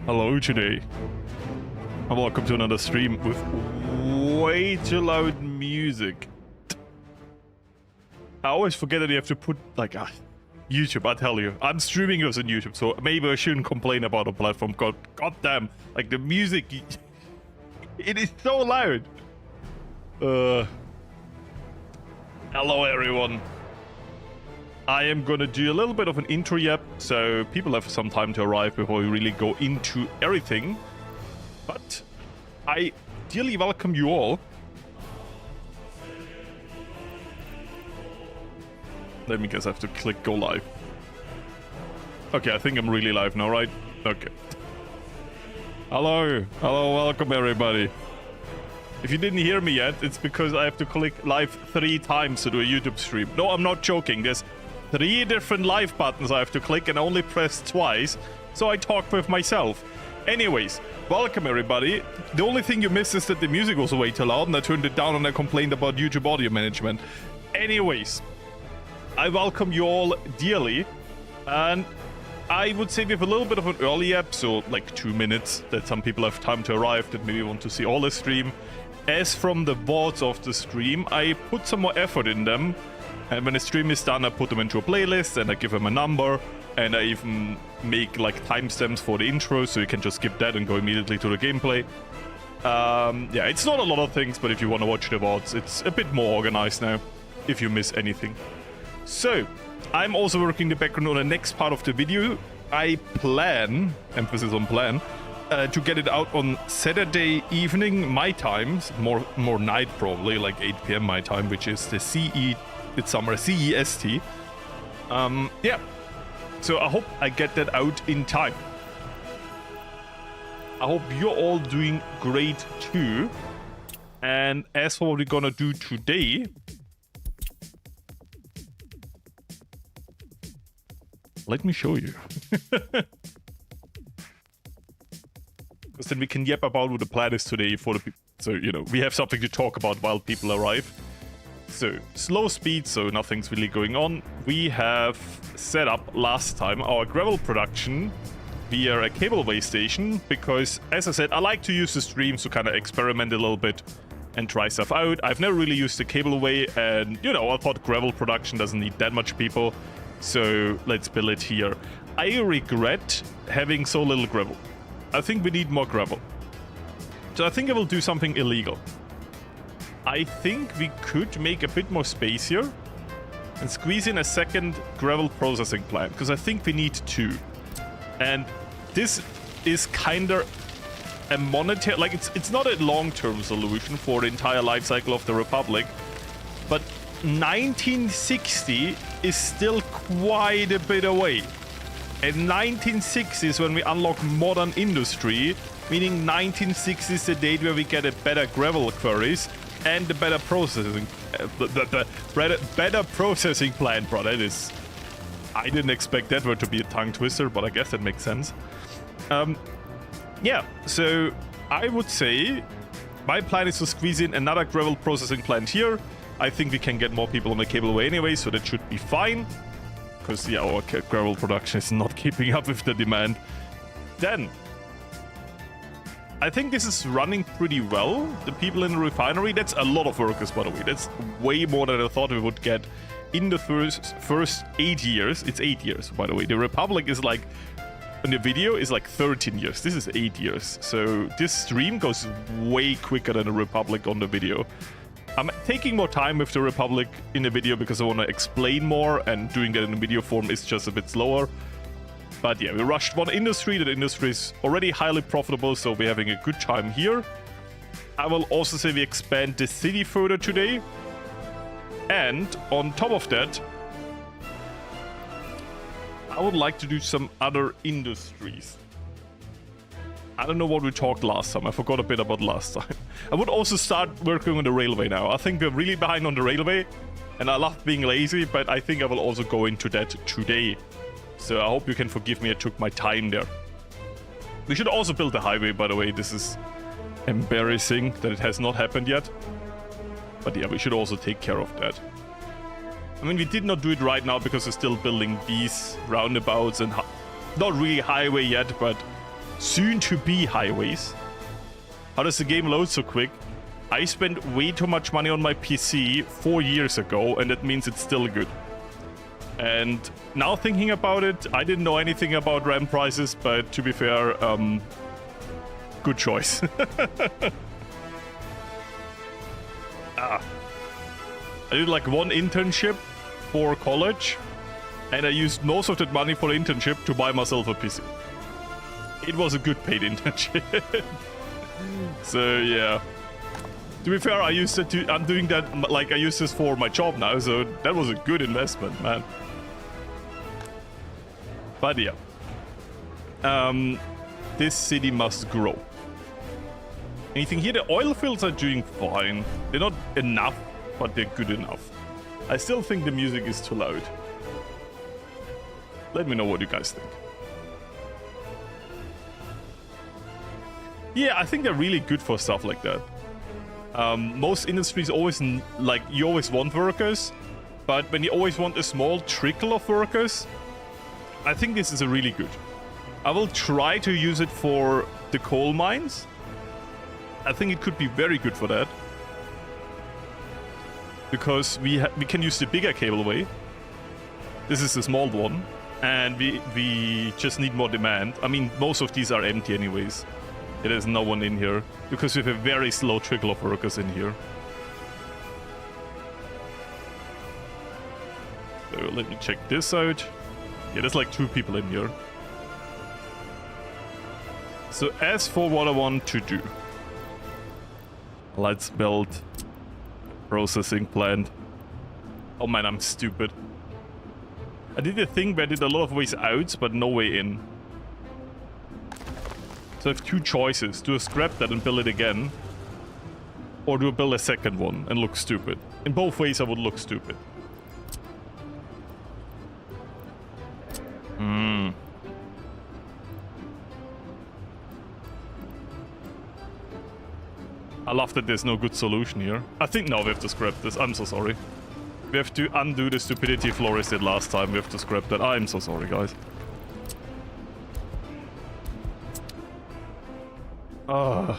Hello today. And welcome to another stream with way too loud music. I always forget that you have to put, like, YouTube, I tell you. I'm streaming this on YouTube, so maybe I shouldn't complain about a platform. God damn. Like, the music, it is so loud. Hello, everyone. I am gonna do a little bit of an intro yet, so people have some time to arrive before we really go into everything. But I dearly welcome you all. Let me guess, I have to click go live. Okay, I think I'm really live now, right? Okay. Hello, welcome everybody. If you didn't hear me yet, it's because I have to click live 3 times to do a YouTube stream. No, I'm not joking. There's 3 different live buttons I have to click and only press twice, so I talk with myself. Anyways, welcome everybody. The only thing you missed is that the music was way too loud and I turned it down and I complained about YouTube audio management. Anyways, I welcome you all dearly, and I would say we have a little bit of an early app, so like 2 minutes, that some people have time to arrive that maybe want to see all the stream. As from the VODs of the stream, I put some more effort in them. And when the stream is done, I put them into a playlist and I give them a number. And I even make like timestamps for the intro, so you can just skip that and go immediately to the gameplay. Yeah, it's not a lot of things, but if you want to watch the VODs, it's a bit more organized now, if you miss anything. So, I'm also working the background on the next part of the video. I plan, emphasis on plan, to get it out on Saturday evening my time, more night probably, like 8 PM my time, which is the CEST. Yeah, so I hope I get that out in time. I hope you're all doing great too. And as for what we're gonna do today, let me show you. Because then we can yap about what the plan is today for the people. So, you know, we have something to talk about while people arrive. So, slow speed, so nothing's really going on. We have set up last time our gravel production via a cableway station, because, as I said, I like to use the streams to kind of experiment a little bit and try stuff out. I've never really used the cableway, and, you know, I thought gravel production doesn't need that much people, so let's build it here. I regret having so little gravel. I think we need more gravel. So I think I will do something illegal. I think we could make a bit more space here and squeeze in a second gravel processing plant, because I think we need 2. And this is kind of a monetary, like it's not a long-term solution for the entire life cycle of the Republic, but 1960 is still quite a bit away. And 1960 is when we unlock modern industry, meaning 1960 is the date where we get a better gravel quarries and a better processing, better processing plant, bro. That is, I didn't expect that word to be a tongue twister, but I guess that makes sense. Yeah, so I would say my plan is to squeeze in another gravel processing plant here. I think we can get more people on the cableway anyway, so that should be fine. Because, yeah, our gravel production is not keeping up with the demand. Then, I think this is running pretty well. The people in the refinery, that's a lot of workers, by the way. That's way more than I thought we would get in the first 8 years. It's 8 years, by the way. The Republic is like, in the video, is like 13 years. This is 8 years. So this stream goes way quicker than the Republic on the video. I'm taking more time with the Republic in the video because I want to explain more, and doing that in the video form is just a bit slower. But yeah, we rushed one industry. That industry is already highly profitable, so we're having a good time here. I will also say we expand the city further today. And on top of that, I would like to do some other industries. I don't know what we talked last time. I forgot a bit about last time. I would also start working on the railway now. I think we're really behind on the railway, and I love being lazy, but I think I will also go into that today. So I hope you can forgive me, I took my time there. We should also build the highway, by the way. This is embarrassing that it has not happened yet. But yeah, we should also take care of that. I mean, we did not do it right now because we're still building these roundabouts and not really highway yet, but soon-to-be highways. How does the game load so quick? I spent way too much money on my PC 4 years ago, and that means it's still good. And now thinking about it, I didn't know anything about RAM prices, but to be fair, good choice. I did like one internship for college, and I used most of that money for the internship to buy myself a PC. It was a good paid internship. So yeah. To be fair, I used it to, I'm doing that, like I use this for my job now, so that was a good investment, man. But yeah. This city must grow. Anything here? The oil fields are doing fine. They're not enough, but they're good enough. I still think the music is too loud. Let me know what you guys think. Yeah, I think they're really good for stuff like that. Most industries always, like, you always want workers, but when you always want a small trickle of workers, I think this is a really good. I will try to use it for the coal mines. I think it could be very good for that. Because we can use the bigger cableway. This is the small one. And we just need more demand. I mean, most of these are empty anyways. There's no one in here. Because we have a very slow trickle of workers in here. So let me check this out. Yeah, there's like 2 people in here. So as for what I want to do. Let's build processing plant. Oh man, I'm stupid. I did a thing where I did a lot of ways out, but no way in. So I have 2 choices. Do I scrap that and build it again? Or do I build a second one and look stupid? In both ways I would look stupid. I love that there's no good solution here. I think now we have to scrap this. I'm so sorry. We have to undo the stupidity Florius did last time. We have to scrap that. I'm so sorry, guys. But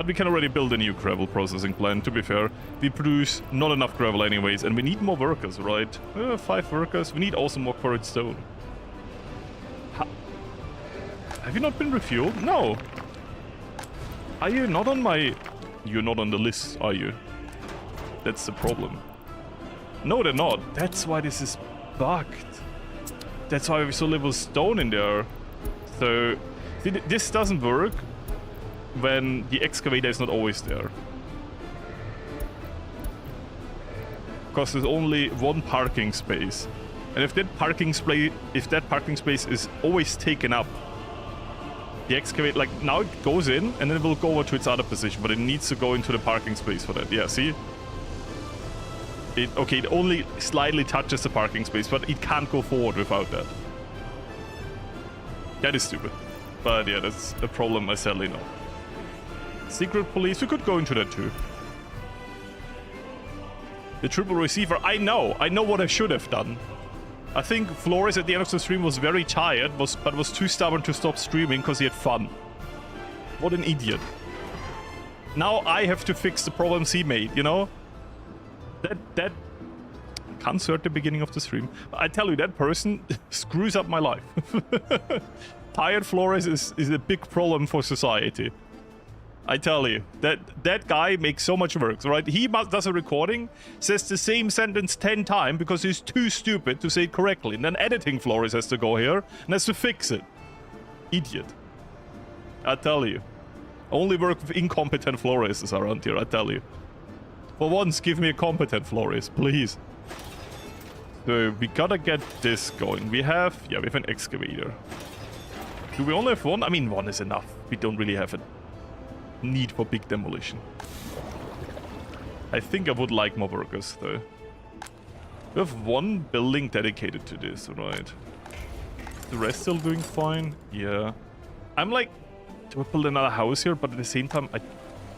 we can already build a new gravel processing plant, to be fair. We produce not enough gravel anyways, and we need more workers, right? 5 workers. We need also more quarried stone. Have you not been refueled? No. Are you not on my... You're not on the list, are you? That's the problem. No, they're not. That's why this is bugged. That's why we have so little stone in there. So, this doesn't work when the excavator is not always there. Because there's only 1 parking space. And if that parking space is always taken up, the excavator, like, now it goes in and then it will go over to its other position, but it needs to go into the parking space for that. Yeah, see? Okay, it only slightly touches the parking space, but it can't go forward without that. That is stupid. But yeah, that's a problem I sadly know. Secret police, we could go into that too. The triple receiver, I know what I should have done. I think Florius at the end of the stream was very tired, but was too stubborn to stop streaming because he had fun. What an idiot. Now I have to fix the problems he made, you know? That I can't start the beginning of the stream. I tell you, that person screws up my life. Tired Florius is a big problem for society. I tell you, that guy makes so much work, right? He does a recording, says the same sentence 10 times because he's too stupid to say it correctly. And then editing Florius has to go here and has to fix it. Idiot. I tell you. Only work with incompetent Florius around here, I tell you. For once, give me a competent Florius, please. So, we gotta get this going. We have an excavator. Do we only have 1? I mean, 1 is enough. We don't really have a need for big demolition. I think I would like more workers, though. We have 1 building dedicated to this, right? The rest still doing fine? Yeah. I'm like, do I build another house here? But at the same time, I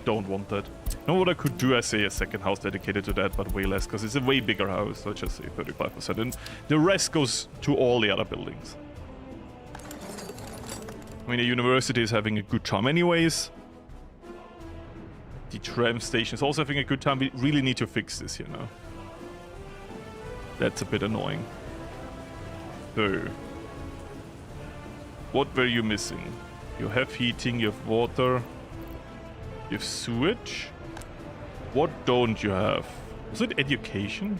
don't want that. You know what I could do? I say a second house dedicated to that, but way less, because it's a way bigger house. So I just say 35%. And the rest goes to all the other buildings. I mean, the university is having a good time anyways. The tram station is also having a good time. We really need to fix this, you know. That's a bit annoying. So, what were you missing? You have heating, you have water, you have sewage. What don't you have? Was it education?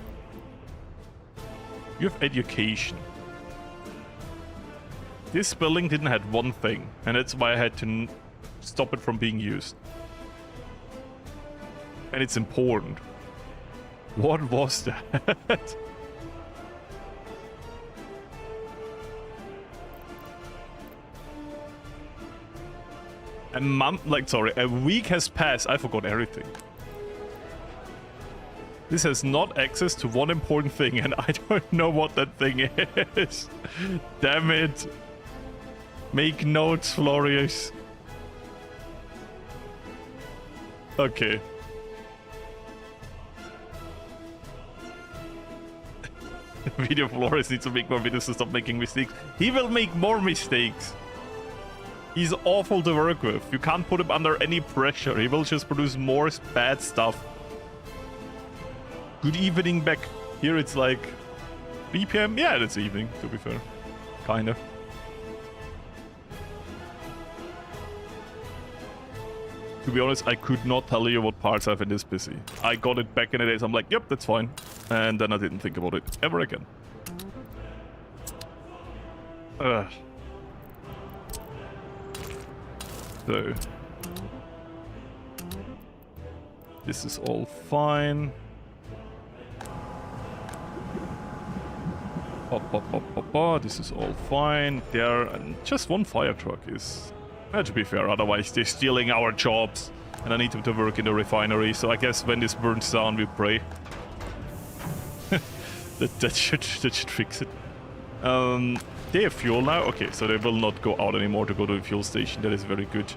You have education. This building didn't have one thing, and that's why I had to stop it from being used. And it's important. What was that? A week has passed. I forgot everything. This has not access to one important thing, and I don't know what that thing is. Damn it. Make notes, Florius. Okay. Video Florius needs to make more videos to stop making mistakes. He will make more mistakes. He's awful to work with. You can't put him under any pressure. He will just produce more bad stuff. Good evening back. Here it's like 3 PM. Yeah, it's evening, to be fair. Kinda. To be honest, I could not tell you what parts I've been this busy. I got it back in the days. I'm like, yep, that's fine. And then I didn't think about it ever again. So. This is all fine. This is all fine. There, and just one fire truck is... to be fair, otherwise they're stealing our jobs. And I need them to work in the refinery, so I guess when this burns down, we pray. that should fix it. They have fuel now? Okay, so they will not go out anymore to go to the fuel station. That is very good.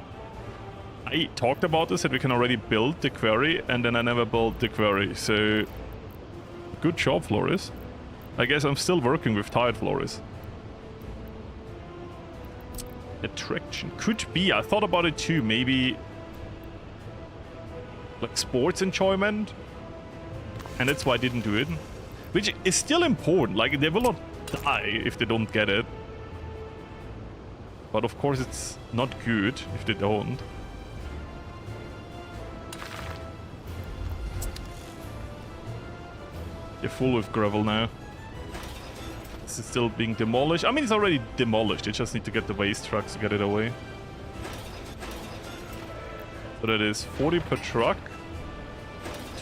I talked about this, that we can already build the quarry, and then I never built the quarry, so... Good job, Florius. I guess I'm still working with tired Florius. Attraction. Could be. I thought about it too. Maybe... like sports enjoyment? And that's why I didn't do it. Which is still important. Like, they will not die if they don't get it. But of course it's not good if they don't. They're full with gravel now. This is still being demolished. I mean, it's already demolished. They just need to get the waste trucks to get it away. So that is 40 per truck.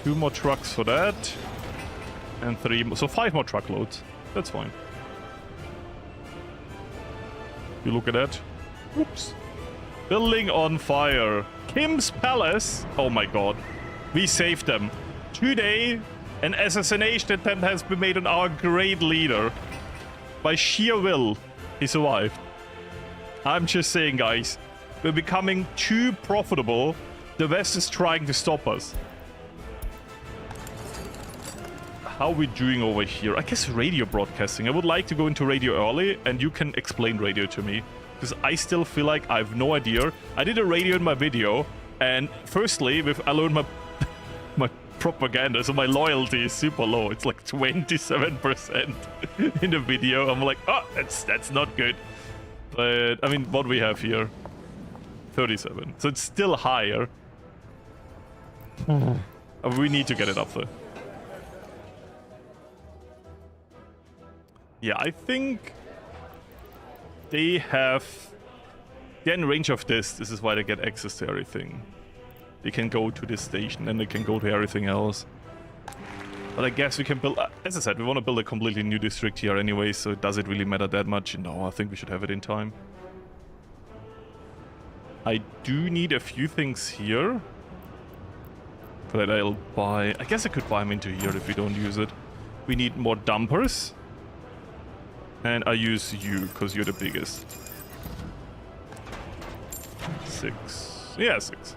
2 more trucks for that. And 3 more. So 5 more truckloads. That's fine. You look at that. Whoops. Building on fire. Kim's Palace. Oh my god. We saved them. Today, an assassination attempt has been made on our great leader. By sheer will, he survived. I'm just saying, guys. We're becoming too profitable. The West is trying to stop us. How are we doing over here? I guess radio broadcasting. I would like to go into radio early, and you can explain radio to me. Because I still feel like I have no idea. I did a radio in my video, and firstly, I learned my propaganda, so my loyalty is super low. It's like 27% in the video. I'm like, oh, that's not good. But, I mean, what do we have here? 37. So it's still higher. We need to get it up there. Yeah, I think they're in range of this. This is why they get access to everything. They can go to this station and they can go to everything else. But I guess we can build... as I said, we want to build a completely new district here anyway, so does it really matter that much? No, I think we should have it in time. I do need a few things here. For that I'll buy... I guess I could buy them into here if we don't use it. We need more dumpers. And I use you, because you're the biggest. 6. Yeah, 6.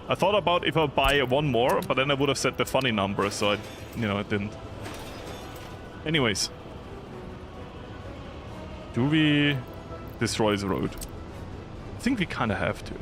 I thought about if I buy one more, but then I would have said the funny number, so I didn't. Anyways. Do we destroy the road. I think we kind of have to.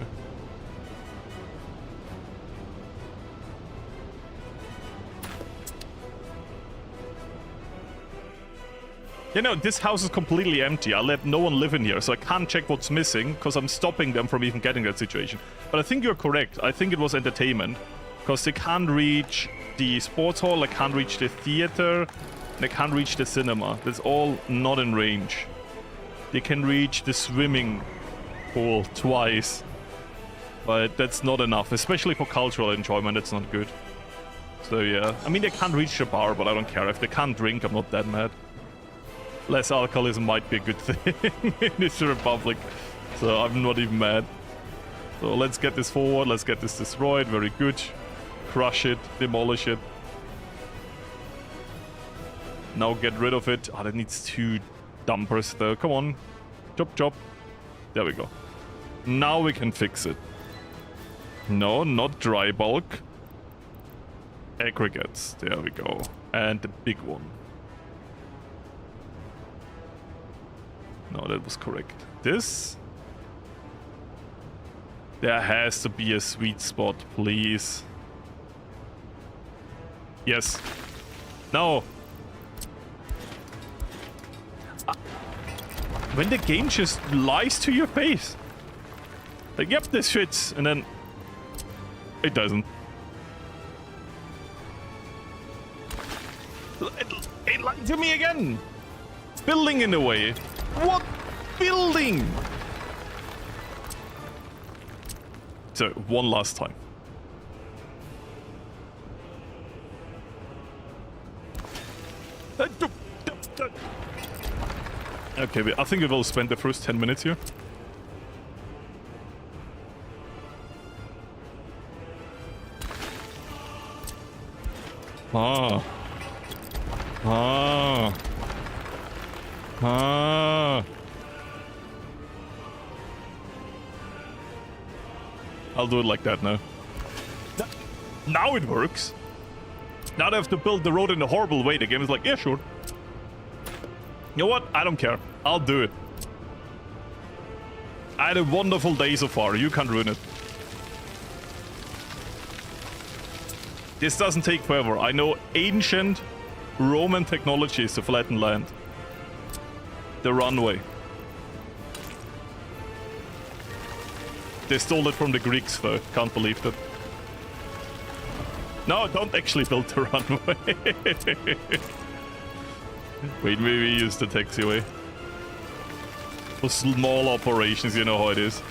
You know, this house is completely empty. I let no one live in here, so I can't check what's missing, because I'm stopping them from even getting that situation. But I think you're correct. I think it was entertainment, because they can't reach the sports hall, they can't reach the theater, they can't reach the cinema. That's all not in range. They can reach the swimming pool twice, but that's not enough, especially for cultural enjoyment. It's not good. So yeah, I mean, they can't reach the bar, but I don't care. If they can't drink, I'm not that mad. Less alcoholism might be a good thing in this republic, so I'm not even mad. So let's get this forward, let's get this destroyed. Very good. Crush it, demolish it. Now get rid of it. Oh, that needs 2 dumpers though. Come on. Chop, chop. There we go. Now we can fix it. No, not dry bulk. Aggregates. There we go. And the big one. No, that was correct. This? There has to be a sweet spot, please. Yes. No. When the game just lies to your face. Like, yep, this fits, and then it doesn't. It lied to me again. Building in the way. What building? So, one last time. Okay, I think we will spend the first 10 minutes here. Ah. I'll do it like that now. Now it works. Now they have to build the road in a horrible way. The game is like, yeah, sure. You know what? I don't care. I'll do it. I had a wonderful day so far. You can't ruin it. This doesn't take forever. I know ancient Roman technologies to flatten land. The runway. They stole it from the Greeks though. Can't believe that. No, don't actually build the runway. Wait, maybe use the taxiway. For small operations, you know how it is.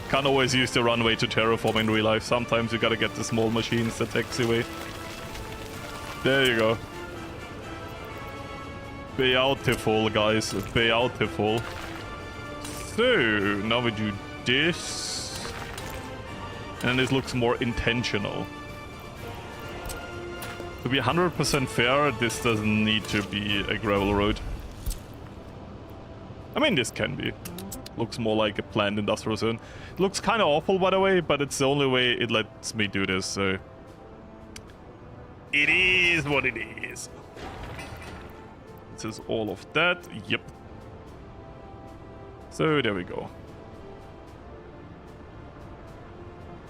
Can't always use the runway to terraform in real life. Sometimes you gotta get the small machines, the taxiway. There you go. Beautiful, guys. Beautiful. So, now we do this. And this looks more intentional. To be 100% fair, this doesn't need to be a gravel road. I mean, this can be. Looks more like a planned industrial zone. It looks kind of awful, by the way, but it's the only way it lets me do this, so... It is what it is. This is all of that. Yep. So, there we go.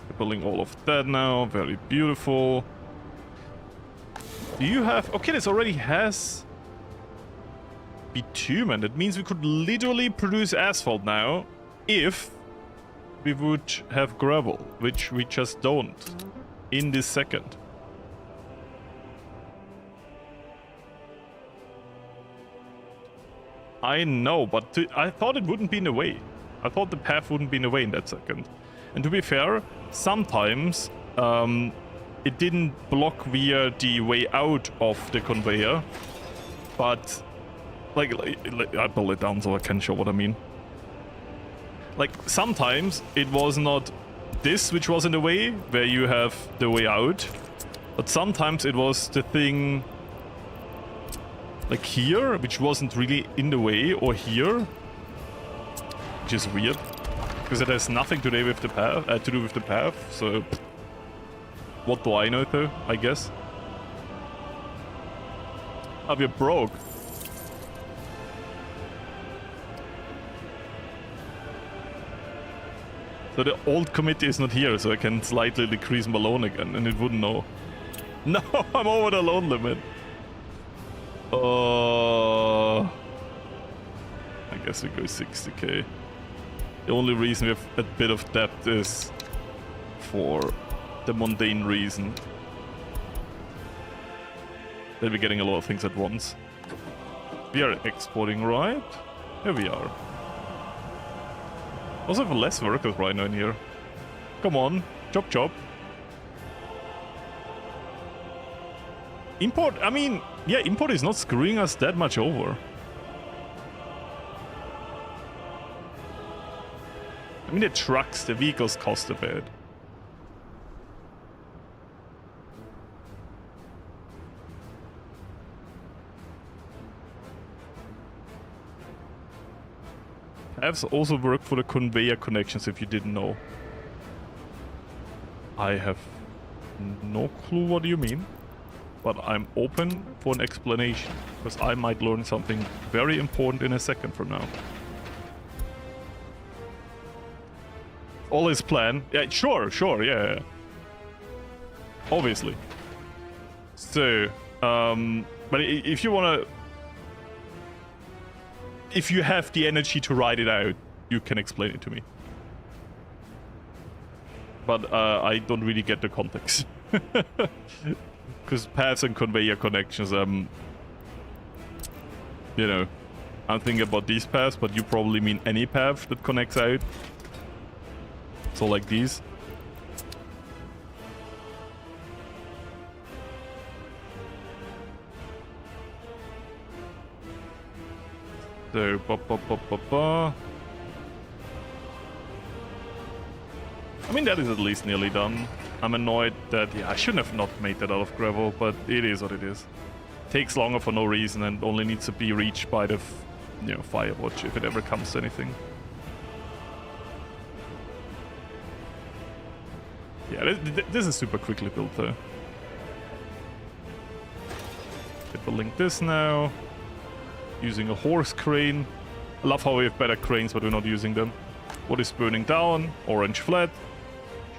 We're building all of that now. Very beautiful. Do you have... Okay, this already has... bitumen. That means we could literally produce asphalt now if we would have gravel, which we just don't in this second. I know, but I thought it wouldn't be in the way. I thought the path wouldn't be in the way in that second. And to be fair, sometimes it didn't block via the way out of the conveyor, but like I pull it down so I can show what I mean. Like sometimes it was not this which was in the way, where you have the way out, but sometimes it was the thing like here, which wasn't really in the way, or here, which is weird because it has nothing to do with the path. So what do I know though? I guess. Oh, we're broke. So the old committee is not here, so I can slightly decrease my loan again, and it wouldn't know. No, I'm over the loan limit. I guess we go 60k. The only reason we have a bit of debt is for the mundane reason that we're getting a lot of things at once. We are exporting, right? Here we are. Also have less workers right now in here. Come on, chop chop. Import, I mean, yeah, import is not screwing us that much over. I mean, the trucks, the vehicles cost a bit. I've also worked for the conveyor connections, if you didn't know. I have no clue what you mean, but I'm open for an explanation, because I might learn something very important in a second from now. All his plan. Yeah, sure, yeah. Obviously. So, but if you wanna... If you have the energy to write it out, you can explain it to me. But I don't really get the context. Because paths and conveyor connections, you know, I'm thinking about these paths, but you probably mean any path that connects out. So like these. So, I mean, that is at least nearly done. I'm annoyed that, yeah, I shouldn't have not made that out of gravel, but it is what it is. Takes longer for no reason and only needs to be reached by the, you know, Firewatch if it ever comes to anything. Yeah, this is super quickly built though. Link this now. Using a horse crane. I love how we have better cranes, but we're not using them. What is burning down? Orange flat.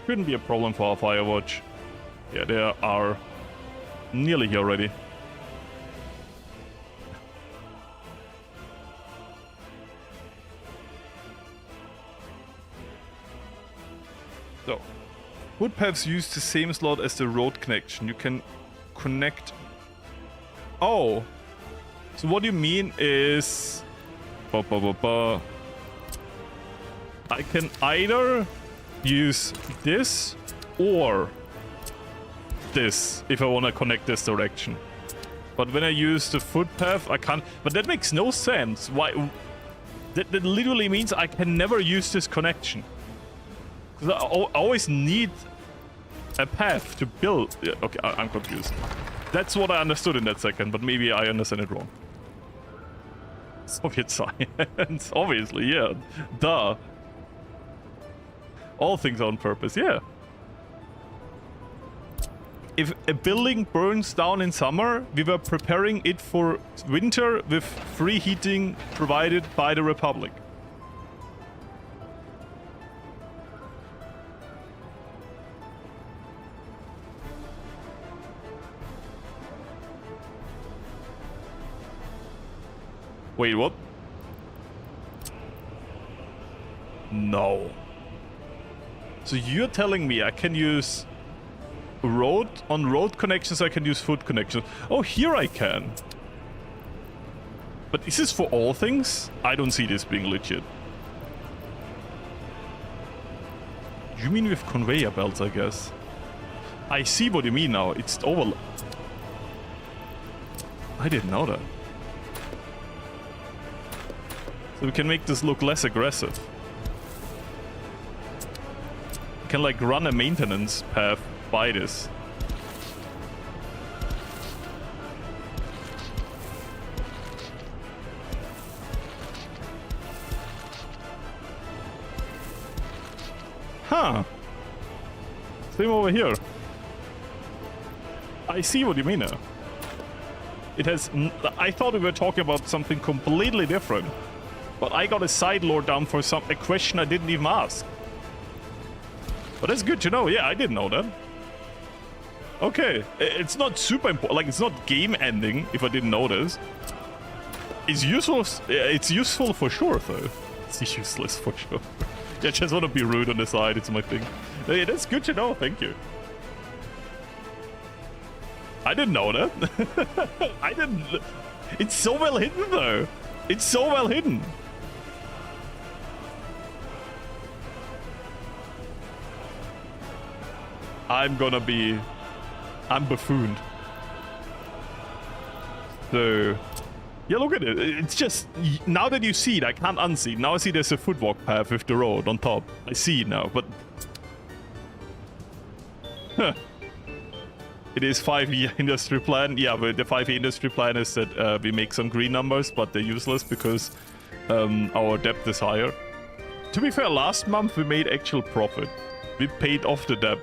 Shouldn't be a problem for our Firewatch. Yeah, they are nearly here already. So, footpaths use the same slot as the road connection. You can connect... Oh! So what you mean is... I can either use this or this if I want to connect this direction. But when I use the footpath, I can't... But that makes no sense. Why? That literally means I can never use this connection. Because I always need a path to build... Yeah, okay, I'm confused. That's what I understood in that second, but maybe I understand it wrong. Soviet science, obviously, yeah. Duh. All things on purpose, yeah. If a building burns down in summer, we were preparing it for winter with free heating provided by the Republic. Wait, what? No. So you're telling me I can use road connections, I can use foot connections. Oh, here I can. But is this for all things? I don't see this being legit. You mean with conveyor belts, I guess? I see what you mean now. It's over. I didn't know that. So we can make this look less aggressive. We can like run a maintenance path by this. Huh. Same over here. I see what you mean now. It has... I thought we were talking about something completely different. But I got a side lore down for a question I didn't even ask. But that's good to know. Yeah, I didn't know that. Okay, it's not super important. Like, it's not game ending if I didn't know this. It's useful. It's useful for sure, though. It's useless for sure. Yeah, I just want to be rude on the side. It's my thing. Yeah, that's good to know. Thank you. I didn't know that. I didn't. It's so well hidden, though. It's so well hidden. I'm buffooned. So, yeah, look at it. It's just, now that you see it, I can't unsee it. Now I see there's a footwalk path with the road on top. I see it now, but... Huh. It is 5-year industry plan. Yeah, but the 5-year industry plan is that we make some green numbers, but they're useless because our debt is higher. To be fair, last month we made actual profit. We paid off the debt.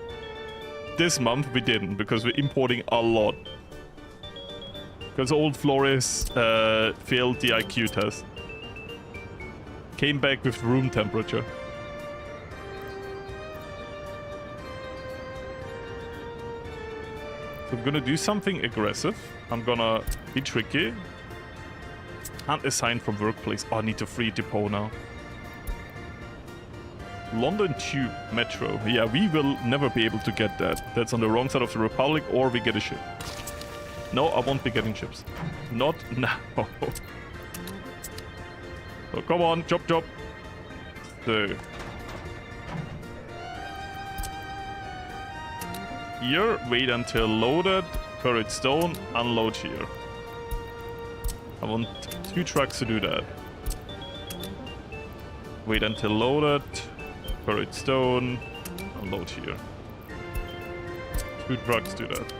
This month we didn't because we're importing a lot. Because old Florius failed the IQ test. Came back with room temperature. So I'm gonna do something aggressive. I'm gonna be tricky. Can't assign from workplace. Oh, I need to free depot now. London Tube Metro. Yeah, we will never be able to get that. That's on the wrong side of the Republic, or we get a ship. No, I won't be getting ships. Not now. So come on, chop chop. So. Here, wait until loaded. Buried stone, unload here. I want 2 trucks to do that. Wait until loaded. Buried stone, unload here. 2 trucks do that.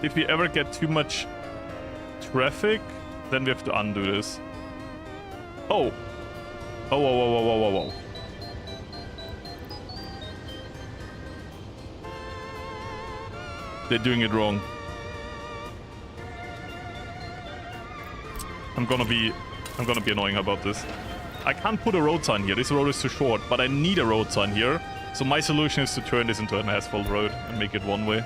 If we ever get too much traffic, then we have to undo this. Oh! Oh, whoa, whoa, whoa, whoa, whoa, whoa. They're doing it wrong. I'm gonna be annoying about this. I can't put a road sign here. This road is too short, but I need a road sign here. So my solution is to turn this into an asphalt road and make it one way.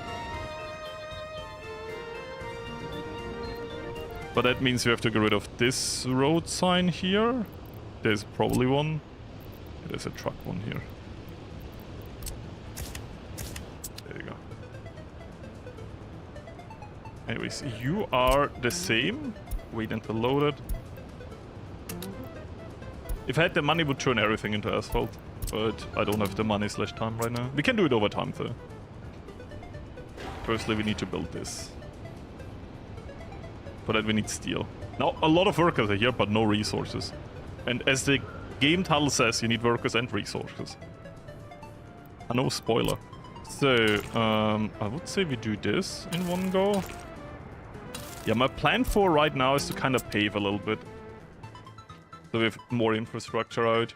But that means we have to get rid of this road sign here. There's probably one. There's a truck one here. There you go. Anyways, you are the same. Wait until loaded. If I had the money, would turn everything into asphalt. But I don't have the money/time right now. We can do it over time though. Firstly, we need to build this. For that we need steel. Now, a lot of workers are here, but no resources. And as the game title says, you need workers and resources. No spoiler. So, I would say we do this in one go. Yeah, my plan for right now is to kind of pave a little bit. So we have more infrastructure out.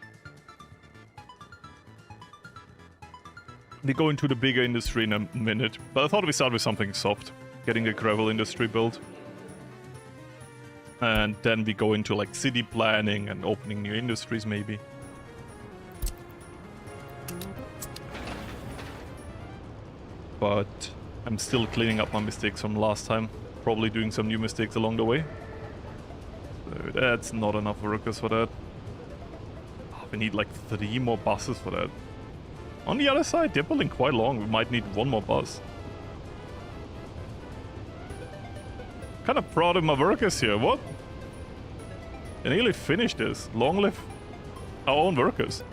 We go into the bigger industry in a minute. But I thought we start with something soft. Getting the gravel industry built. And then we go into like city planning and opening new industries maybe. But I'm still cleaning up my mistakes from last time. Probably doing some new mistakes along the way. So that's not enough workers for that. Oh, we need like 3 more buses for that. On the other side, they're building quite long. We might need 1 more bus. Kind of proud of my workers here. What? They nearly finished this. Long live our own workers.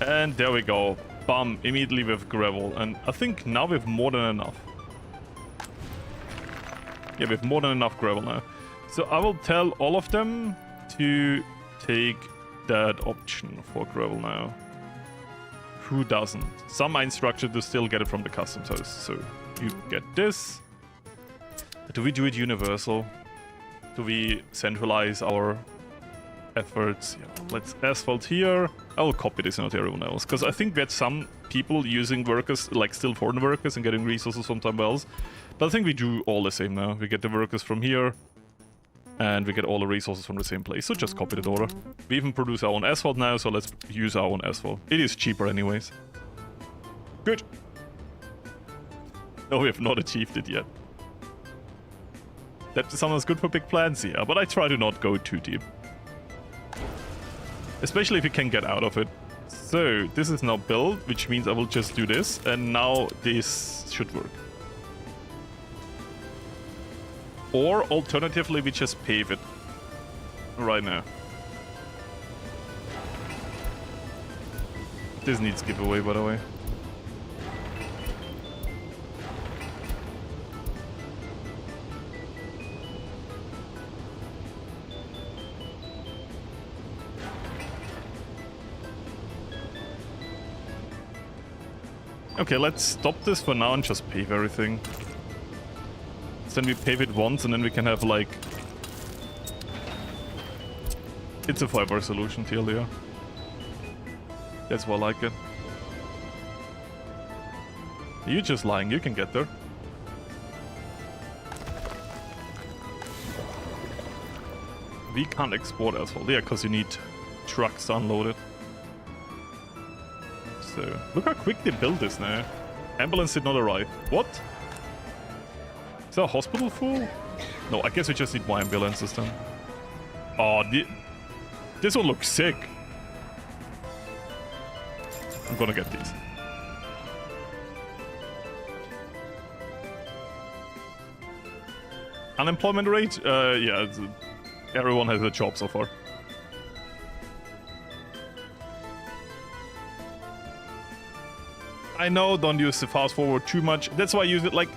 And there we go. Bam. Immediately with gravel. And I think now we have more than enough. Yeah, we have more than enough gravel now. So I will tell all of them to take that option for gravel now. Who doesn't? Some are instructed to still get it from the customs house. So you get this. Do we do it universal? Do we centralize our efforts? Yeah, let's asphalt here. I will copy this and not everyone else. Because I think we had some people using workers, like still foreign workers and getting resources from somewhere else. But I think we do all the same now. We get the workers from here. And we get all the resources from the same place, so just copy the order. We even produce our own asphalt now, so let's use our own asphalt. It is cheaper anyways. Good. No, we have not achieved it yet. That sounds good for big plans, yeah, but I try to not go too deep. Especially if you can get out of it. So, this is now built, which means I will just do this, and now this should work. Or, alternatively, we just pave it. Right now. This needs giveaway, by the way. Okay, let's stop this for now and just pave everything. Then we pave it once and then we can have like... It's a 5-hour solution, TLDR. That's why I like it. You're just lying, you can get there. We can't export asphalt, yeah, because you need trucks to unload it. So, look how quick they built this now. Ambulance did not arrive. What? Is that a hospital full? No, I guess we just need more ambulances then. Oh, this one looks sick. I'm gonna get these. Unemployment rate? Yeah, everyone has a job so far. I know, don't use the fast forward too much. That's why I use it like...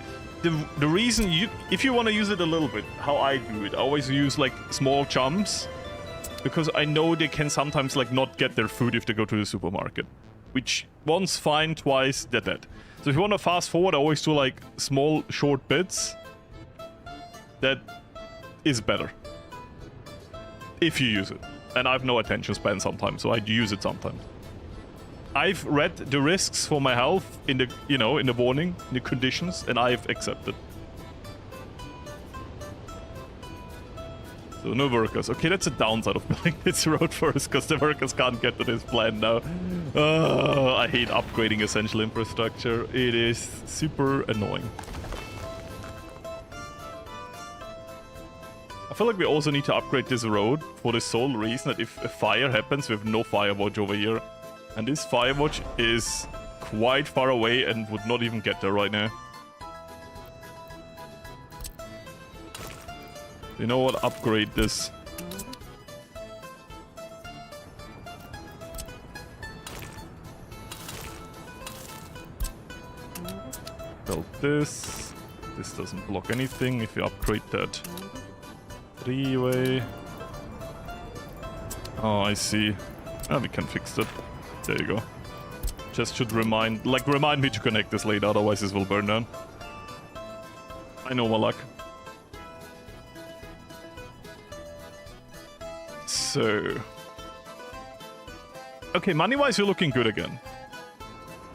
The reason you... If you want to use it a little bit, how I do it, I always use like small jumps. Because I know they can sometimes like not get their food if they go to the supermarket. Which, once fine, twice, they're dead. So if you want to fast forward, I always do like small, short bits. That is better. If you use it. And I have no attention span sometimes, so I use it sometimes. I've read the risks for my health in the, you know, in the warning, in the conditions, and I've accepted. So no workers. Okay, that's a downside of building this road first, because the workers can't get to this plan now. I hate upgrading essential infrastructure. It is super annoying. I feel like we also need to upgrade this road for the sole reason that if a fire happens, we have no firewatch over here. And this firewatch is quite far away and would not even get there right now. You know what? Upgrade this. Build this. This doesn't block anything if you upgrade that. 3-way. Oh, I see. Ah, we can fix that. There you go. Just should remind me to connect this later, otherwise this will burn down. I know my luck. So... Okay, money-wise you're looking good again.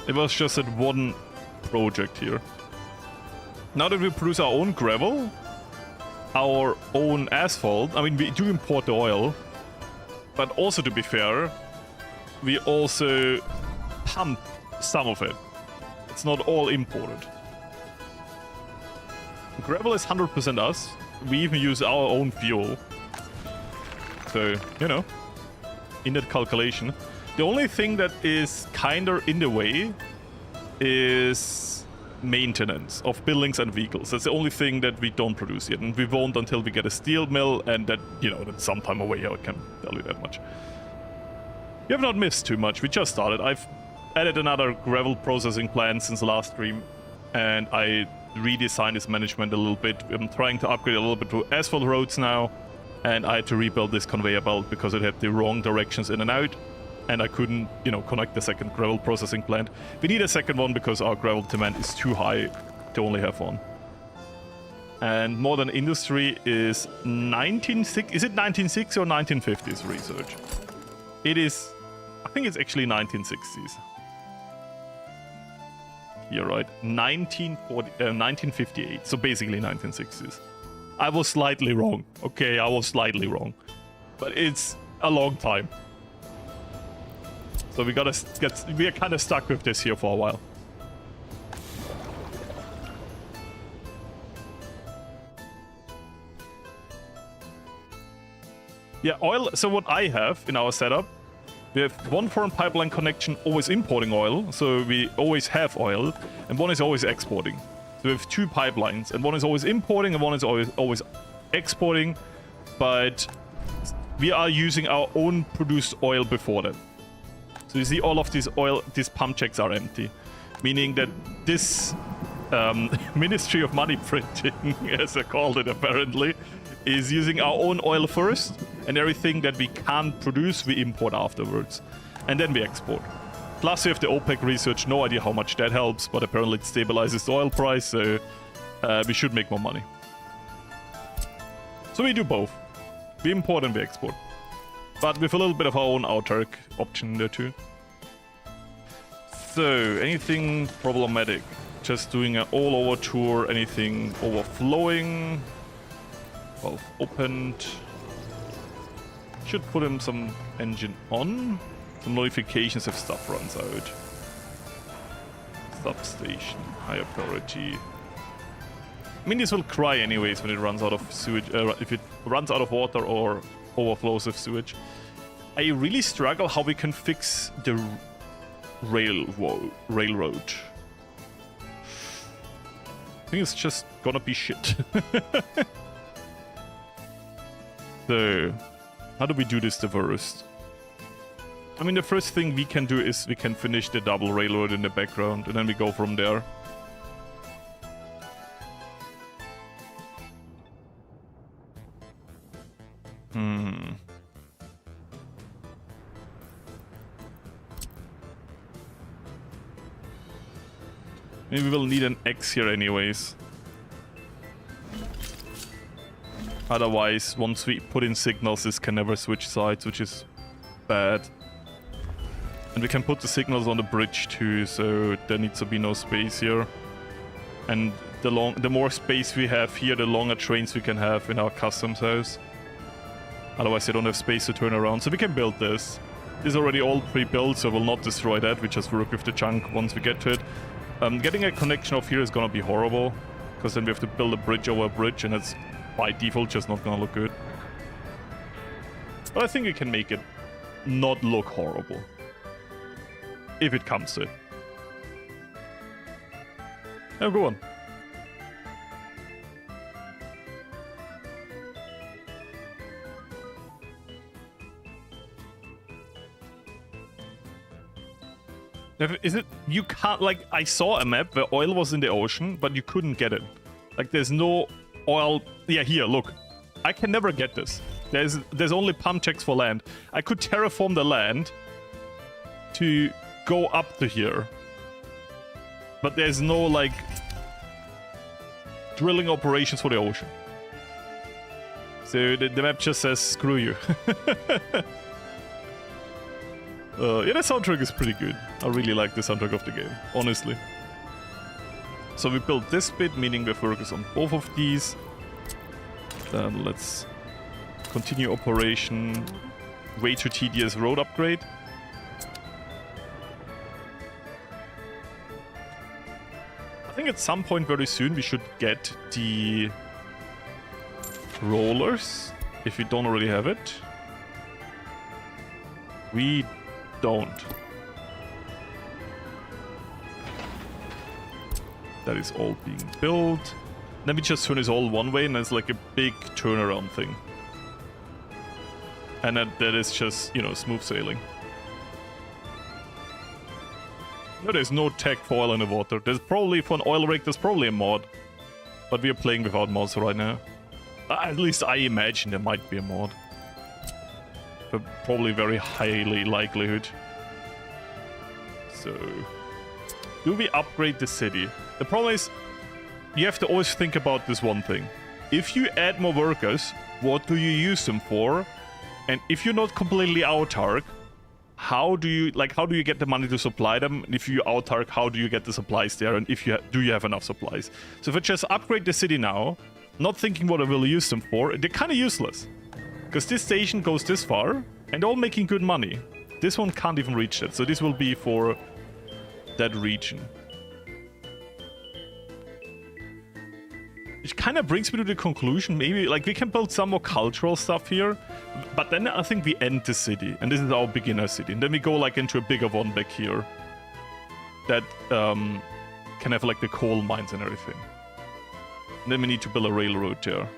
It was just that one project here. Now that we produce our own gravel, our own asphalt, I mean we do import the oil, but also to be fair, we also pump some of it. It's not all imported. Gravel is 100% us. We even use our own fuel. So, you know, in that calculation. The only thing that is kinda in the way is maintenance of buildings and vehicles. That's the only thing that we don't produce yet. And we won't until we get a steel mill, and that, you know, that's some time away, I can tell you that much. You have not missed too much. We just started. I've added another gravel processing plant since the last stream, and I redesigned its management a little bit. I'm trying to upgrade a little bit to asphalt roads now, and I had to rebuild this conveyor belt because it had the wrong directions in and out, and I couldn't, you know, connect the second gravel processing plant. We need a second one because our gravel demand is too high to only have one. And modern industry is 1960. Is it 1960 or 1950s research? It is. I think it's actually 1960s. You're right. 1958. So basically 1960s. I was slightly wrong. Okay, I was slightly wrong. But it's a long time. So we are kind of stuck with this here for a while. Yeah, oil. So what I have in our setup, we have one foreign pipeline connection always importing oil. So we always have oil, and one is always exporting. So we have 2 pipelines, and one is always importing and one is always exporting. But we are using our own produced oil before that. So you see all of these pump checks are empty. Meaning that this Ministry of Money Printing, as I called it apparently, is using our own oil first, and everything that we can't produce, we import afterwards. And then we export. Plus we have the OPEC research, no idea how much that helps, but apparently it stabilizes the oil price, so we should make more money. So we do both. We import and we export. But with a little bit of our own autark option there too. So, anything problematic? Just doing an all-over tour, anything overflowing? Valve opened. Should put him some engine on. Some notifications if stuff runs out. Substation, higher priority. I mean, this will cry anyways when it runs out of sewage, if it runs out of water or overflows with sewage. I really struggle how we can fix the railroad. I think it's just gonna be shit. So, how do we do this the worst? I mean, the first thing we can do is we can finish the double railroad in the background, and then we go from there. Maybe we'll need an X here anyways. Otherwise, once we put in signals, this can never switch sides, which is bad. And we can put the signals on the bridge too, so there needs to be no space here. And the more space we have here, the longer trains we can have in our customs house. Otherwise, they don't have space to turn around, so we can build this. This is already all pre-built, so we'll not destroy that. We just work with the chunk once we get to it. Getting a connection off here is gonna be horrible, because then we have to build a bridge over a bridge, and it's by default just not gonna look good. But I think we can make it not look horrible. If it comes to it. Now go on. Is it, you can't, like, I saw a map where oil was in the ocean, but you couldn't get it. Like, there's no oil. Yeah, here, look. I can never get this. There's only pump checks for land. I could terraform the land to go up to here. But there's no, like, drilling operations for the ocean. So the map just says, screw you. Yeah, the soundtrack is pretty good. I really like the soundtrack of the game, honestly. So we built this bit, meaning we focus on both of these. Then let's continue operation. Way too tedious road upgrade. I think at some point very soon we should get the rollers, if we don't already have it. We don't. That is all being built. Then we just turn this all one way, and it's like a big turnaround thing. And that is just, you know, smooth sailing. No, there's no tech for oil in the water. There's probably, for an oil rig, there's probably a mod. But we are playing without mods right now. At least I imagine there might be a mod. But probably very highly likelihood. So, do we upgrade the city? The problem is, you have to always think about this one thing. If you add more workers, what do you use them for? And if you're not completely autark, how do you get the money to supply them? And if you autark, how do you get the supplies there? And if you do you have enough supplies? So if I just upgrade the city now, Not thinking what I will use them for. They're kind of useless. Because this station goes this far, and all making good money. This one can't even reach that, so this will be for that region. Which kind of brings me to the conclusion, maybe, like, we can build some more cultural stuff here, but then I think we end the city, and this is our beginner city, and then we go, like, into a bigger one back here that can have, like, the coal mines and everything. And then we need to build a railroad there.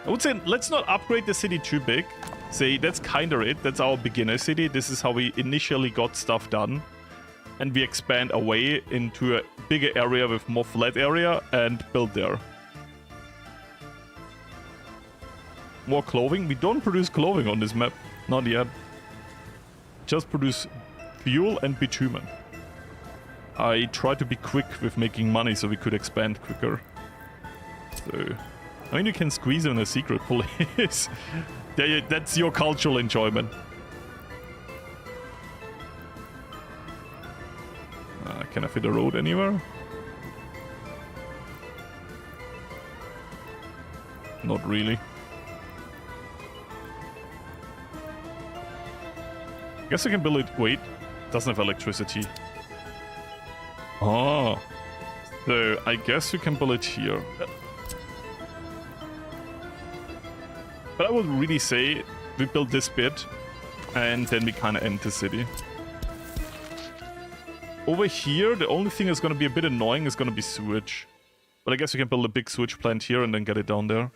I would say, let's not upgrade the city too big. Say, that's kind of it. That's our beginner city. This is how we initially got stuff done. And we expand away into a bigger area with more flat area and build there. More clothing. We don't produce clothing on this map. Not yet. Just produce fuel and bitumen. I try to be quick with making money so we could expand quicker. So, I mean, you can squeeze in a secret police. That's your cultural enjoyment. Can I fit a road anywhere? Not really. Guess I can build it. Wait, doesn't have electricity. Oh, so I guess we can build it here. But I would really say we build this bit and then we kind of end the city. Over here, the only thing that's going to be a bit annoying is going to be sewage. But I guess we can build a big sewage plant here and then get it down there.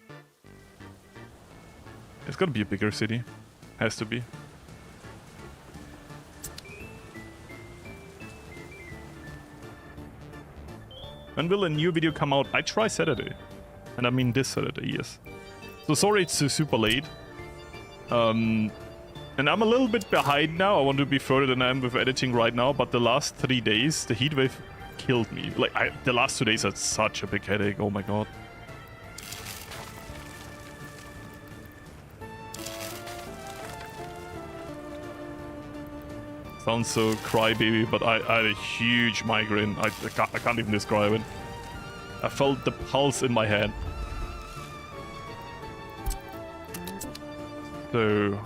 It's going to be a bigger city. Has to be. When will a new video come out? I try Saturday. And I mean this Saturday, yes. So sorry it's super late. And I'm a little bit behind now. I want to be further than I am with editing right now, but the last 3 days, the heatwave killed me. Like, the last 2 days had such a big headache. Oh my god. Sounds so crybaby, but I had a huge migraine. I can't even describe it. I felt the pulse in my head. So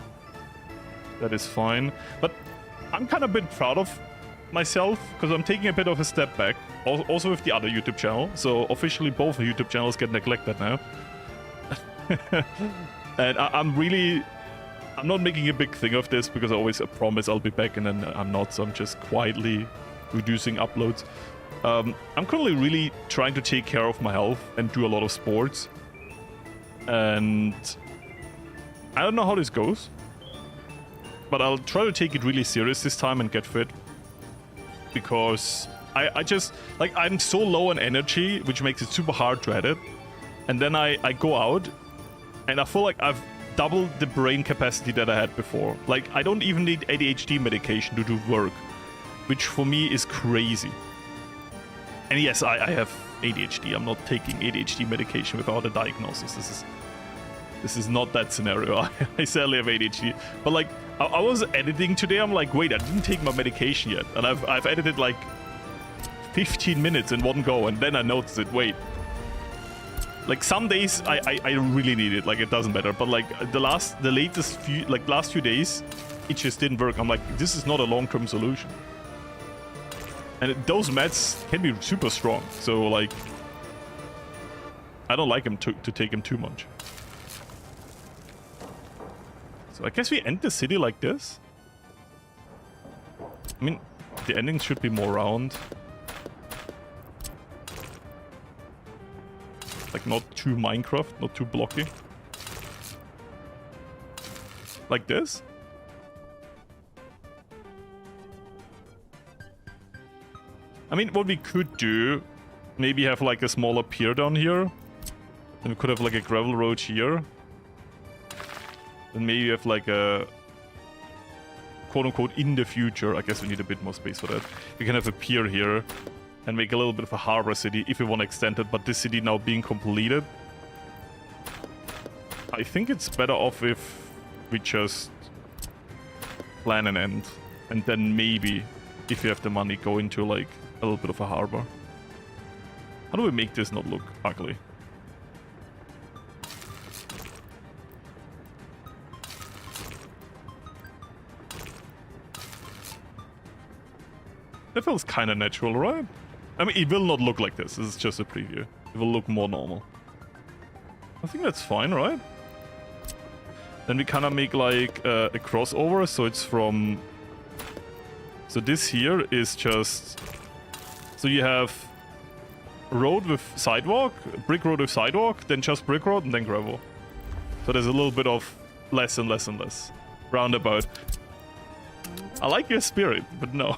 that is fine. But I'm kind of a bit proud of myself because I'm taking a bit of a step back. Also with the other YouTube channel. So officially both YouTube channels get neglected now. And I'm not making a big thing of this because I always promise I'll be back and then I'm not. So I'm just quietly reducing uploads. I'm currently really trying to take care of my health and do a lot of sports. And I don't know how this goes. But I'll try to take it really serious this time and get fit. Because I just, like, I'm so low on energy, which makes it super hard to edit. And then I go out and I feel like I've doubled the brain capacity that I had before. Like, I don't even need ADHD medication to do work, which for me is crazy. And yes, I have ADHD. I'm not taking ADHD medication without a diagnosis. This is not that scenario. I sadly have ADHD. But like, I was editing today. I'm like, wait, I didn't take my medication yet. And I've edited like 15 minutes in one go. And then I noticed it. Wait. Like some days I really need it. Like it doesn't matter. But like the latest last few days, it just didn't work. I'm like, this is not a long-term solution. And those meds can be super strong. So like, I don't like them to take them too much. So I guess we end the city like this. I mean, the ending should be more round. Like not too Minecraft, not too blocky. Like this. I mean, what we could do, maybe have like a smaller pier down here. And we could have like a gravel road here. And maybe you have like a quote-unquote in the future. I guess we need a bit more space for that. We can have a pier here and make a little bit of a harbor city if we want to extend it. But this city now being completed, I think it's better off if we just plan an end. And then maybe, if you have the money, go into like a little bit of a harbor. How do we make this not look ugly? That feels kind of natural, right? I mean, it will not look like this. This is just a preview. It will look more normal. I think that's fine, right? Then we kind of make like a crossover, so it's from... So this here is just... So you have road with sidewalk, brick road with sidewalk, then just brick road, and then gravel. So there's a little bit of less and less and less. Roundabout. I like your spirit, but no.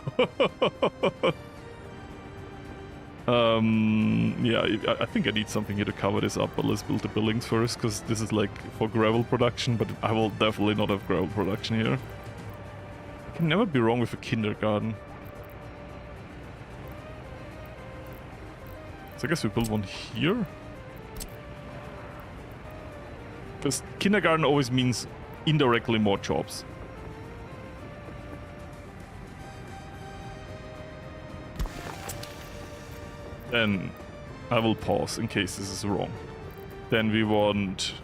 Yeah, I think I need something here to cover this up, but let's build the buildings first, because this is like for gravel production, but I will definitely not have gravel production here. I can never be wrong with a kindergarten. So I guess we build one here. Because kindergarten always means indirectly more jobs. Then I will pause in case this is wrong. Then we want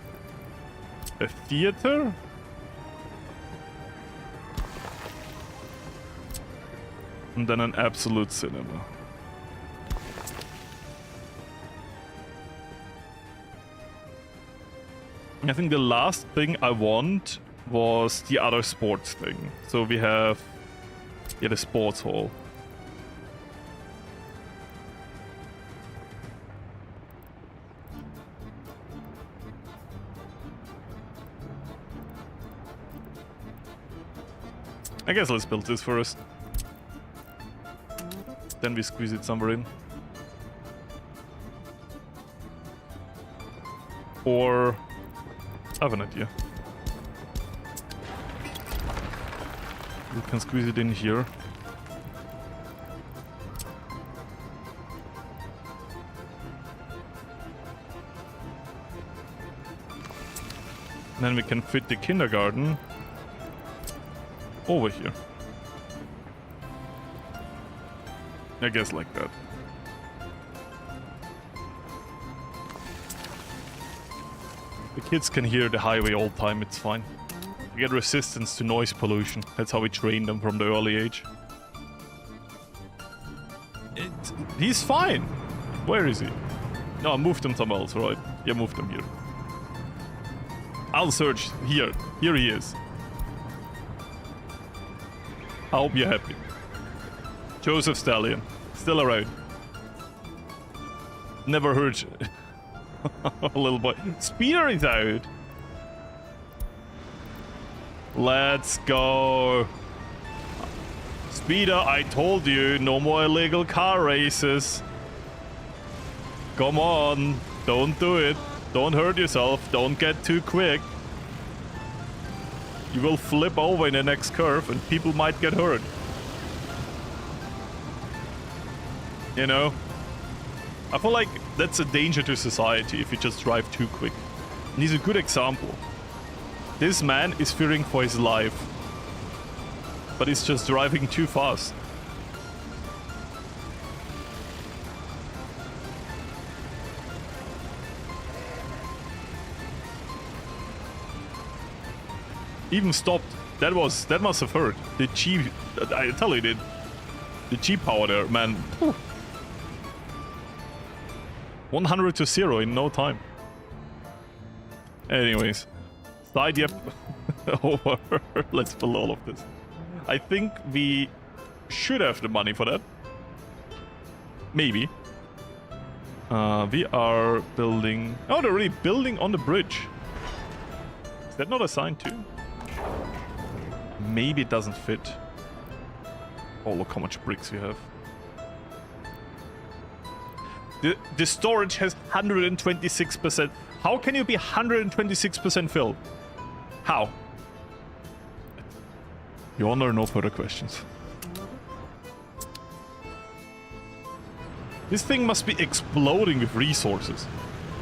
a theater. And then an absolute cinema. I think the last thing I want was the other sports thing. So we have, yeah, the sports hall. I guess let's build this first. Then we squeeze it somewhere in. Or... I have an idea. We can squeeze it in here. And then we can fit the kindergarten over here. I guess like that. The kids can hear the highway all the time, it's fine. We get resistance to noise pollution. That's how we train them from the early age. He's fine. Where is he? No, I moved him somewhere else, right? Yeah, moved him here. I'll search here. Here he is. I hope you're happy. Joseph Stallion. Still around. Never heard... a little boy. Speeder is out. Let's go. Speeder, I told you, no more illegal car races. Come on. Don't do it. Don't hurt yourself. Don't get too quick. You will flip over in the next curve and people might get hurt. You know? I feel like that's a danger to society if you just drive too quick. And he's a good example. This man is fearing for his life. But he's just driving too fast. Even stopped. That must have hurt. The G, I tell you, the G power there, man. Whew. 100 to 0 in no time. Anyways, side yep over. Let's build all of this. I think we should have the money for that. Maybe. We are building. Oh, they're already building on the bridge. Is that not a sign too? Maybe it doesn't fit. Oh, look how much bricks we have. The storage has 126%. How can you be 126% filled? How? Your Honor, no further questions. This thing must be exploding with resources.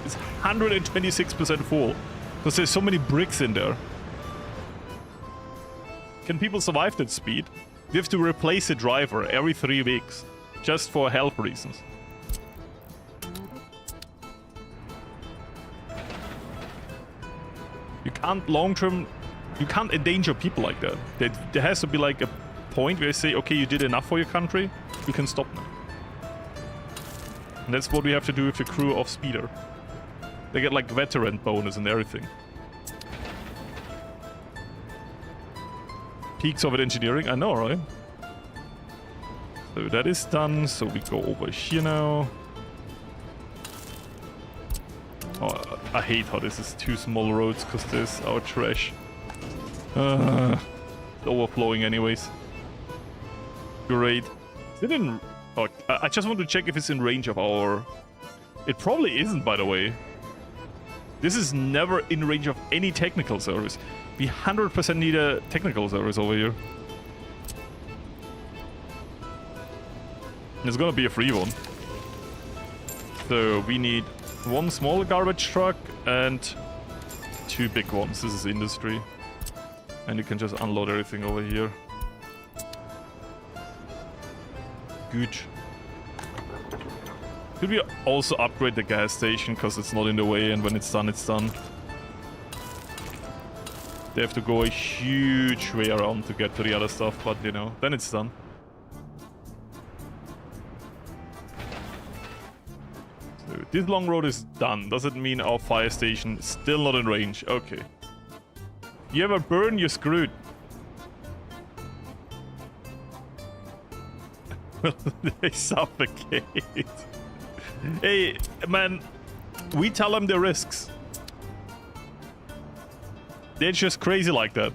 It's 126% full. Because there's so many bricks in there. Can people survive that speed? You have to replace a driver every 3 weeks. Just for health reasons. You can't long-term... You can't endanger people like that. There has to be like a point where they say, okay, you did enough for your country, you can stop now. And that's what we have to do with the crew of Speeder. They get like veteran bonus and everything. Peak Soviet engineering, I know, right? So that is done, so we go over here now. Oh, I hate how this is two small roads, because this is our trash. It's overflowing anyways. Great. Is it in... Oh, I just want to check if it's in range of our... It probably isn't, by the way. This is never in range of any technical service. We 100% need a technical service over here. It's gonna be a free one. So we need one small garbage truck and two big ones. This is industry. And you can just unload everything over here. Good. Could we also upgrade the gas station because it's not in the way, and when it's done, it's done. They have to go a huge way around to get to the other stuff, but you know, then it's done. So this long road is done. Does it mean our fire station is still not in range? Okay. You ever burn, you're screwed. They suffocate. Hey, man, we tell them the risks. They're just crazy like that.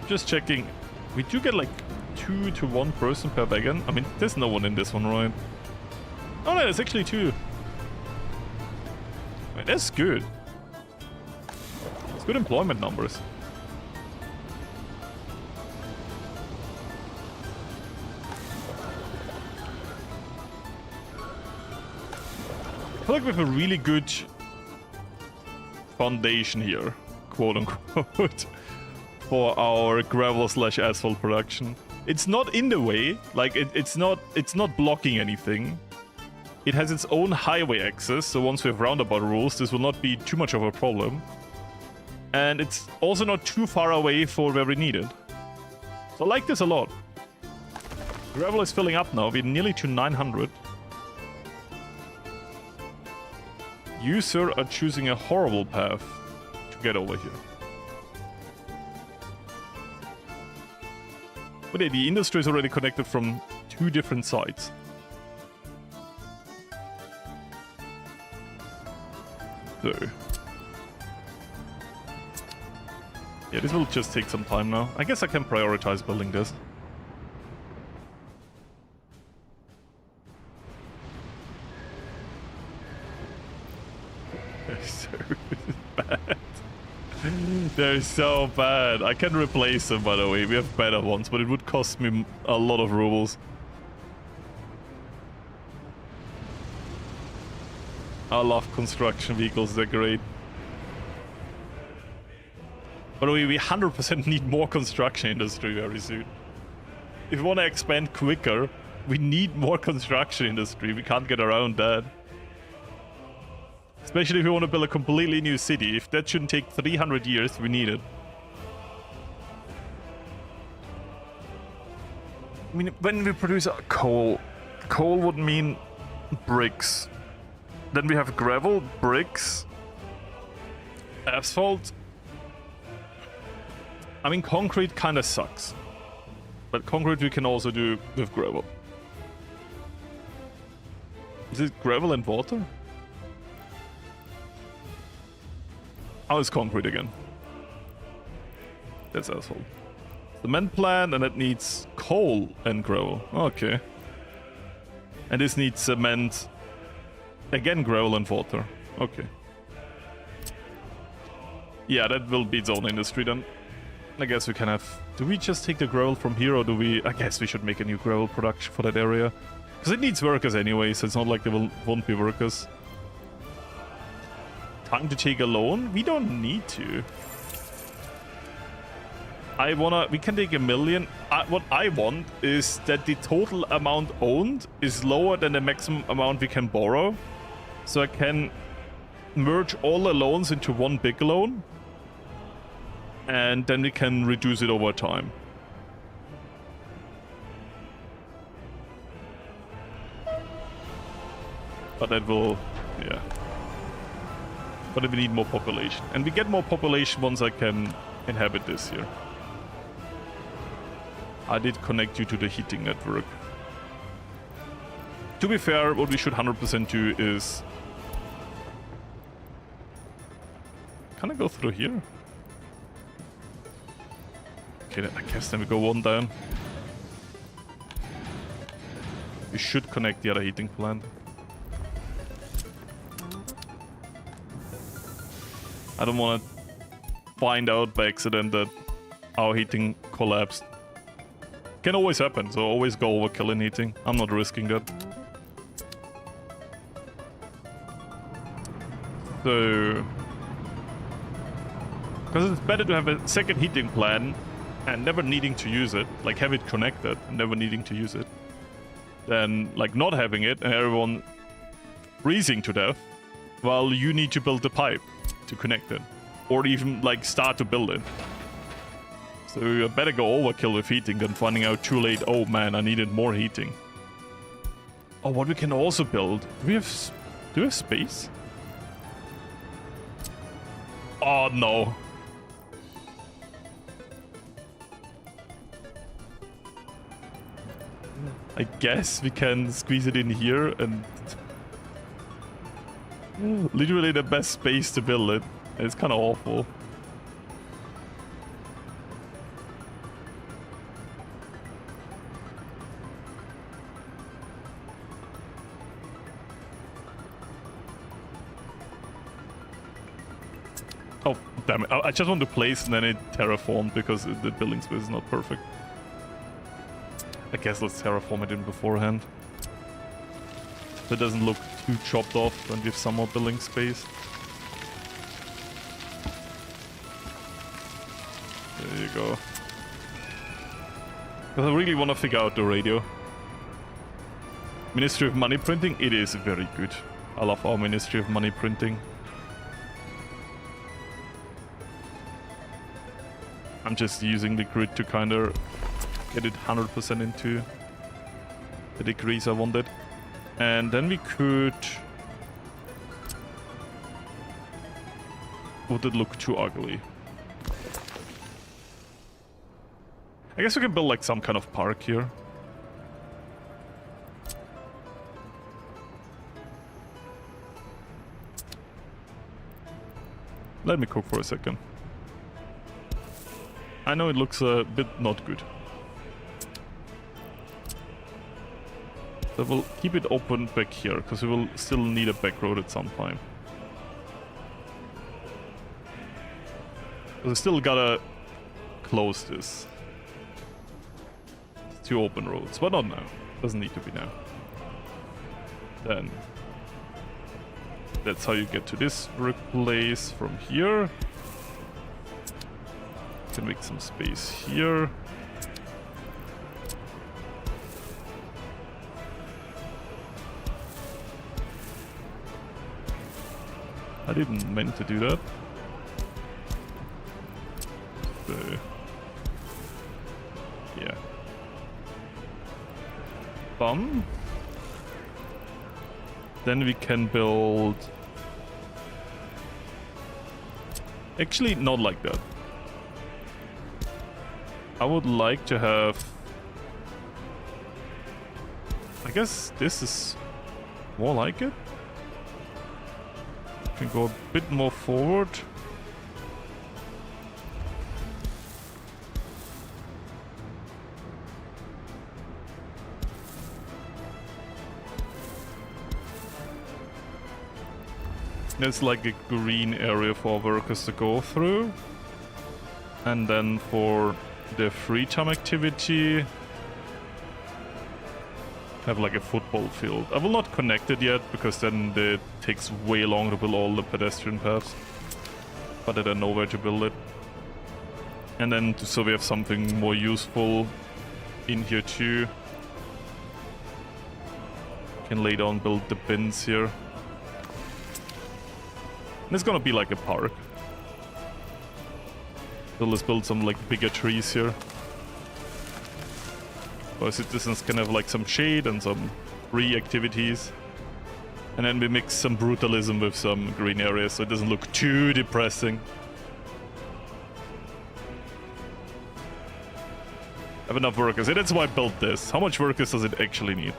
Just checking. We do get like 2 to 1 person per wagon. I mean, there's no one in this one, right? Oh no, there's actually 2. Wait, that's good. It's good employment numbers. I feel like we have a really good foundation here, quote unquote, for our gravel/asphalt production. It's not in the way, like it's not blocking anything. It has its own highway access, so once we have roundabout rules, this will not be too much of a problem. And it's also not too far away for where we need it. So I like this a lot. Gravel is filling up now, we're nearly to 900. You, sir, are choosing a horrible path to get over here. But yeah, the industry is already connected from 2 different sides. So. Yeah, this will just take some time now. I guess I can prioritize building this. They're so bad. They're so bad. I can replace them, by the way. We have better ones, but it would cost me a lot of rubles. I love construction vehicles, they're great. By the way, we 100% need more construction industry very soon. If we want to expand quicker, we need more construction industry. We can't get around that. Especially if we want to build a completely new city. If that shouldn't take 300 years, we need it. I mean, when we produce coal would mean bricks. Then we have gravel, bricks, asphalt. I mean, concrete kind of sucks. But concrete we can also do with gravel. Is it gravel and water? How is concrete again? That's asphalt. Cement plant, and it needs coal and gravel. Okay. And this needs cement. Again, gravel and water. Okay. Yeah, that will be its own industry then. I guess we can have... Do we just take the gravel from here, or do we... I guess we should make a new gravel production for that area. Because it needs workers anyway, so it's not like there won't be workers. Time to take a loan? We don't need to. we can take 1 million. What I want is that the total amount owned is lower than the maximum amount we can borrow. So I can merge all the loans into one big loan. And then we can reduce it over time. But that will, yeah. But we need more population. And we get more population once I can inhabit this here. I did connect you to the heating network. To be fair, what we should 100% do is... Can I go through here? Okay, I guess then we go one down. We should connect the other heating plant. I don't want to find out by accident that our heating collapsed. Can always happen, so always go overkill in heating. I'm not risking that. So... Because it's better to have a second heating plant and never needing to use it, like have it connected and never needing to use it, than like not having it and everyone freezing to death while you need to build the pipe to connect it, or even like start to build it. So you better go overkill with heating than finding out too late, oh man, I needed more heating. Oh, what we can also build, do we have space? Oh no. I guess we can squeeze it in here and... Literally the best space to build it. It's kind of awful. Oh, damn it. I just want to place and then it terraformed because the building space is not perfect. I guess let's terraform it in beforehand. So it doesn't look too chopped off and give some more building space. There you go. Because I really want to figure out the radio. Ministry of Money Printing, it is very good. I love our Ministry of Money Printing. I'm just using the grid to kind of get it 100% into the degrees I wanted. And then we could... Would it look too ugly? I guess we can build like some kind of park here. Let me cook for a second. I know it looks a bit not good. So we'll keep it open back here, because we will still need a back road at some time. We still gotta close this. It's 2 open roads, but not now. Doesn't need to be now. Then that's how you get to this place from here. Can make some space here. I didn't meant to do that. So, yeah. Bum. Then we can build... Actually, not like that. I would like to have... I guess this is more like it. Can go a bit more forward. There's like a green area for workers to go through. And then for the free time activity, have like a football field. I will not connect it yet because then it takes way longer to build all the pedestrian paths. But I don't know where to build it. And then so we have something more useful in here too. Can lay down, build the bins here. And it's gonna be like a park. So let's build some like bigger trees here. Our citizens can have like some shade and some free activities. And then we mix some brutalism with some green areas so it doesn't look too depressing. I have enough workers. And that's why I built this. How much workers does it actually need?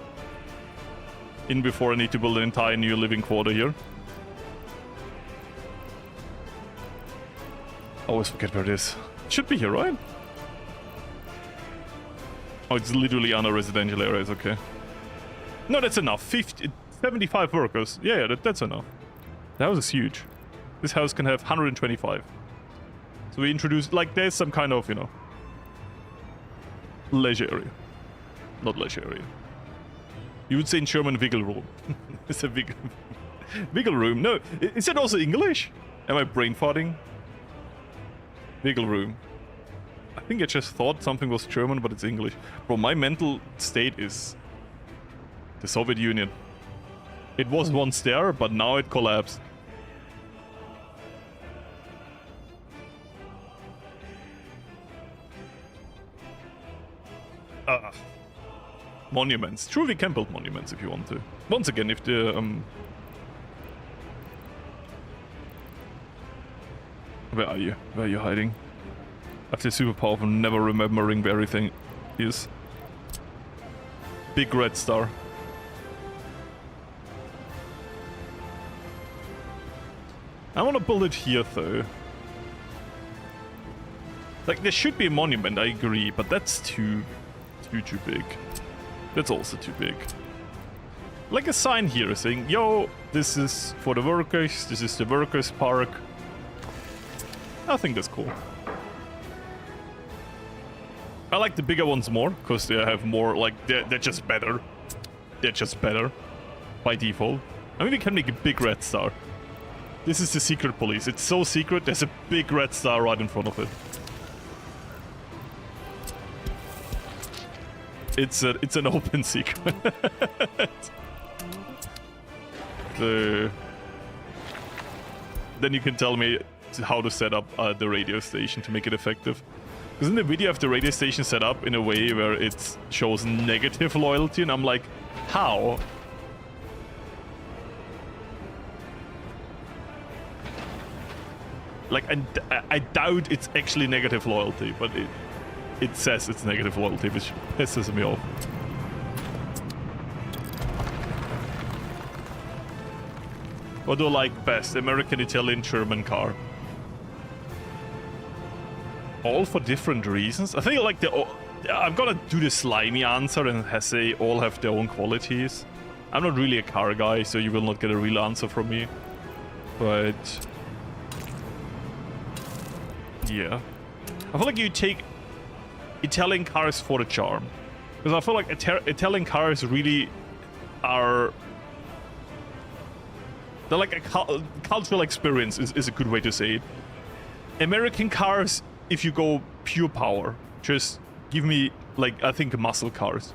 In before I need to build an entire new living quarter here. I always forget where it is. It should be here, right? Oh, it's literally under residential areas, okay. No, that's enough. 75 workers. Yeah, that's enough. The house is huge. This house can have 125. So we introduced, like, there's some kind of, you know, leisure area. Not leisure area. You would say in German wiggle room. It's a wiggle room. No, is that also English? Am I brain farting? Wiggle room. I think I just thought something was German, but it's English. Bro, my mental state is the Soviet Union. It was once there, but now it collapsed. Monuments. True, we can build monuments if you want to. Once again, if the where are you? Where are you hiding? I have the superpower of never remembering where everything is. Big red star. I want to build it here though. Like, there should be a monument, I agree, but that's too big. That's also too big. Like a sign here saying, yo, this is for the workers, this is the workers' park. I think that's cool. I like the bigger ones more, because they have more, like, they're just better. They're just better. By default. I mean, we can make a big red star. This is the secret police. It's so secret, there's a big red star right in front of it. It's an open secret. So then you can tell me how to set up the radio station to make it effective. Because in the video I have the radio station set up in a way where it shows negative loyalty, and I'm like, how? Like, I doubt it's actually negative loyalty, but it says it's negative loyalty, which pisses me off. What do I like best? American, Italian, German car. All for different reasons? I think like I'm gonna do the slimy answer and say all have their own qualities. I'm not really a car guy, so you will not get a real answer from me. But yeah. I feel like you take Italian cars for the charm. Because I feel like Italian cars really are... They're like a cultural experience is a good way to say it. American cars, if you go pure power, just give me, like, I think muscle cars.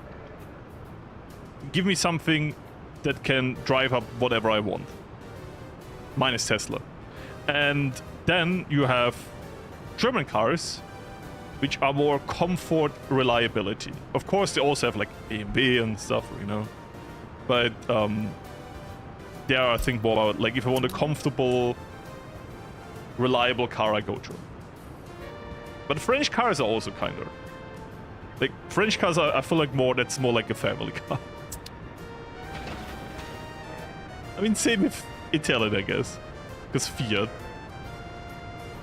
Give me something that can drive up whatever I want. Minus Tesla. And then you have German cars, which are more comfort, reliability. Of course, they also have like BMW and stuff, you know. But they are, I think, more about, like, if I want a comfortable, reliable car, I go to. But French cars are also kind of like French cars. I feel like that's more like a family car. I mean, same with Italian, I guess, because Fiat.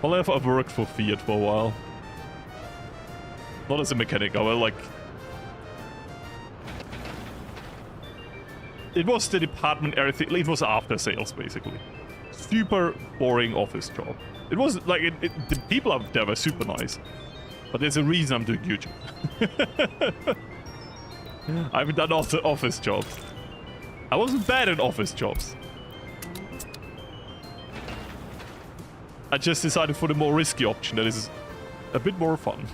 Well, I've worked for Fiat for a while. Not as a mechanic, I was like... It was the department, everything, it was after sales, basically. Super boring office job. It was like, the people up there were super nice. But there's a reason I'm doing YouTube. I've done also office jobs. I wasn't bad at office jobs. I just decided for the more risky option, that is a bit more fun.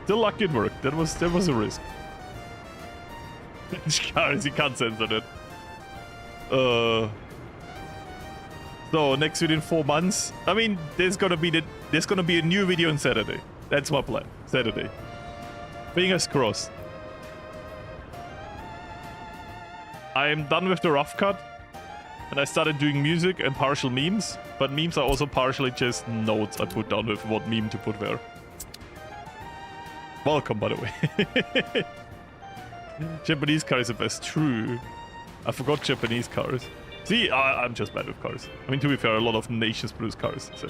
Still lucky it worked. That was a risk. Guys, you can't censor that. So next video in 4 months. I mean, there's gonna be a new video on Saturday. That's my plan. Saturday. Fingers crossed. I am done with the rough cut, and I started doing music and partial memes. But memes are also partially just notes I put down with what meme to put where. Welcome, by the way. Japanese car is the best. True. I forgot Japanese cars. See, I'm just bad with cars. I mean, to be fair, a lot of nations produce cars, so...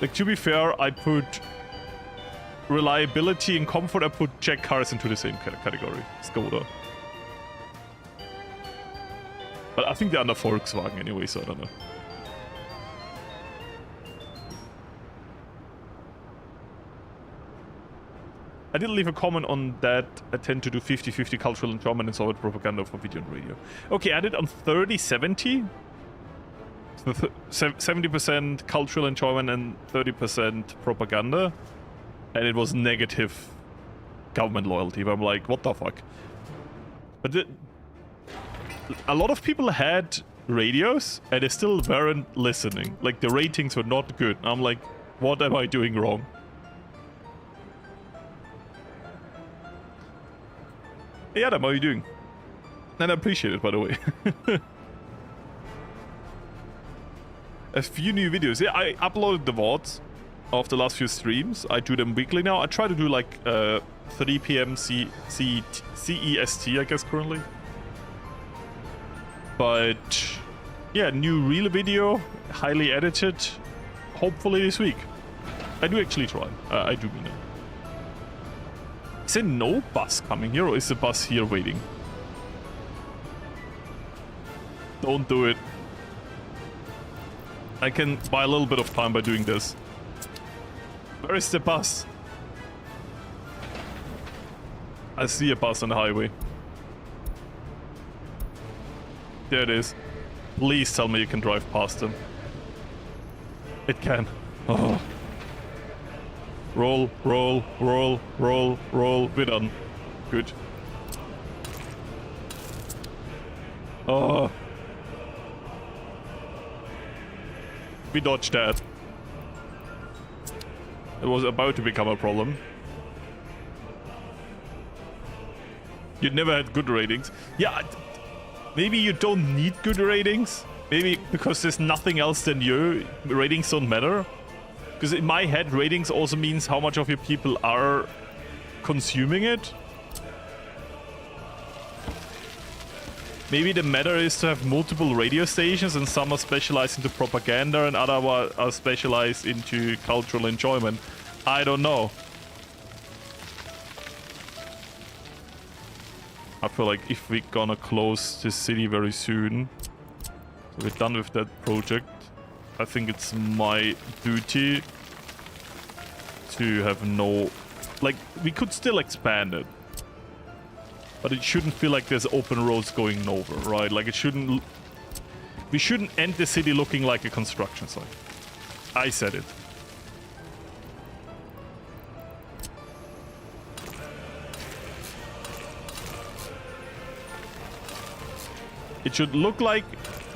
Like, to be fair, I put reliability and comfort, I put Czech cars into the same category. Skoda. But I think they're under Volkswagen anyway, so I don't know. I did leave a comment on that. I tend to do 50-50 cultural enjoyment and Soviet propaganda for video and radio. Okay, I did on 30-70. So 70% cultural enjoyment and 30% propaganda. And it was negative government loyalty. But I'm like, what the fuck? But a lot of people had radios and they still weren't listening. Like, the ratings were not good. I'm like, what am I doing wrong? Hey Adam, how are you doing? And I appreciate it, by the way. A few new videos. Yeah, I uploaded the VODs of the last few streams. I do them weekly now. I try to do like 3 p.m. CEST, I guess, currently. But yeah, new real video, highly edited, hopefully this week. I do actually try. I do mean it. Is there no bus coming here, or is the bus here waiting? Don't do it. I can buy a little bit of time by doing this. Where is the bus? I see a bus on the highway. There it is. Please tell me you can drive past them. It can. Oh. Roll, roll, roll, roll, roll. We're done. Good. Oh. We dodged that. It was about to become a problem. You never had good ratings. Yeah, maybe you don't need good ratings. Maybe because there's nothing else than you. Ratings don't matter. Because in my head, ratings also means how much of your people are consuming it. Maybe the matter is to have multiple radio stations, and some are specialized into propaganda and others are specialized into cultural enjoyment. I don't know. I feel like if we're gonna close this city very soon, so we're done with that project, I think it's my duty to have no... Like, we could still expand it. But it shouldn't feel like there's open roads going nowhere, right? Like, it shouldn't... We shouldn't end the city looking like a construction site. I said it. It should look like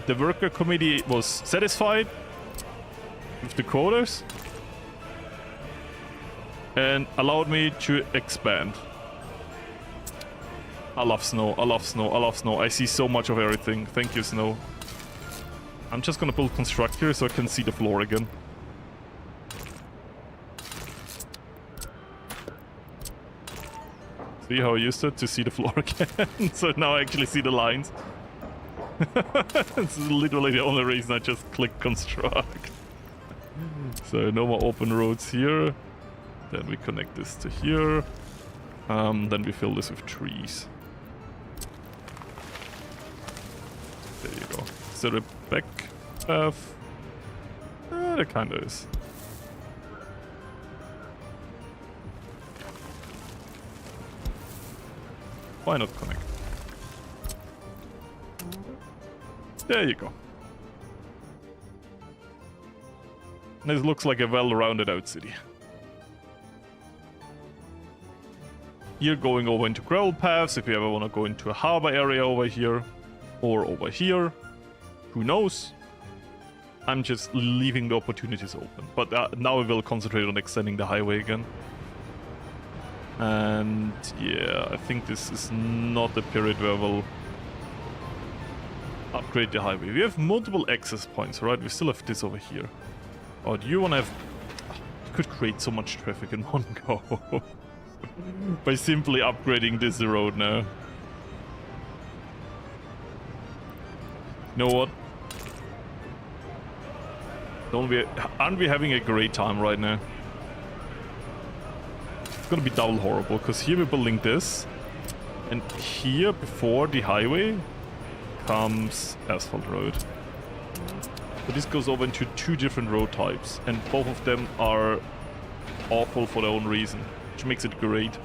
the worker committee was satisfied with the quotas and allowed me to expand. I love snow, I love snow, I love snow. I see so much of everything. Thank you, snow. I'm just gonna build construct here so I can see the floor again. See how I used it to see the floor again? So now I actually see the lines. This is literally the only reason I just click construct. So no more open roads here. Then we connect this to here. Then we fill this with trees. There you go. Is there a back path? There kinda is. Why not connect? There you go. This looks like a well-rounded out city. You're going over into gravel paths if you ever want to go into a harbor area over here. Or over here. Who knows? I'm just leaving the opportunities open. But now we will concentrate on extending the highway again. And yeah, I think this is not the period where we'll upgrade the highway. We have multiple access points, right? We still have this over here. Oh, do you want to have... You could create so much traffic in one go. By simply upgrading this road now. You know what? Aren't we having a great time right now? It's gonna be double horrible, because here we're building this. And here, before the highway, comes asphalt road. But this goes over into two different road types, and both of them are awful for their own reason, which makes it great.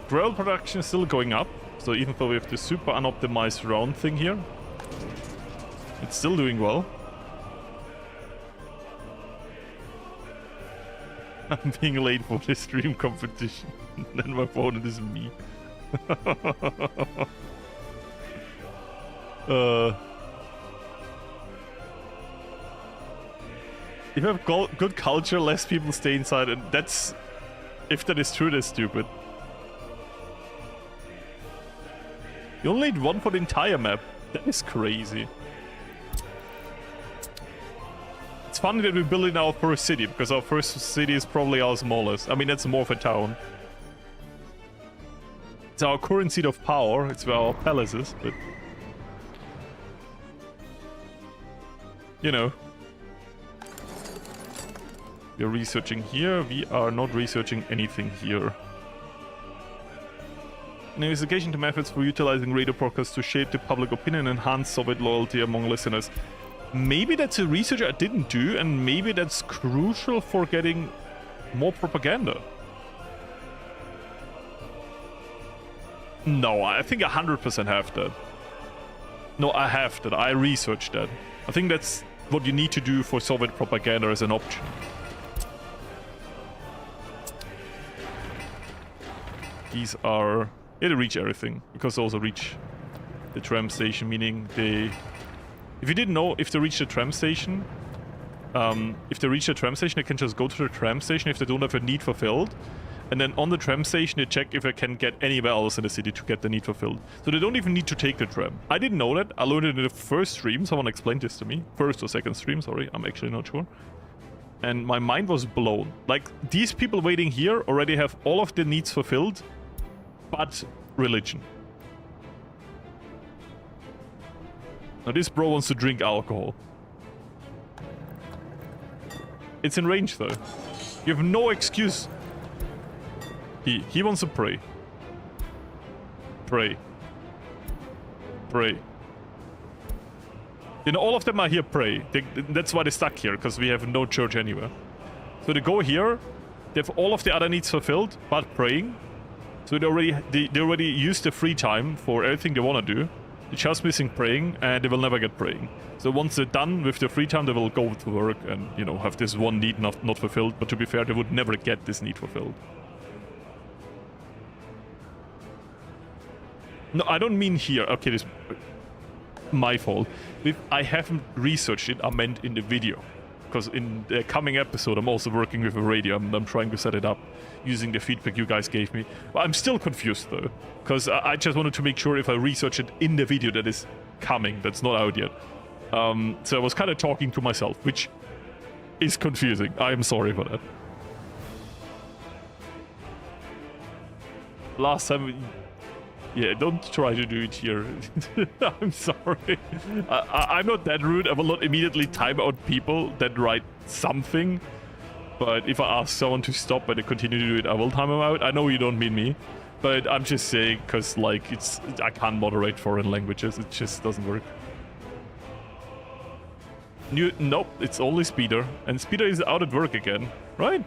Gravel production is still going up, so even though we have the super unoptimized round thing here, it's still doing well. I'm being late for the stream competition, and my opponent is me. If you have good culture, less people stay inside, and that's... If that is true, that's stupid. You only need one for the entire map. That is crazy. It's funny that we're building our first city, because our first city is probably our smallest. I mean, that's more of a town. It's our current seat of power. It's where our palace is, but... You know. We're researching here. We are not researching anything here. An investigation to methods for utilizing radio broadcasts to shape the public opinion and enhance Soviet loyalty among listeners. Maybe that's a research I didn't do, and maybe that's crucial for getting more propaganda. No, I think 100% have that. No, I have that. I researched that. I think that's what you need to do for Soviet propaganda as an option. These are... Yeah, they reach everything, because they also reach the tram station, meaning they... If you didn't know, if they reach the tram station, they can just go to the tram station if they don't have a need fulfilled. And then on the tram station, they check if they can get anywhere else in the city to get the need fulfilled. So they don't even need to take the tram. I didn't know that. I learned it in the first stream. Someone explained this to me. First or second stream, sorry. I'm actually not sure. And my mind was blown. Like, these people waiting here already have all of their needs fulfilled, but religion. Now this bro wants to drink alcohol. It's in range though. You have no excuse. He wants to pray. Pray. Pray. You know, all of them are here pray. That's why they're stuck here, because we have no church anywhere. So they go here, they have all of the other needs fulfilled, but praying. So they already used the free time for everything they want to do. They're just missing praying, and they will never get praying. So once they're done with the free time, they will go to work and, you know, have this one need not fulfilled. But to be fair, they would never get this need fulfilled. No, I don't mean here. Okay, this... My fault. If I haven't researched it, I meant in the video. Because in the coming episode, I'm also working with a radio. I'm trying to set it up using the feedback you guys gave me. Well, I'm still confused though, because I just wanted to make sure if I research it in the video that is coming, that's not out yet. So I was kind of talking to myself, which is confusing. I'm sorry for that. Last time... Yeah, don't try to do it here. I'm sorry. I'm not that rude. I will not immediately time out people that write something. But if I ask someone to stop and they continue to do it, I will time them out. I know you don't mean me. But I'm just saying, because, like, I can't moderate foreign languages. It just doesn't work. Nope, it's only Speeder. And Speeder is out at work again, right?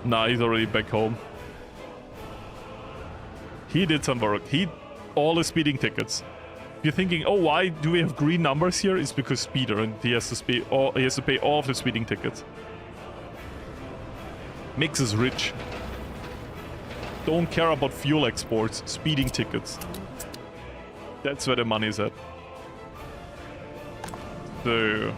Nah, he's already back home. He did some work. All the speeding tickets. If you're thinking, oh, why do we have green numbers here? It's because speeder, and he has to pay all of the speeding tickets. Makes us rich. Don't care about fuel exports, speeding tickets. That's where the money is at. So,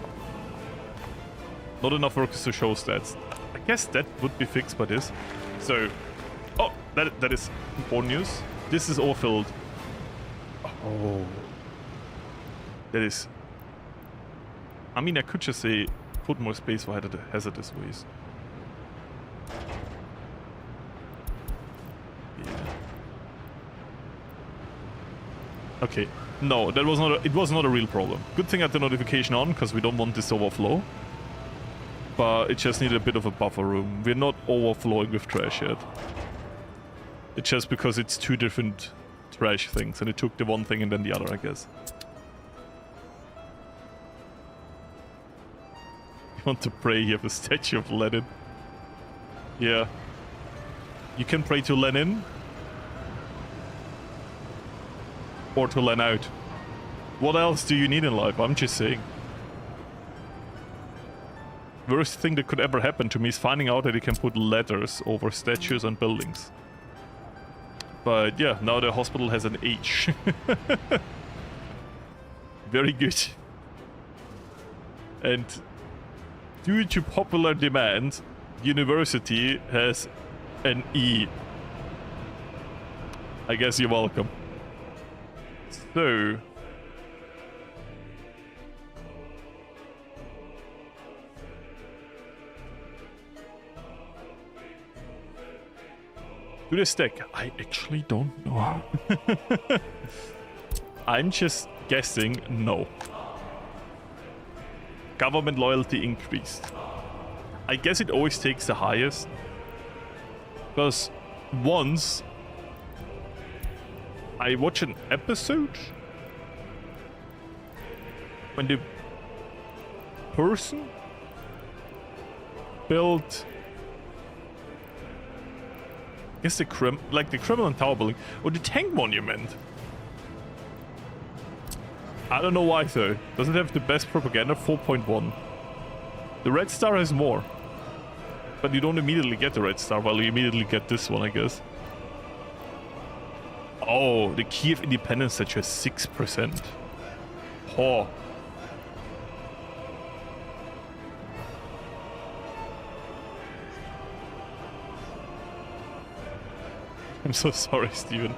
not enough workers to show stats. I guess that would be fixed by this. So, oh, that is important news. This is all filled. Oh, that is. I mean, I could just say put more space for hazardous waste. Okay, no, that was not. It was not a real problem. Good thing I had the notification on because we don't want this to overflow. But it just needed a bit of a buffer room. We're not overflowing with trash yet. It's just because it's two different trash things, and it took the one thing and then the other, I guess. You want to pray here for a statue of Lenin? Yeah. You can pray to Lenin. Or to Len out. What else do you need in life? I'm just saying. Worst thing that could ever happen to me is finding out that you can put letters over statues and buildings. But yeah, now the hospital has an H. Very good. And due to popular demand, university has an E. I guess you're welcome. So, do they stack? I actually don't know. I'm just guessing no. Government loyalty increased. I guess it always takes the highest. Because once I watched an episode when the person built, I guess the Kremlin Tower building or the tank monument. I don't know why though. Does it have the best propaganda? 4.1. The Red Star has more, but you don't immediately get the Red Star. Well, you immediately get this one, I guess. Oh, the Kiev Independence statue has 6%. Oh. I'm so sorry, Steven.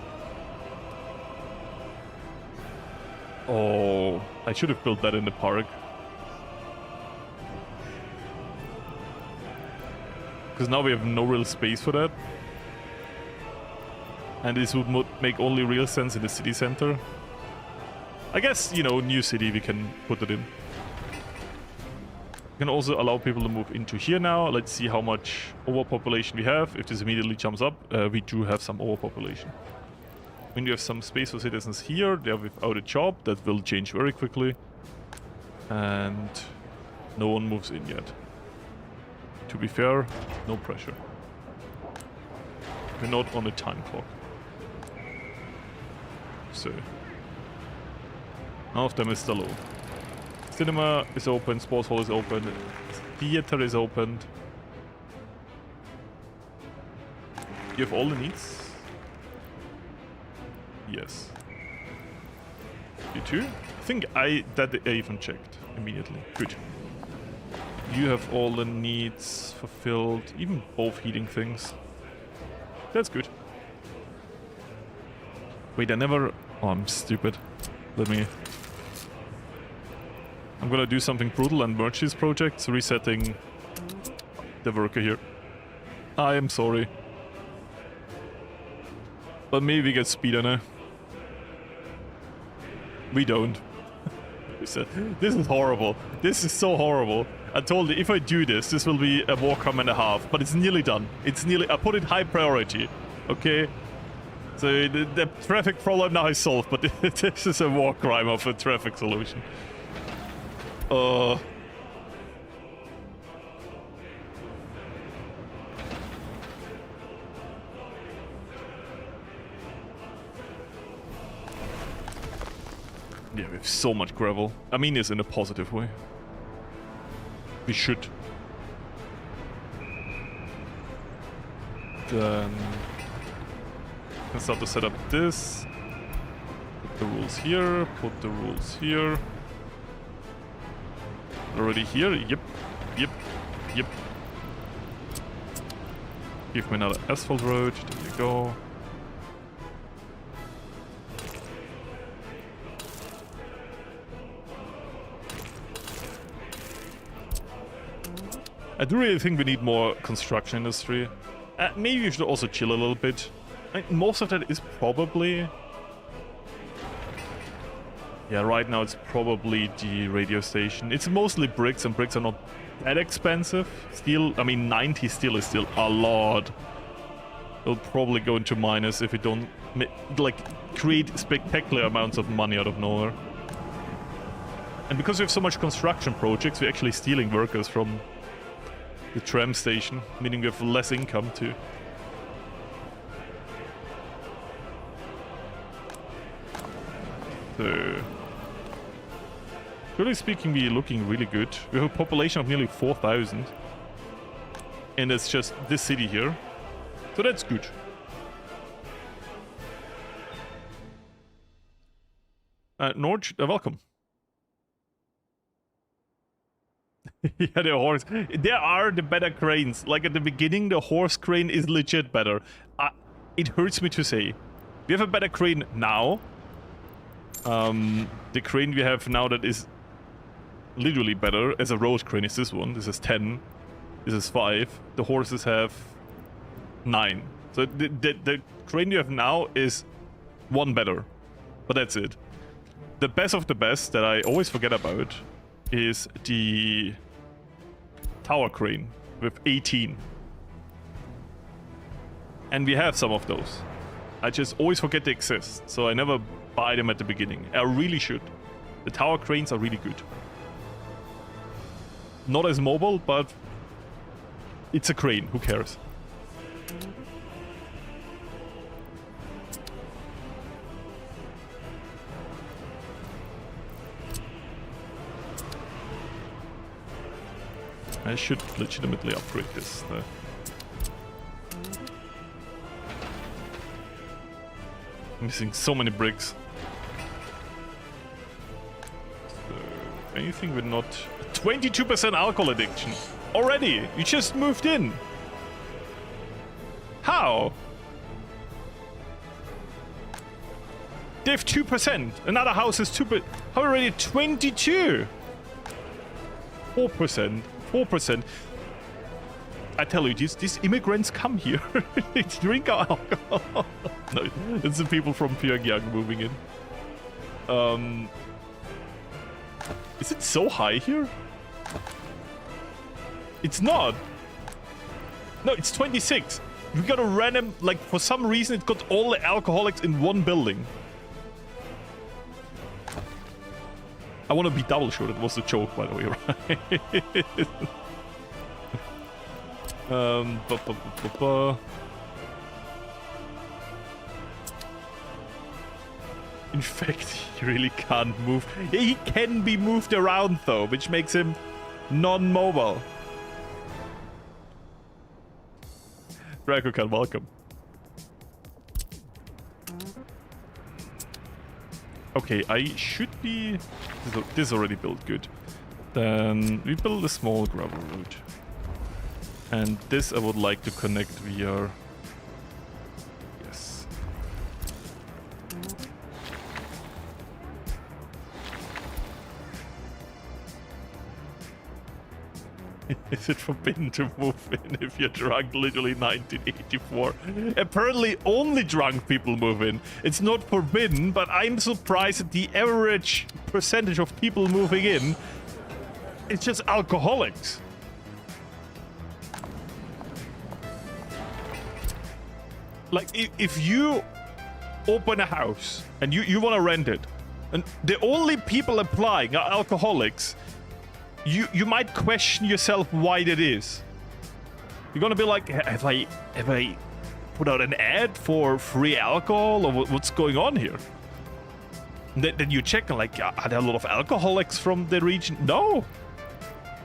Oh, I should have built that in the park. Because now we have no real space for that. And this would make only real sense in the city center. I guess, you know, new city, we can put it in. We can also allow people to move into here now. Let's see how much overpopulation we have. If this immediately jumps up, we do have some overpopulation. When you have some space for citizens here, they're without a job. That will change very quickly. And no one moves in yet. To be fair, no pressure. We're not on a time clock. So, none of them is still low. Cinema is open, sports hall is open, theater is opened. You have all the needs? Yes. You too? I think I even checked immediately. Good. You have all the needs fulfilled, even both heating things. That's good. Wait, I never... Oh, I'm stupid. I'm gonna do something brutal and merge these projects, resetting the worker here. I am sorry. But maybe we get speed on it. We don't. This is horrible. This is so horrible. I told you, if I do this, this will be a war crime and a half. But it's nearly done. It's nearly... I put it high priority. Okay? So the traffic problem now is solved, but this is a war crime of a traffic solution. Yeah, we have so much gravel. I mean this in a positive way. We should. Then can start to set up this. Put the rules here, put the rules here. Already here? Yep. Yep. Yep. Give me another asphalt road. There you go. I do really think we need more construction industry. Maybe we should also chill a little bit. Most of that is probably... Yeah, right now it's probably the radio station. It's mostly bricks, and bricks are not that expensive. Steel, I mean 90 steel is still a lot. It'll probably go into minus if we don't like create spectacular amounts of money out of nowhere. And because we have so much construction projects, we're actually stealing workers from the tram station, meaning we have less income too. So, really speaking, we're looking really good. We have a population of nearly 4,000. And it's just this city here. So that's good. Norge, welcome. Yeah, the horse. There are the better cranes. Like at the beginning, the horse crane is legit better. It hurts me to say. We have a better crane now. The crane we have now that is literally better as a road crane is this one. This is 10. This is 5. The horses have 9. So the crane you have now is 1 better. But that's it. The best of the best that I always forget about is the tower crane with 18. And we have some of those. I just always forget they exist, so I never buy them at the beginning. I really should. The tower cranes are really good. Not as mobile, but it's a crane, who cares? I should legitimately upgrade this. Missing so many bricks. So, anything with not... 22% alcohol addiction! Already! You just moved in! How? They have 2%! Another house is 2%! How already 22? 4%. 4%. I tell you, these immigrants come here. They drink our alcohol. No, it's the people from Pyongyang moving in. Is it so high here? It's not. No, it's 26. We got a random, like, for some reason it got all the alcoholics in one building. I want to be double sure that was a joke, by the way, right? In fact, he really can't move. He can be moved around though, which makes him non-mobile. Dracocan, welcome. Okay, I should be... This is already built good. Then we build a small gravel road. And this I would like to connect via... Yes. Is it forbidden to move in if you're drunk? Literally 1984. Apparently only drunk people move in. It's not forbidden, but I'm surprised at the average percentage of people moving in. It's just alcoholics. Like, if you open a house and you want to rent it, and the only people applying are alcoholics, you might question yourself why that is. You're gonna be like, have I put out an ad for free alcohol, or what's going on here? Then you check, like, are there a lot of alcoholics from the region? No.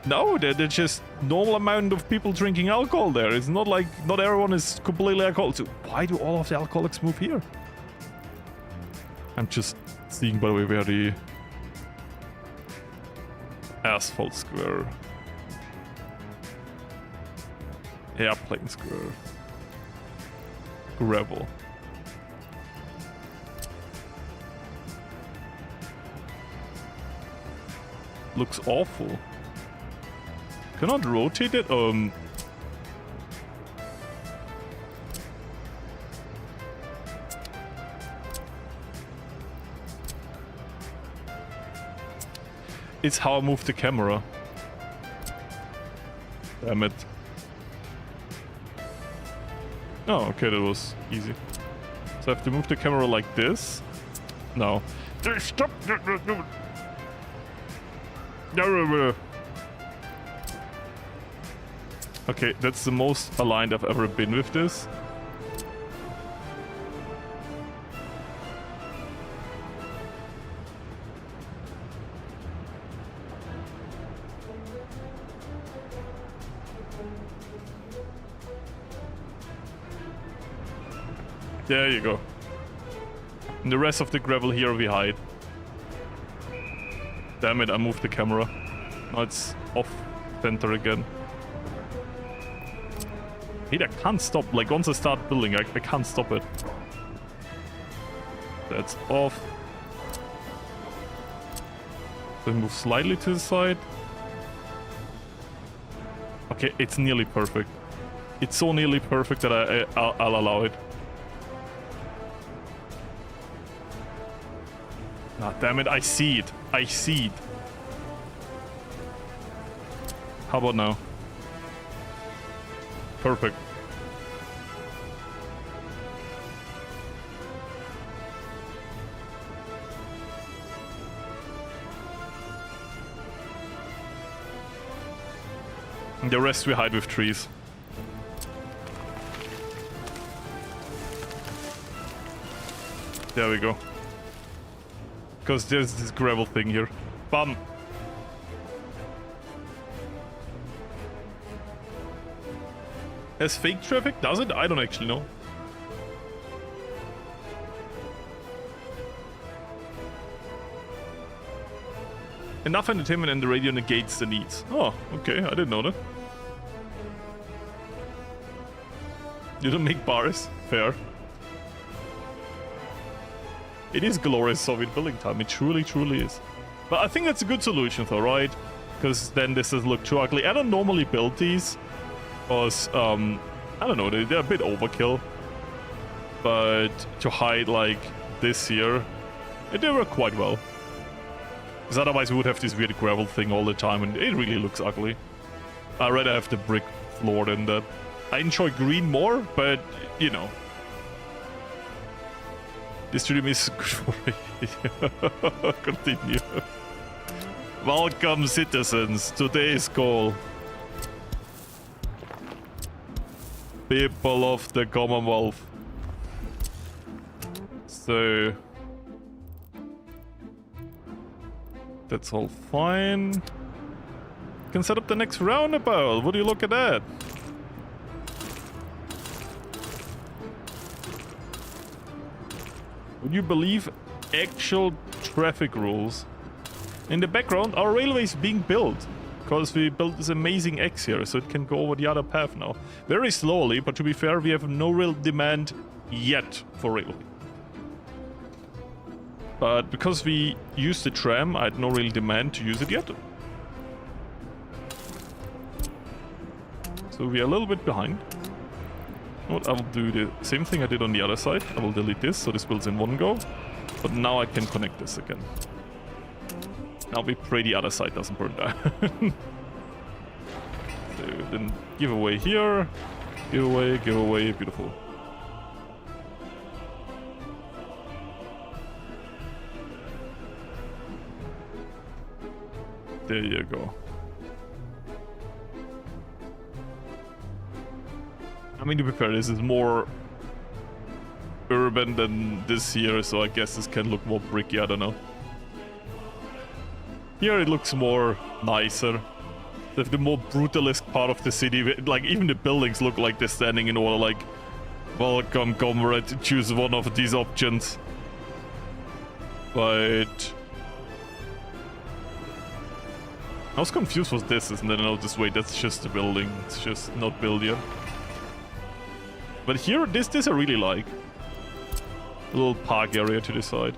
No, there's just normal amount of people drinking alcohol there. It's not like, not everyone is completely alcoholic. So why do all of the alcoholics move here? I'm just seeing, by the way, where the asphalt square, airplane square, gravel. Looks awful. Cannot rotate it? It's how I move the camera. Damn it. Oh, okay, that was easy. So I have to move the camera like this? No. Stop! No. Okay, that's the most aligned I've ever been with this. There you go. And the rest of the gravel here we hide. Damn it, I moved the camera. Now it's off center again. Hey, I can't stop. Like, once I start building, I can't stop it. That's off. Then move slightly to the side. Okay, it's nearly perfect. It's so nearly perfect that I'll allow it. Ah, damn it, I see it. I see it. How about now? Perfect. And the rest we hide with trees. There we go. Because there's this gravel thing here. Bam! Has fake traffic? Does it? I don't actually know. Enough entertainment and the radio negates the needs. Oh, okay, I didn't know that. You don't make bars? Fair. It is glorious Soviet building time, it truly, truly is. But I think that's a good solution though, right? Because then this doesn't look too ugly. I don't normally build these. Because, I don't know, they're a bit overkill. But to hide like this here, they work quite well. Because otherwise we would have this weird gravel thing all the time and it really looks ugly. I'd rather have the brick floor than that. I enjoy green more, but, you know. This stream is good for it. Continue. Welcome, citizens, to today's call. People of the Commonwealth. So... that's all fine. Can set up the next roundabout. Would you look at that? Would you believe actual traffic rules? In the background, our railway is being built. Because we built this amazing X here, so it can go over the other path now. Very slowly, but to be fair, we have no real demand yet for railway. But because we used the tram, I had no real demand to use it yet. So we are a little bit behind. What, I will do the same thing I did on the other side. I will delete this, so this builds in one go. But now I can connect this again. Now we pray the other side doesn't burn down. So then give away here. Give away, beautiful. There you go. I mean, to be fair, this is more urban than this here, so I guess this can look more bricky, I don't know. Here it looks more nicer. The more brutalist part of the city, like even the buildings look like they're standing in order, like, welcome comrade, choose one of these options. But I was confused with this, and then I noticed, wait, that's just a building, it's just not built yet. But here, this I really like. A little park area to the side.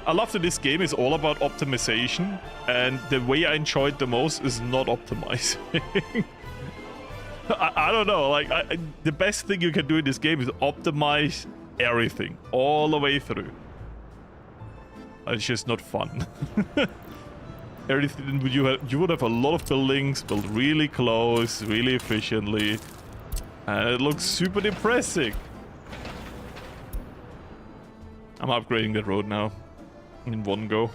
I love that this game is all about optimization, and the way I enjoy it the most is not optimizing. I don't know, like, the best thing you can do in this game is optimize everything, all the way through. It's just not fun. Everything you would have a lot of buildings built really close, really efficiently, and it looks super depressing. I'm upgrading that road now in one go.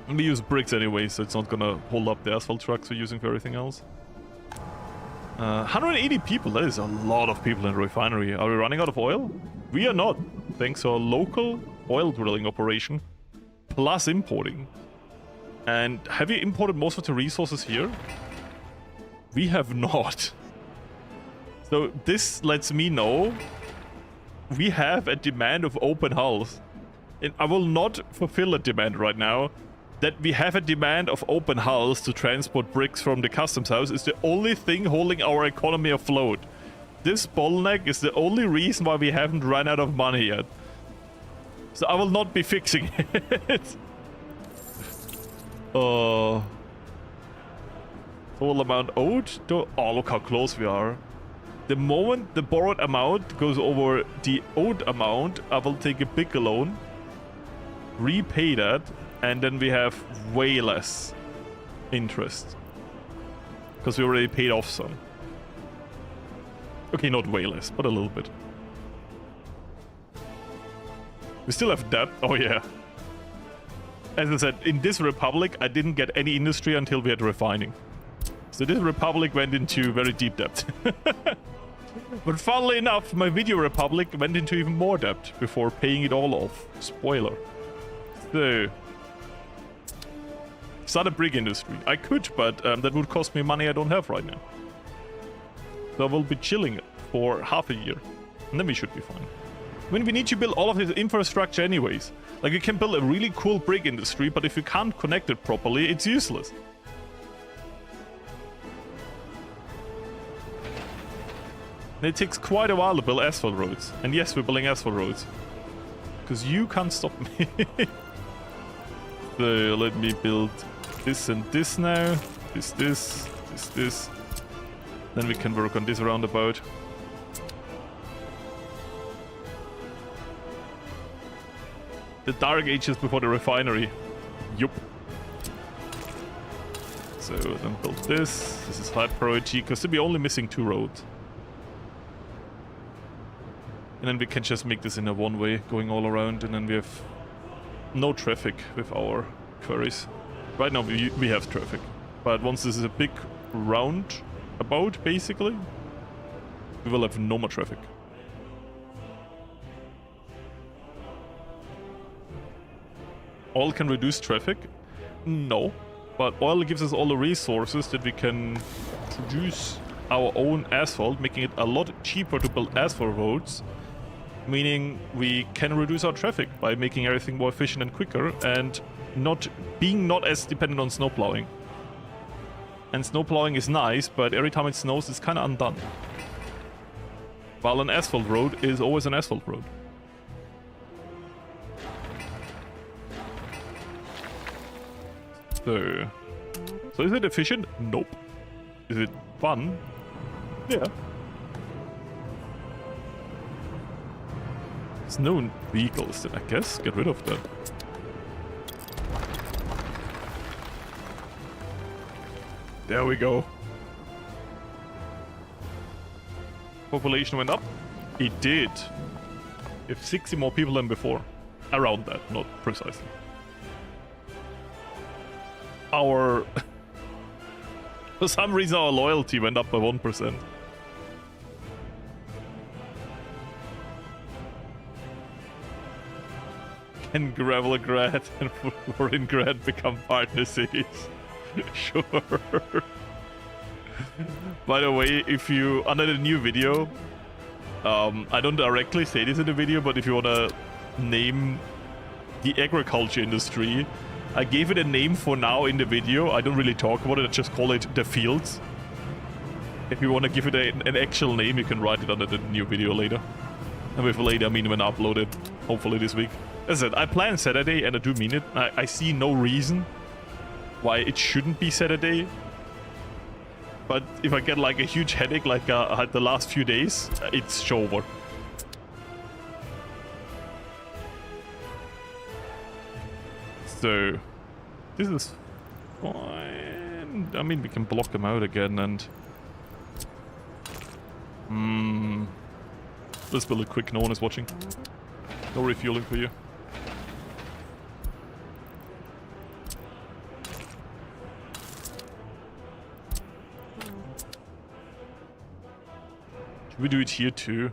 We use bricks anyway, so it's not gonna hold up the asphalt trucks we're using for everything else. 180 people, that is a lot of people in the refinery. Are we running out of oil? We are not, thanks to our local oil drilling operation, plus importing. And have you imported most of the resources here? We have not. So this lets me know we have a demand of open hulls. And I will not fulfill a demand right now. That we have a demand of open hulls to transport bricks from the customs house is the only thing holding our economy afloat. This bottleneck is the only reason why we haven't run out of money yet. So I will not be fixing it. Full amount owed? Oh, look how close we are. The moment the borrowed amount goes over the owed amount, I will take a bigger loan, repay that, and then we have way less interest. Because we already paid off some. Okay, not way less, but a little bit. We still have debt. Oh yeah. As I said, in this republic, I didn't get any industry until we had refining. So this republic went into very deep debt. But funnily enough, my video republic went into even more debt before paying it all off. Spoiler. So, start a brick industry. I could, but that would cost me money I don't have right now. So I will be chilling for half a year, and then we should be fine. I mean, we need to build all of this infrastructure anyways. Like, you can build a really cool brick industry, but if you can't connect it properly, it's useless. And it takes quite a while to build asphalt roads. And yes, we're building asphalt roads. Because you can't stop me. So, let me build this and this now. This. Then we can work on this roundabout. The dark ages before the refinery. Yup. So then build this. This is high priority because we're only missing 2 roads. And then we can just make this in a one-way going all around, and then we have no traffic with our quarries. Right now we have traffic, but once this is a big roundabout, basically, we will have no more traffic. Oil can reduce traffic? No. But oil gives us all the resources that we can produce our own asphalt, making it a lot cheaper to build asphalt roads, meaning we can reduce our traffic by making everything more efficient and quicker, and not as dependent on snow plowing. And snow plowing is nice, but every time it snows, it's kind of undone. While an asphalt road is always an asphalt road. So is it efficient? Nope. Is it fun? Yeah. There's no vehicles, then I guess get rid of that. There we go. Population went up? It did. We have 60 more people than before. Around that, not precisely. For some reason our loyalty went up by 1%. Can Gravelgrad and Floringrad become partner cities? Sure. By the way, if you, under the new video, I don't directly say this in the video, but if you want to name the agriculture industry, I gave it a name for now in the video. I don't really talk about it, I just call it the fields. If you want to give it an actual name, you can write it under the new video later. And with later, I mean when I upload it, hopefully this week. As I said, I plan Saturday, and I do mean it. I see no reason why it shouldn't be Saturday. But if I get like a huge headache like I had the last few days, it's over. So, this is fine. I mean, we can block them out again and... Let's build it quick, no one is watching. No refueling for you. Should we do it here too?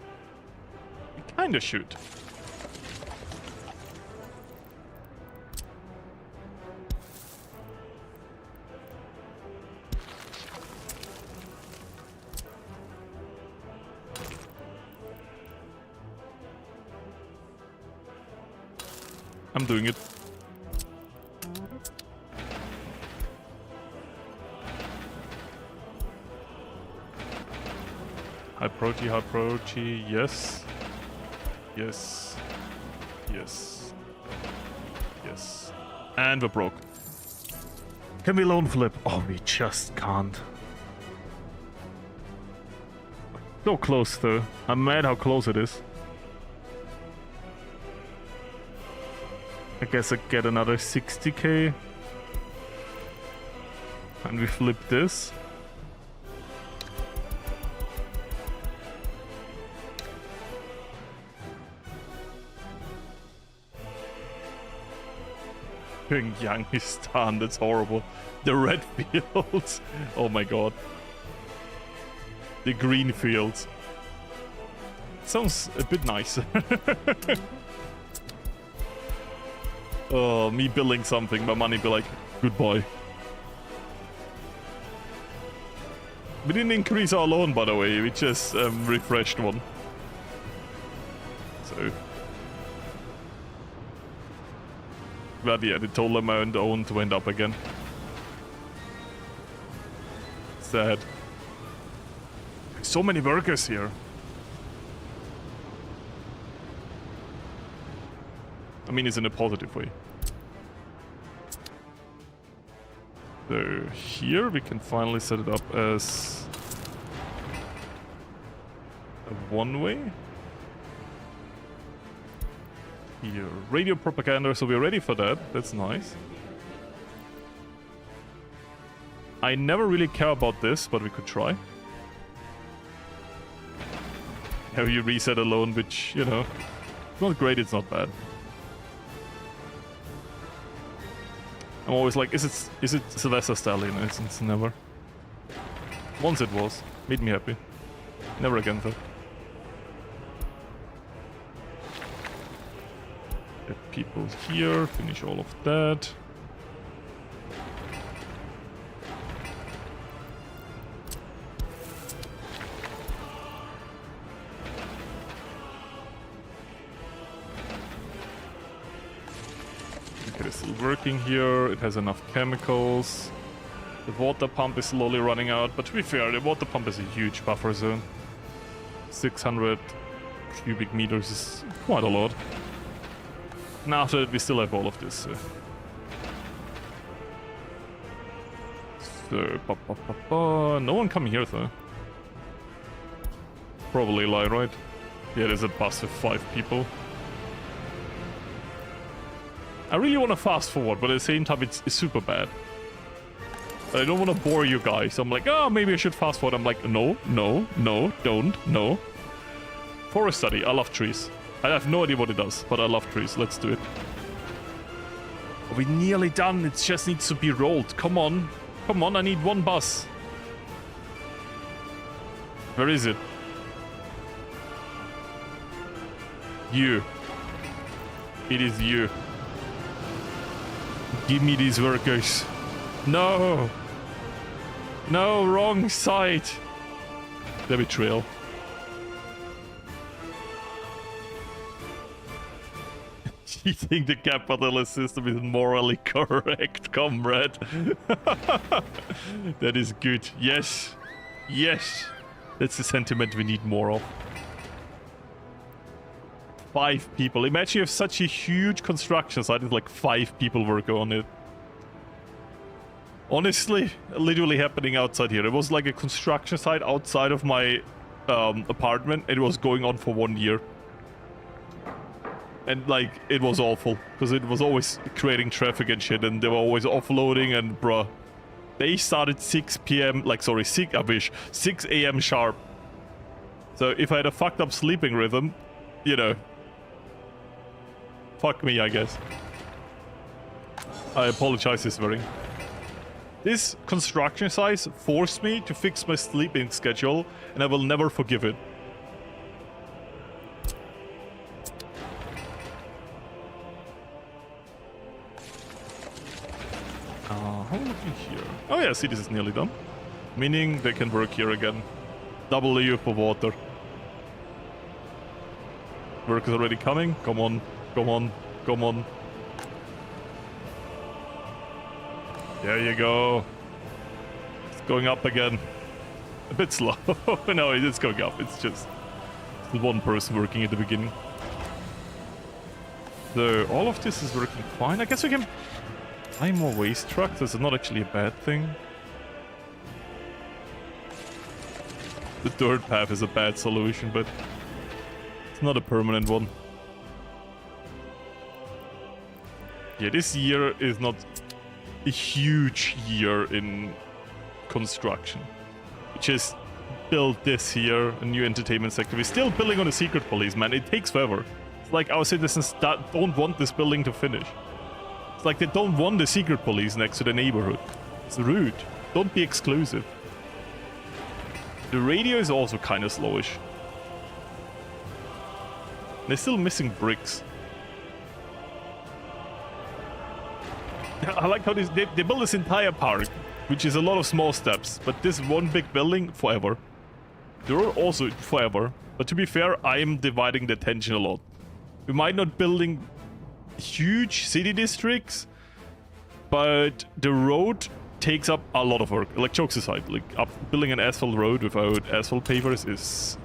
We kinda should. I'm doing it. High protein, yes. Yes. Yes. Yes. And we're broke. Can we loan flip? Oh, we just can't. So close though. I'm mad how close it is. I guess I get another 60k. And we flip this. Yangistan, that's horrible. The red fields. Oh my god. The green fields. Sounds a bit nicer. Oh, me building something, my money be like, goodbye. We didn't increase our loan, by the way, we just refreshed one. So. But yeah, the total amount owned went up again. Sad. So many workers here. I mean, it's in a positive way. So here we can finally set it up as a one-way. Here, radio propaganda, so we're ready for that. That's nice. I never really care about this, but we could try. Have you reset alone, which, you know, it's not great, it's not bad. I'm always like, is it Sylvester Stallone? It's never. Once it was. Made me happy. Never again though. Get people here, finish all of that. Okay, it's still working here, it has enough chemicals. The water pump is slowly running out, but to be fair, the water pump is a huge buffer zone. 600 cubic meters is quite a lot. And after that, we still have all of this. So, no one coming here though. Probably lie, right? Yeah, there's a bus with 5 people. I really want to fast forward, but at the same time, it's super bad. I don't want to bore you guys. I'm like, oh, maybe I should fast forward. I'm like, no, no, no, don't, no. Forest study. I love trees. I have no idea what it does, but I love trees. Let's do it. We're nearly done. It just needs to be rolled. Come on. Come on, I need one bus. Where is it? You. It is you. Give me these workers. No. No, wrong side. The betrayal. You think the capitalist system is morally correct, comrade? That is good. Yes. Yes. That's the sentiment we need more of. 5 people. Imagine you have such a huge construction site with like 5 people working on it. Honestly, literally happening outside here. It was like a construction site outside of my apartment. It was going on for 1 year. And like, it was awful. Because it was always creating traffic and shit. And they were always offloading and bruh. They started 6 p.m. Like, sorry, 6 a.m. sharp. So if I had a fucked up sleeping rhythm, you know. Fuck me, I guess. I apologize, this very. This construction site forced me to fix my sleeping schedule, and I will never forgive it. How looking here? Oh yeah, see, this is nearly done. Meaning they can work here again. Double layer for water. Work is already coming. Come on, come on, come on. There you go. It's going up again. A bit slow. No, it's going up. It's just one person working at the beginning. So all of this is working fine. I guess we can buy more waste trucks. This is not actually a bad thing. The dirt path is a bad solution, but it's not a permanent one. Yeah, this year is not a huge year in construction. We just built this here, a new entertainment sector. We're still building on a secret police, man. It takes forever. It's like our citizens don't want this building to finish. It's like they don't want the secret police next to the neighborhood. It's rude. Don't be exclusive. The radio is also kind of slowish. They're still missing bricks. I like how they build this entire park, which is a lot of small steps, but this one big building, forever. They're also forever, but to be fair, I am dividing the attention a lot. We might not building huge city districts, but the road takes up a lot of work. Like, jokes aside, like building an asphalt road without asphalt pavers is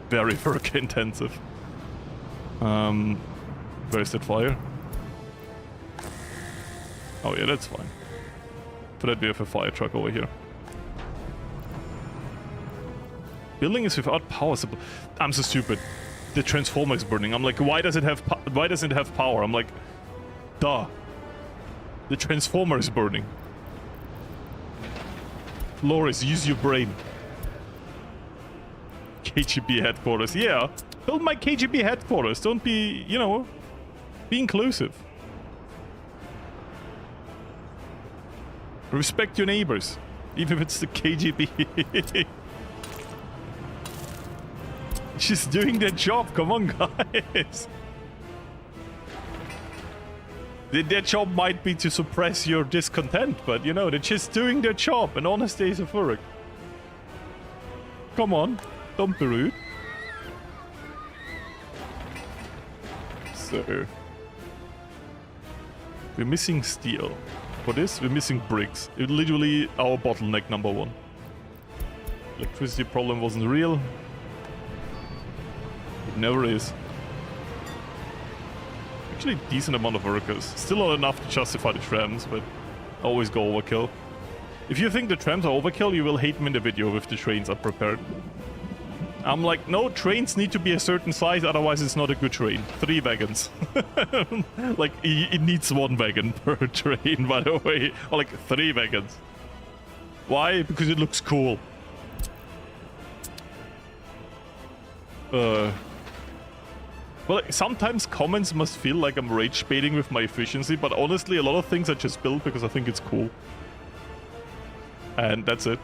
very work intensive. Where's that fire? Oh yeah, that's fine. For that we have a fire truck over here. Building is without power supply. I'm so stupid. The transformer is burning. I'm like, why does it have power? I'm like, duh. The transformer is burning. Florius, use your brain. KGB headquarters. Yeah, build my KGB headquarters. Don't be, you know, be inclusive. Respect your neighbors, even if it's the KGB. She's doing their job, come on guys. Their job might be to suppress your discontent, but you know, they're just doing their job, and honest days of work. Come on, don't be rude. So, we're missing steel. For this, we're missing bricks. It's literally our bottleneck number 1. Electricity problem wasn't real. It never is. Actually, decent amount of workers. Still not enough to justify the trams, but always go overkill. If you think the trams are overkill, you will hate me in the video if the trains are prepared. I'm like, no, trains need to be a certain size, otherwise it's not a good train. 3 wagons. Like, it needs 1 wagon per train, by the way. Or like 3 wagons. Why? Because it looks cool. Well, sometimes comments must feel like I'm rage baiting with my efficiency, but honestly, a lot of things I just build because I think it's cool. And that's it.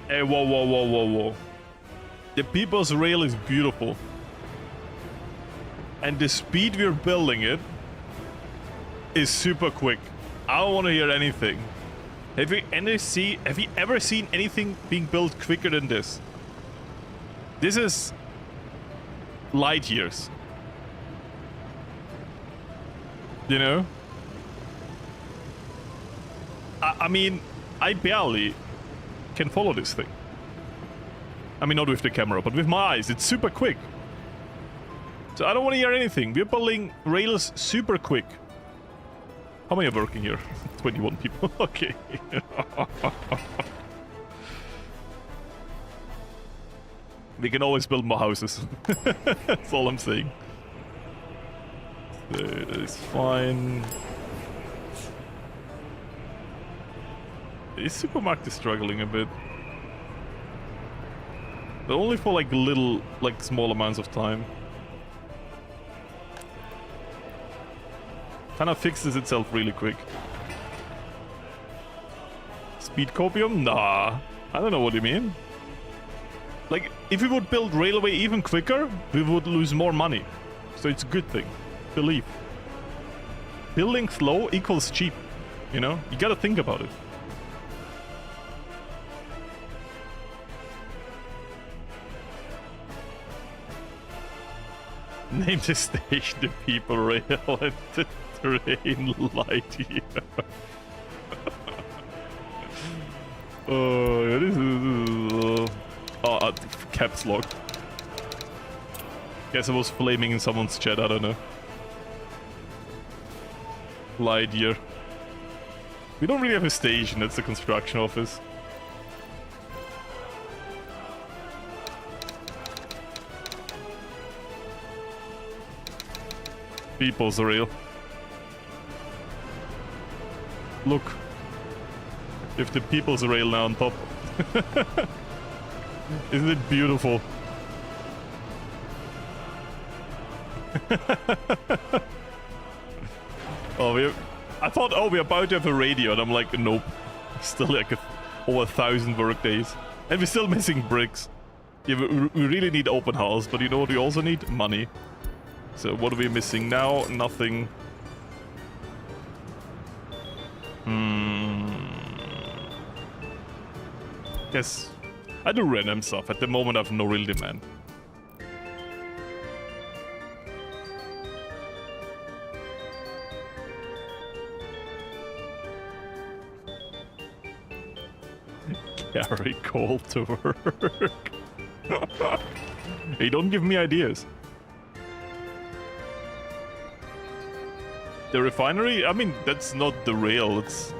Hey, whoa, whoa, whoa, whoa, whoa. The people's rail is beautiful. And the speed we're building it is super quick. I don't want to hear anything. Have you ever seen anything being built quicker than this? This is light years. You know? I mean, I barely can follow this thing. I mean, not with the camera, but with my eyes. It's super quick. So I don't want to hear anything. We're building rails super quick. How many are working here? 21 people. Okay. We can always build more houses. That's all I'm saying. So that is fine. The supermarket is struggling a bit. But only for like little, like small amounts of time. Kind of fixes itself really quick. Speed copium? Nah. I don't know what you mean. Like, if we would build railway even quicker, we would lose more money. So it's a good thing. Believe. Building slow equals cheap. You know? You gotta think about it. Name the station the people rail and the train light here. Oh, yeah, this is... caps lock. Guess I was flaming in someone's chat, I don't know. Light year. We don't really have a station, that's the construction office. People's rail. Look. If the people's rail now on top. Isn't it beautiful? Oh, I thought, oh, we're about to have a radio, and I'm like, nope. Still like over 1,000 work days. And we're still missing bricks. Yeah, we really need open house, but you know what we also need? Money. So what are we missing now? Nothing. Guess I do random stuff. At the moment I have no real demand. Carry coal to work. Hey, don't give me ideas. The refinery? I mean, that's not the rail. It's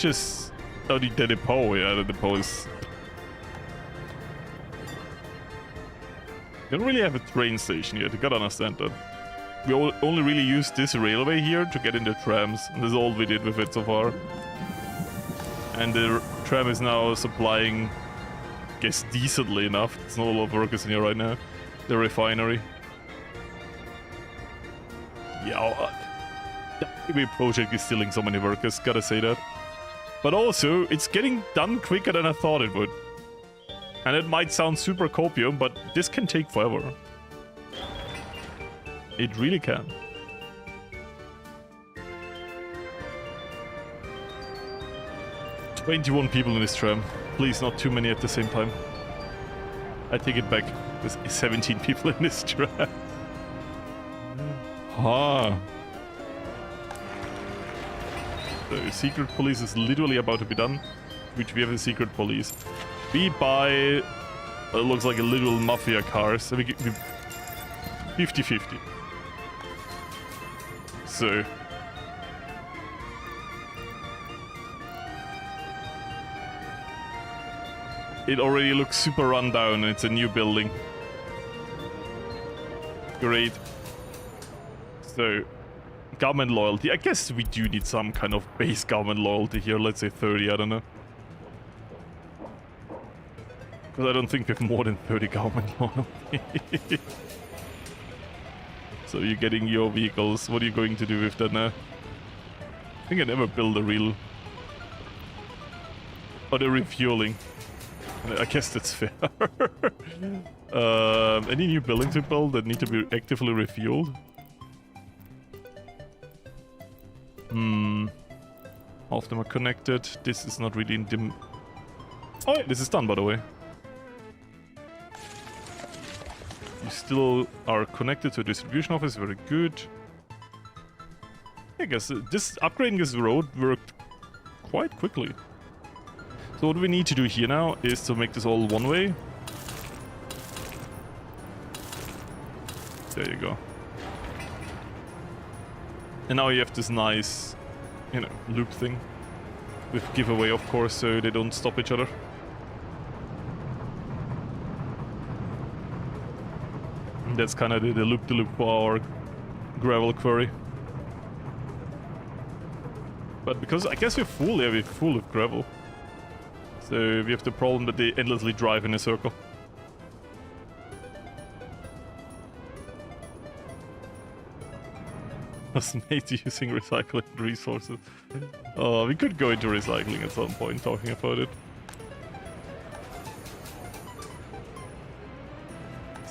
just... Oh, the depot. Yeah, the depot is... We don't really have a train station yet. You gotta understand that. We only really use this railway here to get in the trams. And this is all we did with it so far. And the tram is now supplying, I guess, decently enough. There's not a lot of workers in here right now. The refinery. Yeah, the maybe project is stealing so many workers, gotta say that. But also, it's getting done quicker than I thought it would. And it might sound super copium, but this can take forever. It really can. "21 people in this tram. Please, not too many at the same time. I take it back. There's 17 people in this tram. Ah. The secret police is literally about to be done. Which we have a secret police. We buy... it looks like a little mafia cars. So we 50-50. So... it already looks super run down and it's a new building. Great. So, government loyalty. I guess we do need some kind of base government loyalty here. Let's say 30, I don't know. Because I don't think we have more than 30 government loyalty. So you're getting your vehicles. What are you going to do with that now? I think I never build a real... oh, the refueling. I guess that's fair. Any new buildings we build that need to be actively refueled? All of them are connected. This is not really in dim. Oh, yeah, this is done, by the way. You still are connected to a distribution office. Very good. I guess this upgrading this road worked quite quickly. So what we need to do here now is to make this all one way. There you go. And now you have this nice, you know, loop thing. With giveaway, of course, so they don't stop each other. And that's kind of the loop-to-loop for our gravel quarry. But because I guess we're full, yeah, we're full of gravel. So we have the problem that they endlessly drive in a circle. Was made using recycling resources. Oh, we could go into recycling at some point, talking about it.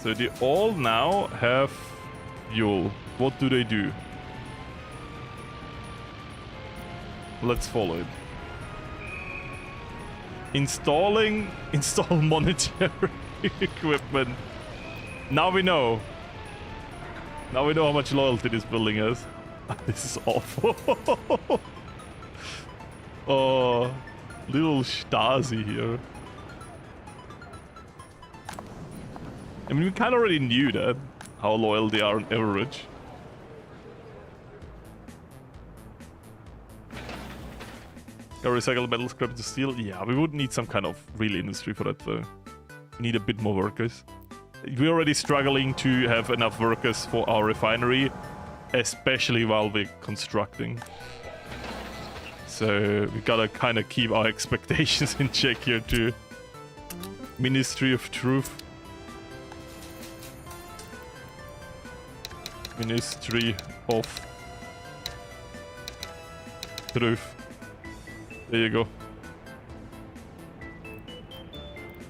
So they all now have fuel. What do they do? Let's follow it. Install monetary equipment. Now we know. Now we know how much loyalty this building has. This is awful. Oh, little Stasi here. I mean, we kind of already knew that, how loyal they are on average. Got recycled metal, scrap to steel. Yeah, we would need some kind of real industry for that though. We need a bit more workers. We're already struggling to have enough workers for our refinery, especially while we're constructing. So we gotta kind of keep our expectations in check here too. Ministry of Truth. Ministry of Truth. There you go.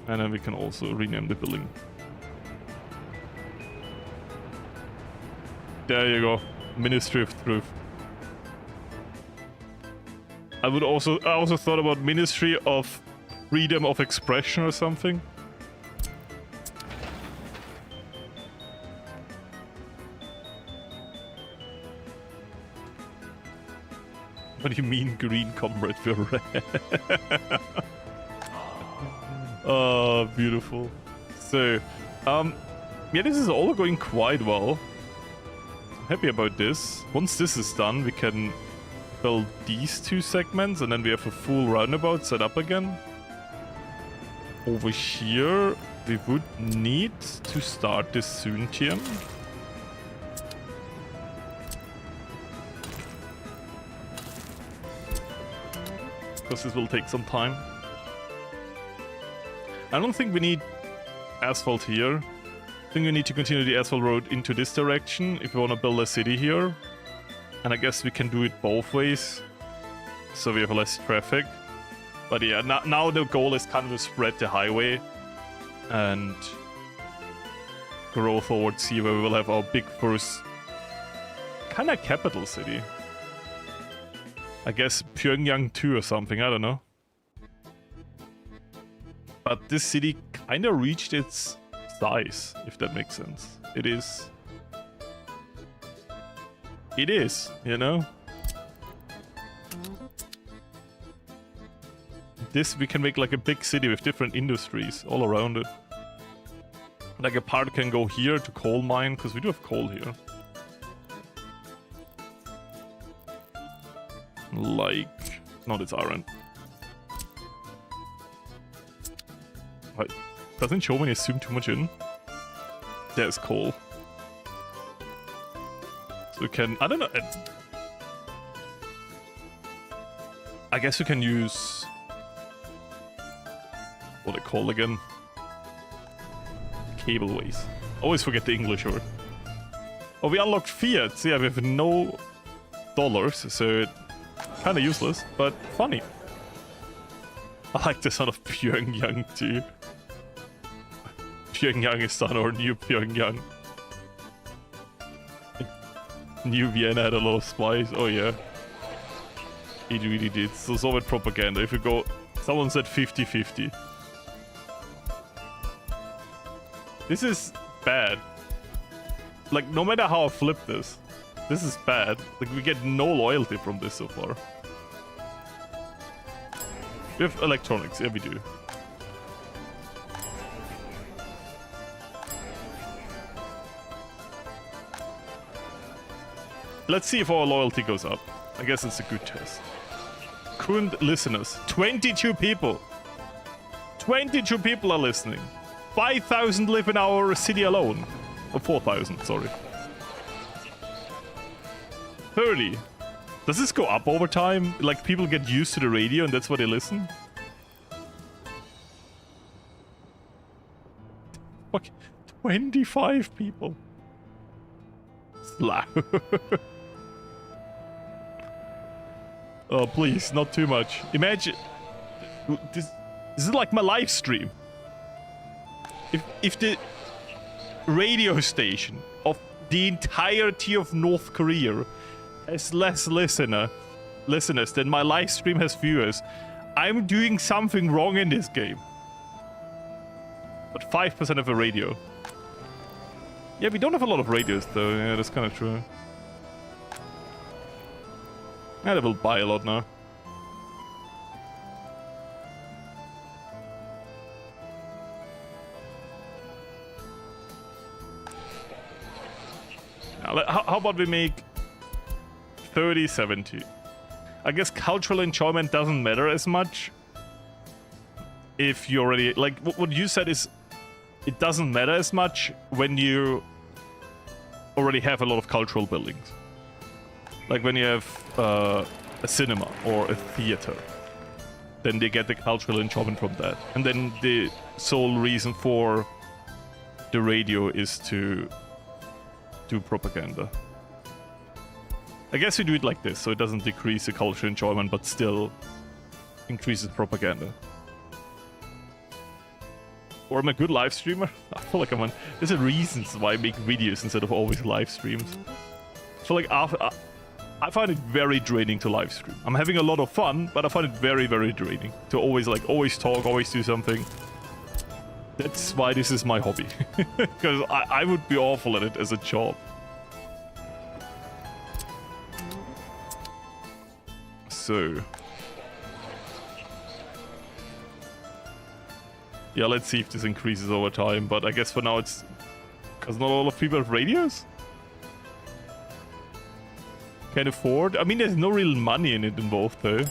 And then we can also rename the building. There you go. Ministry of Truth. I also thought about Ministry of Freedom of Expression or something. What do you mean, green comrade? We're red. Oh, beautiful. So, yeah, this is all going quite well. I'm happy about this. Once this is done, we can build these two segments, and then we have a full roundabout set up again. Over here, we would need to start this soon, TM. Because this will take some time. I don't think we need asphalt here. I think we need to continue the asphalt road into this direction if we want to build a city here. And I guess we can do it both ways, so we have less traffic. But yeah, now the goal is kind of to spread the highway and grow towards here where we will have our big first kind of capital city. I guess Pyongyang 2 or something, I don't know. But this city kind of reached its size, if that makes sense. It is, you know? This, we can make like a big city with different industries all around it. Like a part can go here to coal mine, because we do have coal here. Like, no, it's iron. Wait, doesn't show when you zoom too much in. There's coal. So we can, I don't know. I guess we can use what they call again. Cableways. Always forget the English word. Oh, we unlocked fiat. So yeah, we have no dollars, so kind of useless, but funny. I like the sound of Pyongyang too. Pyongyang is done, or New Pyongyang. New Vienna had a lot of spies. Oh yeah. It really did. So Soviet propaganda. If you go... Someone said 50-50. This is bad. Like, no matter how I flip this, this is bad. Like, we get no loyalty from this so far. We have electronics. Yeah, we do. Let's see if our loyalty goes up. I guess it's a good test. Current listeners. 22 people. 22 people are listening. 5,000 live in our city alone. Or 4,000, sorry. 30. Does this go up over time? Like, people get used to the radio and that's why they listen? Fuck. 25 people. Slap. Oh, please, not too much. Imagine... This is like my live stream. If the radio station of the entirety of North Korea has less listeners than my live stream has viewers, I'm doing something wrong in this game. But 5% of a radio. Yeah, we don't have a lot of radios though. Yeah, that's kind of true. I will buy a lot now. Now, how about we make 30-70? I guess cultural enjoyment doesn't matter as much. If you already... Like, what you said is... It doesn't matter as much when you already have a lot of cultural buildings. Like when you have a cinema or a theater, then they get the cultural enjoyment from that. And then the sole reason for the radio is to do propaganda. I guess we do it like this, so it doesn't decrease the cultural enjoyment, but still increases propaganda. Or I'm a good live streamer? I feel like I'm on... There's a reasons why I make videos instead of always live streams. I feel like I find it very draining to live stream. I'm having a lot of fun, but I find it very, very draining to always talk, always do something. That's why this is my hobby. Because I would be awful at it as a job. So... Yeah, let's see if this increases over time, but I guess for now it's... Because not all of people have radios? Can't afford? I mean, there's no real money in it involved, though.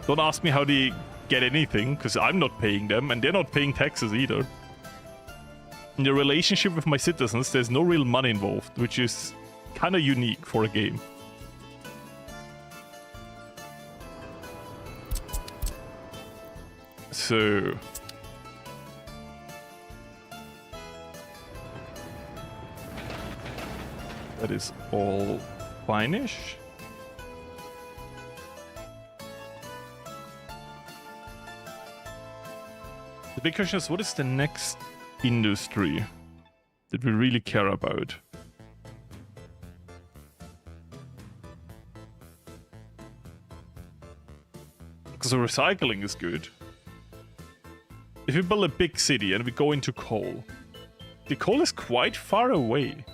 Don't ask me how they get anything, because I'm not paying them, and they're not paying taxes either. In the relationship with my citizens, there's no real money involved, which is kind of unique for a game. So... That is all fine-ish. The big question is, what is the next industry that we really care about? Because recycling is good. If we build a big city and we go into coal, the coal is quite far away.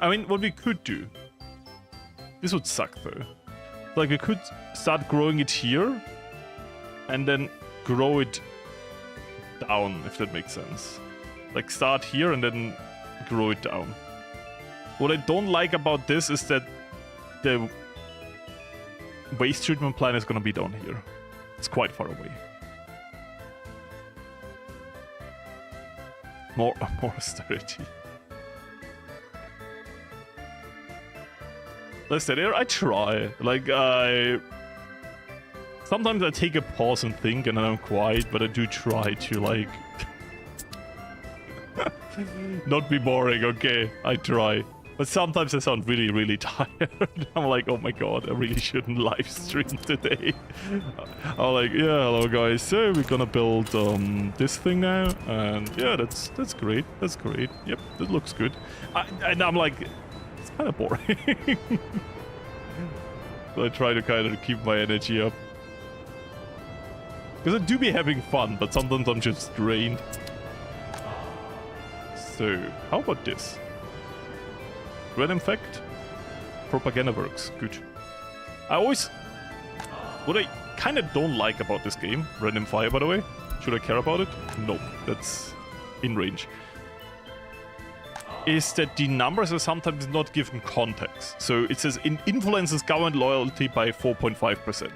I mean, what we could do... This would suck, though. Like, we could start growing it here, and then grow it down, if that makes sense. Like, start here and then grow it down. What I don't like about this is that the waste treatment plant is gonna be down here. It's quite far away. More austerity. Listen, I try. Like, sometimes I take a pause and think and then I'm quiet, but I do try to, like... not be boring, okay? I try. But sometimes I sound really, really tired. I'm like, oh my god, I really shouldn't live stream today. I'm like, yeah, hello guys. So we're gonna build this thing now, and yeah, that's great. That's great. Yep, that looks good. And I'm like, it's kind of boring. So I try to kind of keep my energy up. Because I do be having fun, but sometimes I'm just drained. So, how about this? Red Infect? Propaganda works. Good. What I kind of don't like about this game, Random Fire by the way, should I care about it? No, that's in range. Is that the numbers are sometimes not given context. So it says influences government loyalty by 4.5%.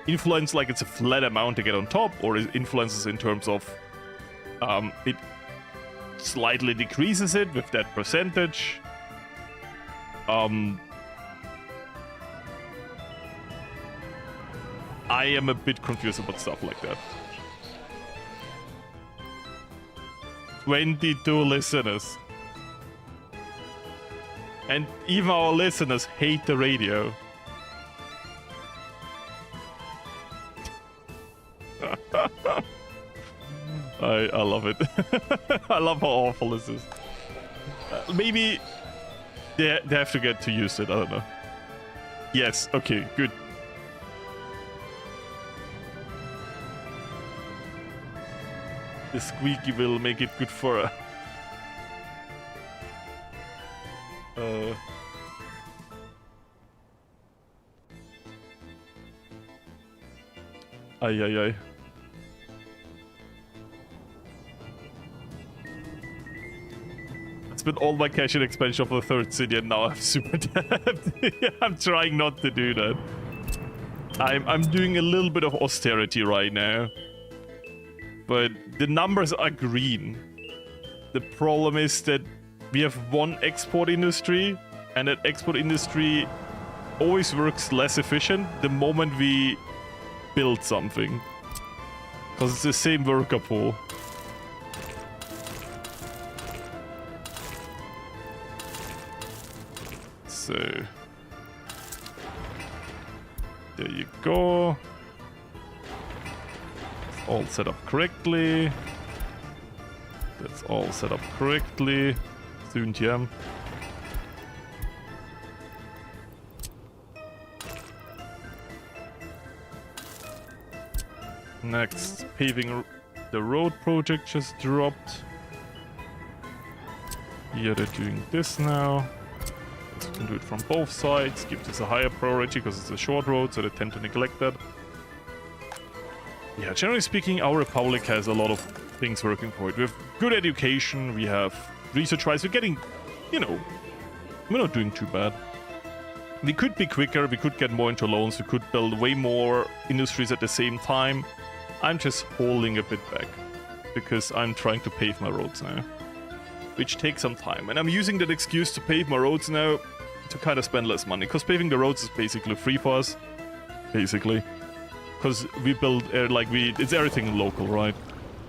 Influence like it's a flat amount to get on top, or it influences in terms of it slightly decreases it with that percentage. I am a bit confused about stuff like that. 22 listeners. And even our listeners hate the radio. I love it. I love how awful this is. Maybe they have to get to use it, I don't know. Yes, okay, good. The squeaky will make it good for her. Ay. I spent all my cash in expansion for the third city and now I'm super debt. I'm trying not to do that. I'm doing a little bit of austerity right now. But the numbers are green. The problem is that we have one export industry, and that export industry always works less efficient the moment we build something. Because it's the same worker pool. So there you go. All set up correctly. That's all set up correctly. Soon, TM. Next, paving the road project just dropped. Yeah, they're doing this now. So we can do it from both sides. Give this a higher priority because it's a short road, so they tend to neglect that. Yeah, generally speaking, our republic has a lot of things working for it. We have good education, we have research-wise, we're getting, you know, we're not doing too bad. We could be quicker, we could get more into loans, we could build way more industries at the same time. I'm just holding a bit back, because I'm trying to pave my roads now, which takes some time. And I'm using that excuse to pave my roads now to kind of spend less money, because paving the roads is basically free for us, basically. Because we build, it's everything local, right?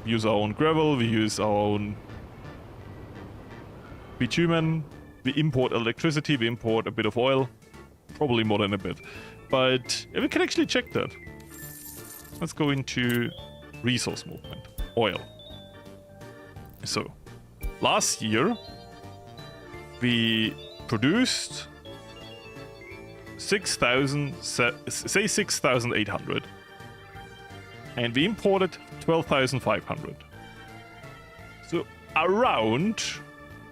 We use our own gravel, we use our own bitumen, we import electricity, we import a bit of oil. Probably more than a bit. But we can actually check that. Let's go into resource movement. Oil. So, last year, we produced 6,800. And we imported 12,500. So around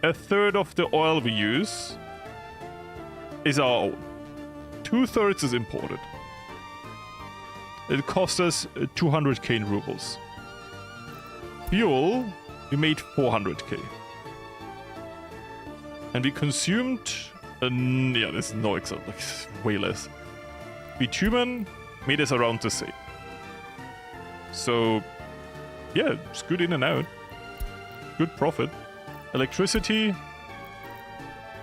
a third of the oil we use is our own. 2/3 is imported. It cost us 200k in rubles. Fuel, we made 400k. And we consumed, yeah, there's no exact, like, way less. Bitumen made us around the same. So, yeah, it's good in and out. Good profit. Electricity.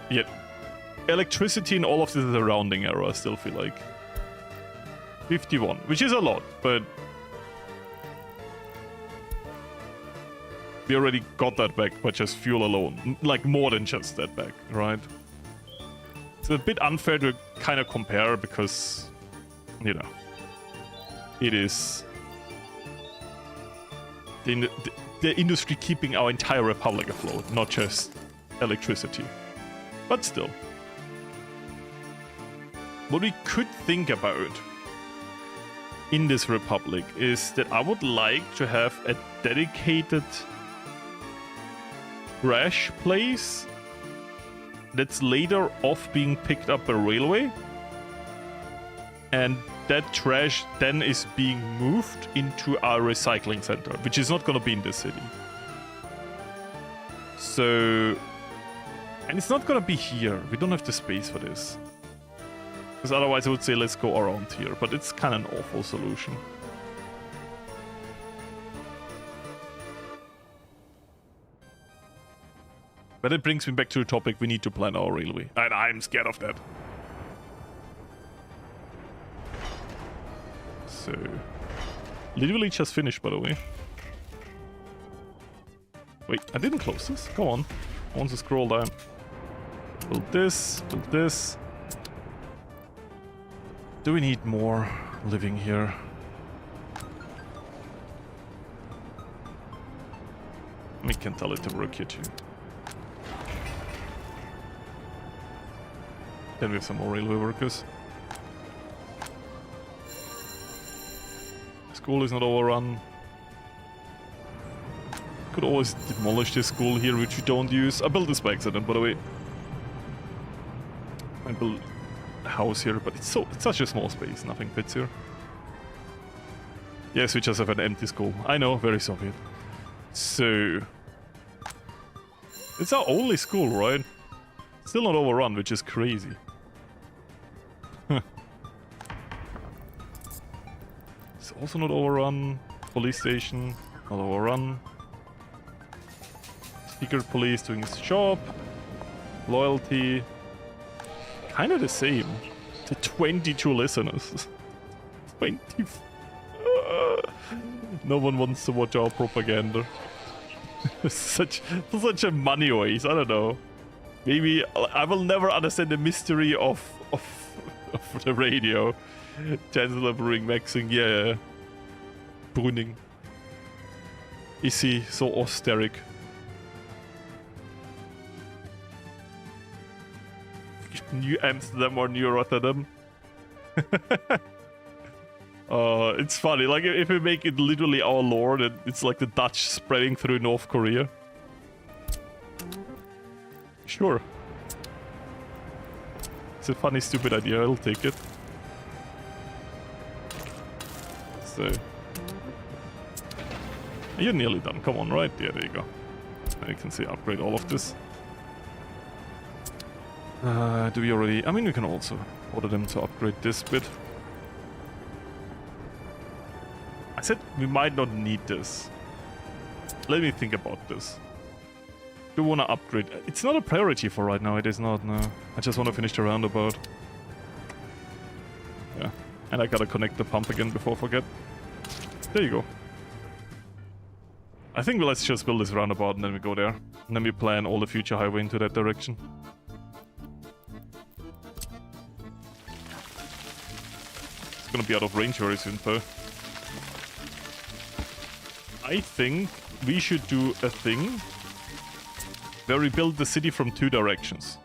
Yeah. Electricity in all of this is a rounding error, I still feel like. 51, which is a lot, but We already got that back by just fuel alone. Like, more than just that back, right? It's a bit unfair to kind of compare because, you know, it is the industry keeping our entire republic afloat, not just electricity. But still. What we could think about in this republic is that I would like to have a dedicated trash place that's later off being picked up by railway, and that trash then is being moved into our recycling center, which is not going to be in the city. So, and it's not going to be here. We don't have the space for this. Because otherwise I would say let's go around here, but it's kind of an awful solution. But it brings me back to the topic, we need to plan our railway. And I'm scared of that. So, literally just finished, by the way. Wait, I didn't close this? Come on. I want to scroll down. Build this, build this. Do we need more living here? We can tell it to work here too. Then we have some more railway workers. School is not overrun. Could always demolish this school here, which we don't use. I built this by accident, by the way. I built a house here, but it's such a small space. Nothing fits here. Yes, we just have an empty school. I know, very Soviet. So, it's our only school, right? Still not overrun, which is crazy. It's also not overrun. Police station, not overrun. Secret police doing its job. Loyalty. Kind of the same. To 22 listeners. 20. No one wants to watch our propaganda. such a money waste. I don't know. Maybe I will never understand the mystery of the radio. Chancellor Brewing Maxing, yeah. Bruning. Is he so austeric? New Amsterdam or New Rotterdam? It's funny, like if we make it literally our lore, then it's like the Dutch spreading through North Korea. Sure. It's a funny, stupid idea, I'll take it. So... You're nearly done, come on, right? Yeah, there you go. I can say upgrade all of this. Do we already... I mean, we can also order them to upgrade this bit. I said we might not need this. Let me think about this. Do we want to upgrade? It's not a priority for right now, it is not, no. I just want to finish the roundabout. Yeah. And I gotta connect the pump again before I forget. There you go. I think let's just build this roundabout and then we go there. And then we plan all the future highway into that direction. It's gonna be out of range very soon though. I think we should do a thing where we build the city from two directions.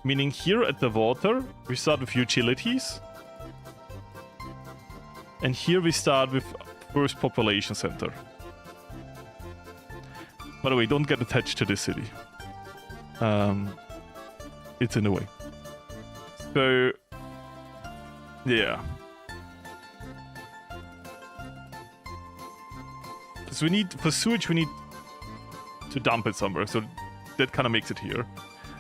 Meaning here at the water, we start with utilities. And here we start with first population center. By the way, don't get attached to this city. It's in the way. So, yeah. So we need, for sewage we need to dump it somewhere, so that kind of makes it here.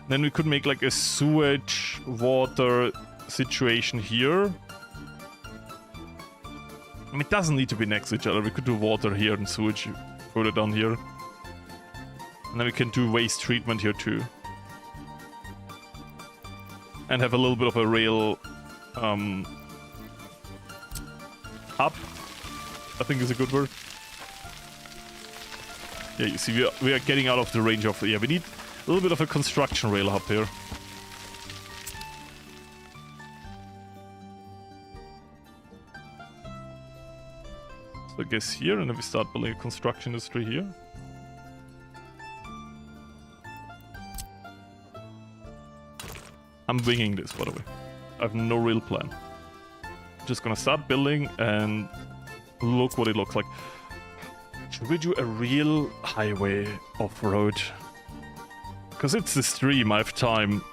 Then we could make like a sewage water situation here. I mean, it doesn't need to be next to each other. We could do water here and sewage further down here. And then we can do waste treatment here too. And have a little bit of a rail hub, I think is a good word. Yeah, you see, we are getting out of the range of... Yeah, we need a little bit of a construction rail up here. So I guess here, and then we start building a construction industry here. I'm winging this, by the way. I have no real plan. Just gonna start building and look what it looks like. Should we do a real highway off-road? Because it's the stream, I have time.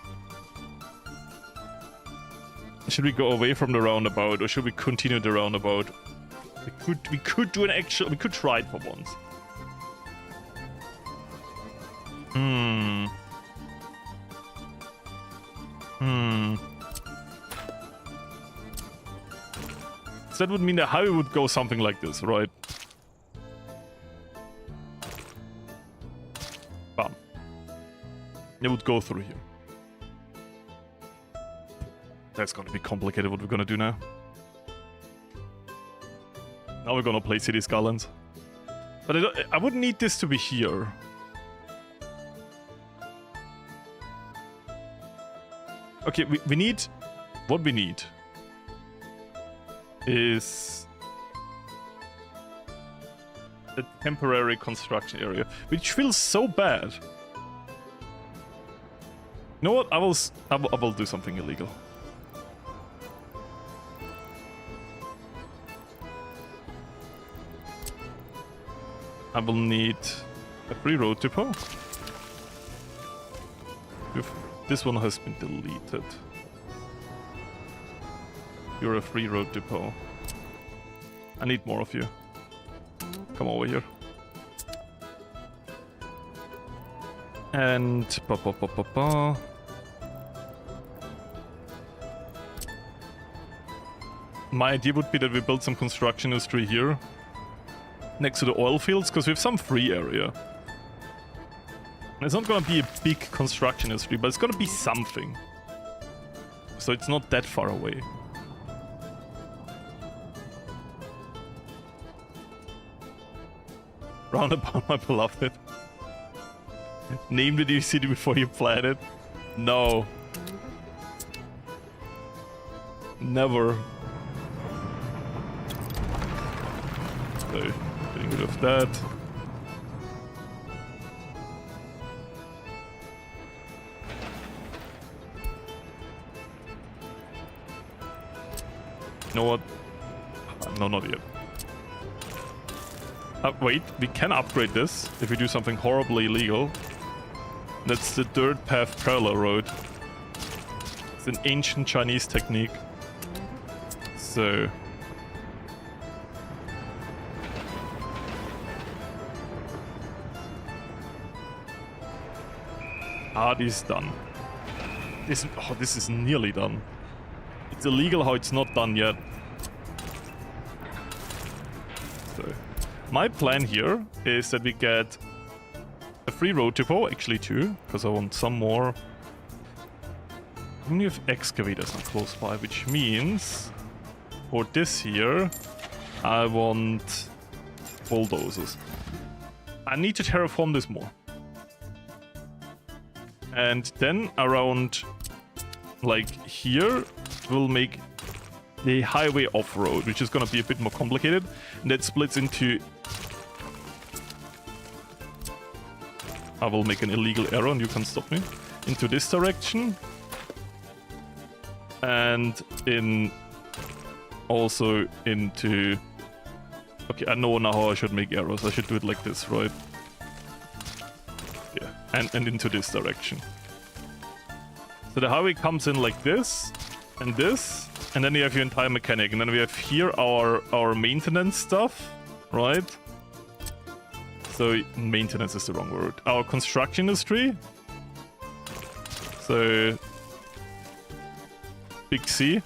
Should we go away from the roundabout, or should we continue the roundabout? We could do an actual... We could try it for once. So that would mean that highway would go something like this, right? Bam. It would go through here. That's gonna be complicated what we're gonna do now. Now we're gonna play City Skylines. But I wouldn't need this to be here. Okay, we need... What we need is a temporary construction area, which feels so bad. You know what? I will do something illegal. I will need a free road depot. This one has been deleted. You're a free road depot. I need more of you. Come over here. And... My idea would be that we build some construction industry here. Next to the oil fields, because we have some free area. It's not gonna be a big construction industry, but it's gonna be something. So it's not that far away. Roundabout, my beloved. Name the new city before you plan it. No. Never. So, getting rid of that. You know what? No, not yet. Wait, we can upgrade this if we do something horribly illegal. That's the dirt path parallel road. It's an ancient Chinese technique. So... This is done. This is nearly done. It's illegal how it's not done yet. So, my plan here is that we get a free road depot, actually two, because I want some more. Only have excavators are close by, which means for this here, I want bulldozers. I need to terraform this more. And then around, like here, we'll make the highway off-road, which is gonna be a bit more complicated. And that splits into... I will make an illegal arrow and you can stop me. Into this direction. And in... also into... Okay, I know now how I should make arrows. I should do it like this, right? Yeah, and into this direction. So the highway comes in like this, and then you have your entire mechanic, and then we have here our maintenance stuff, right? So maintenance is the wrong word. Our construction industry. So big C.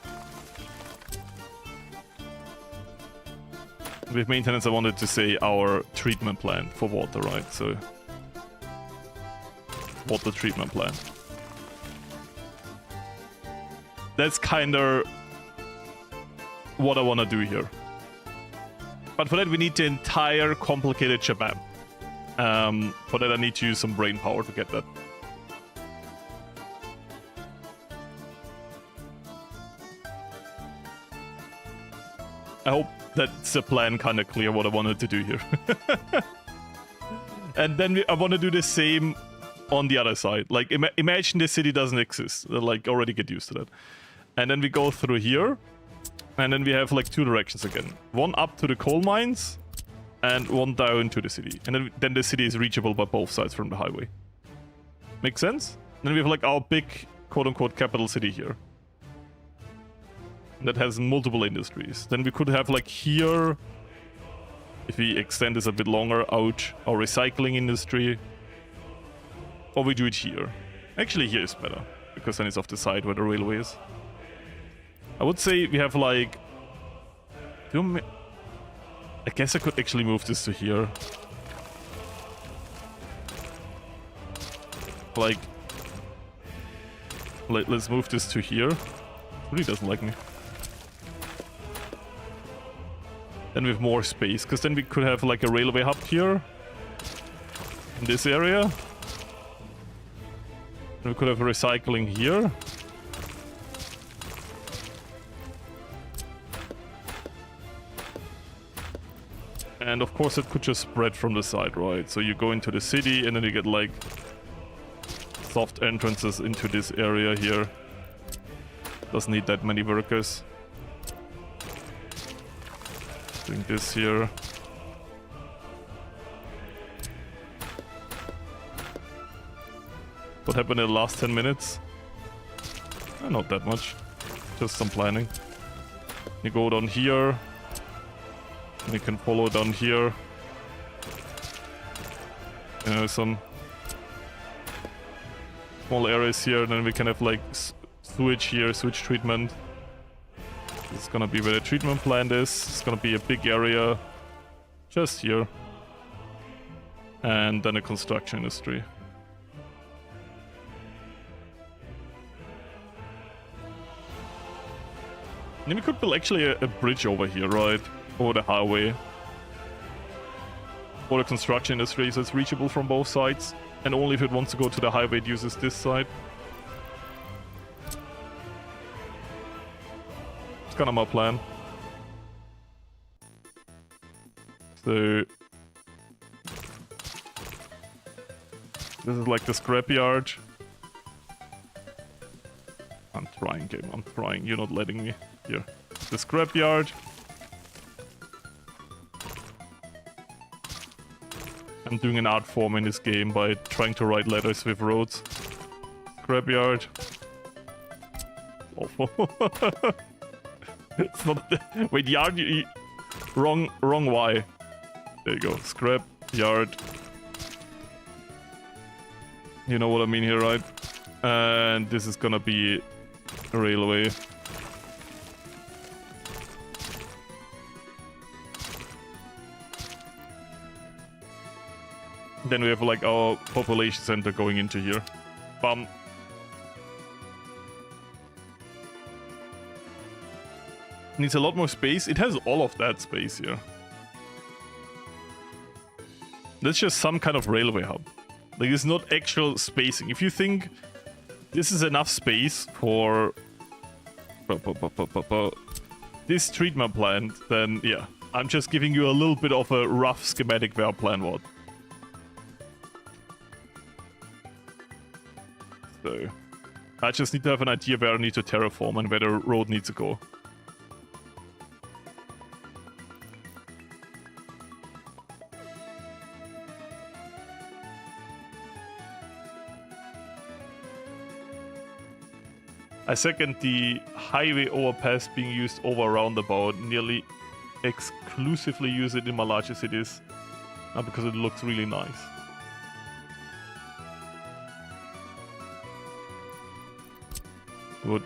With maintenance, I wanted to say our treatment plant for water, right? So water treatment plant. That's kinda what I wanna do here. But for that we need the entire complicated shabam. For that I need to use some brain power to get that. I hope that's the plan kind of clear what I wanted to do here. And then I want to do the same on the other side. Like, imagine this city doesn't exist. Like, already get used to that. And then we go through here. And then we have, like, two directions again. One up to the coal mines. And one down to the city. And then the city is reachable by both sides from the highway. Make sense? Then we have, like, our big, quote-unquote, capital city here. That has multiple industries. Then we could have, like, here... If we extend this a bit longer, out our recycling industry. Or we do it here. Actually, here is better, because then it's off the side where the railway is. I would say we have like... I guess I could actually move this to here. Like... Let's move this to here. It really doesn't like me. Then we have more space, because then we could have like a railway hub here. In this area. And we could have recycling here. And of course it could just spread from the side, right? So you go into the city and then you get like soft entrances into this area here. Doesn't need that many workers. Doing this here. What happened in the last 10 minutes? Not that much. Just some planning. You go down here. And you can follow down here. Some small areas here. Then we can have like sewage here, sewage treatment. This is gonna be where the treatment plant is. It's gonna be a big area just here. And then a construction industry. And we could build actually a bridge over here, right? Over the highway. Or the construction industry, so it's reachable from both sides. And only if it wants to go to the highway, it uses this side. It's kind of my plan. So... This is like the scrapyard. I'm trying, game. I'm trying. You're not letting me. Here. The scrapyard. I'm doing an art form in this game by trying to write letters with roads. Scrapyard. Awful. It's not... Wait, yard... Wrong Y. There you go. Scrap yard. You know what I mean here, right? And this is gonna be a railway. Then we have like our population center going into here. Bam. Needs a lot more space. It has all of that space here. That's just some kind of railway hub. Like, it's not actual spacing. If you think this is enough space for this treatment plant, then yeah. I'm just giving you a little bit of a rough schematic where our plan was. So, I just need to have an idea where I need to terraform and where the road needs to go. I second the highway overpass being used over a roundabout. Nearly exclusively use it in my larger cities. Because it looks really nice. What?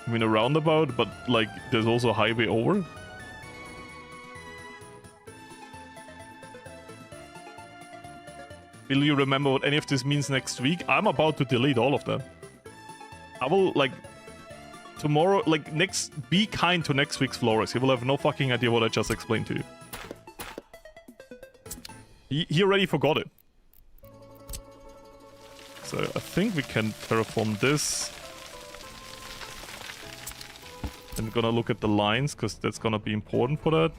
I mean a roundabout, but like there's also a highway over? Will you remember what any of this means next week? I'm about to delete all of that. I will, like, tomorrow, like, be kind to next week's Florius. He will have no fucking idea what I just explained to you. He already forgot it. So I think we can terraform this. And we're gonna look at the lines, because that's gonna be important for that.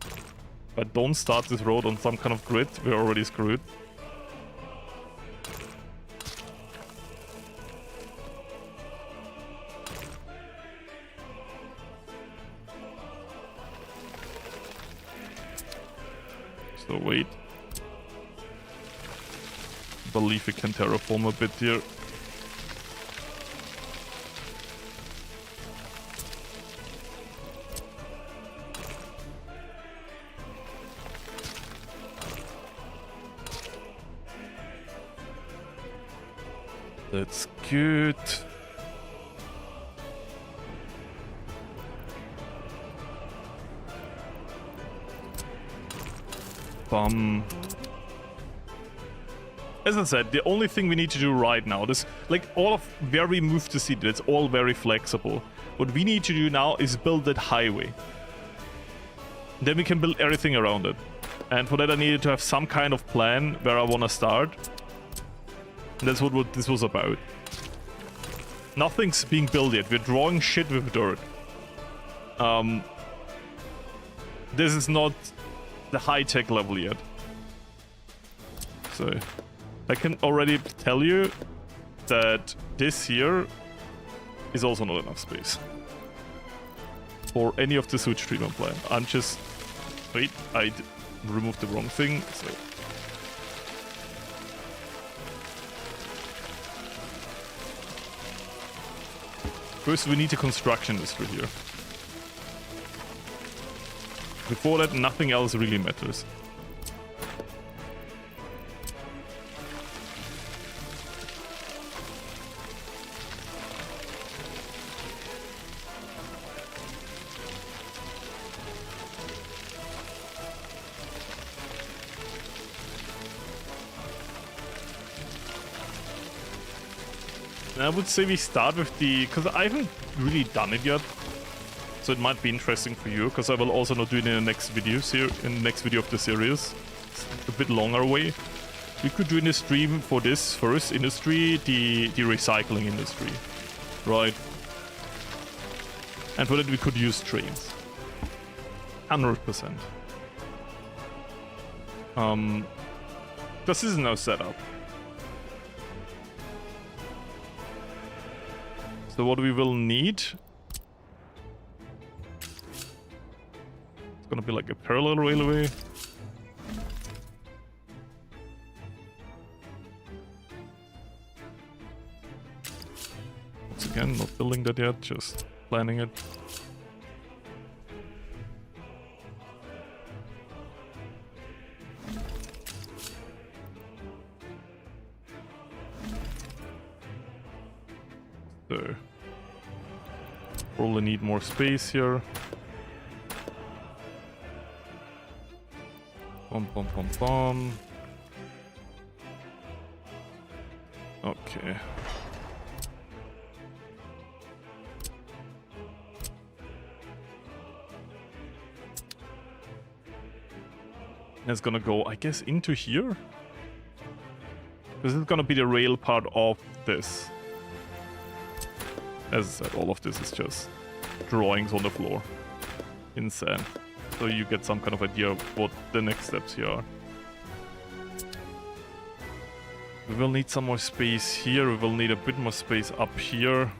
If I don't start this road on some kind of grid, we're already screwed. So wait. I believe we can terraform a bit here. That's good. As I said, the only thing we need to do right now, this, like all of where we move the city, it's all very flexible. What we need to do now is build that highway. Then we can build everything around it. And for that I needed to have some kind of plan where I want to start. And that's what this was about. Nothing's being built yet. We're drawing shit with dirt. This is not the high-tech level yet. So I can already tell you that this here is also not enough space for any of the sewage treatment plant. I'm just... Wait, I removed the wrong thing, so... First, we need a construction industry here. Before that, nothing else really matters. And I would say we start with the... Because I haven't really done it yet. So it might be interesting for you, because I will also not do it in the next videos here, in the next video of the series. It's a bit longer way. We could do in the stream for this first industry, the recycling industry. Right. And for that we could use trains. 100%. This is now set up. So what we will need... It's gonna be like a parallel railway. Once again, not building that yet, just planning it. So, probably need more space here. Bum. Okay. It's gonna go, I guess, into here? This is gonna be the rail part of this. As I said, all of this is just drawings on the floor. Insane. So you get some kind of idea of what the next steps here are. We will need some more space here, we will need a bit more space up here.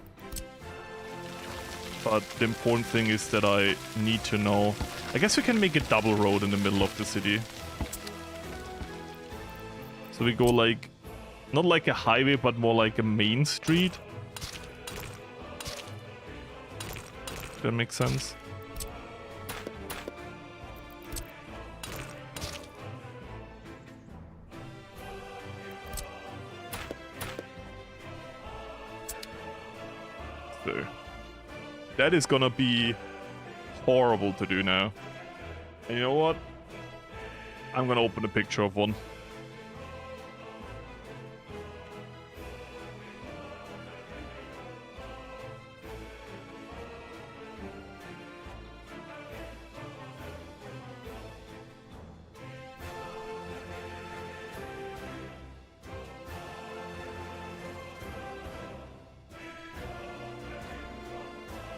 But the important thing is that I need to know... I guess we can make a double road in the middle of the city. So we go like... Not like a highway, but more like a main street. That makes sense. So that is gonna be horrible to do now. And you know what? I'm gonna open a picture of one.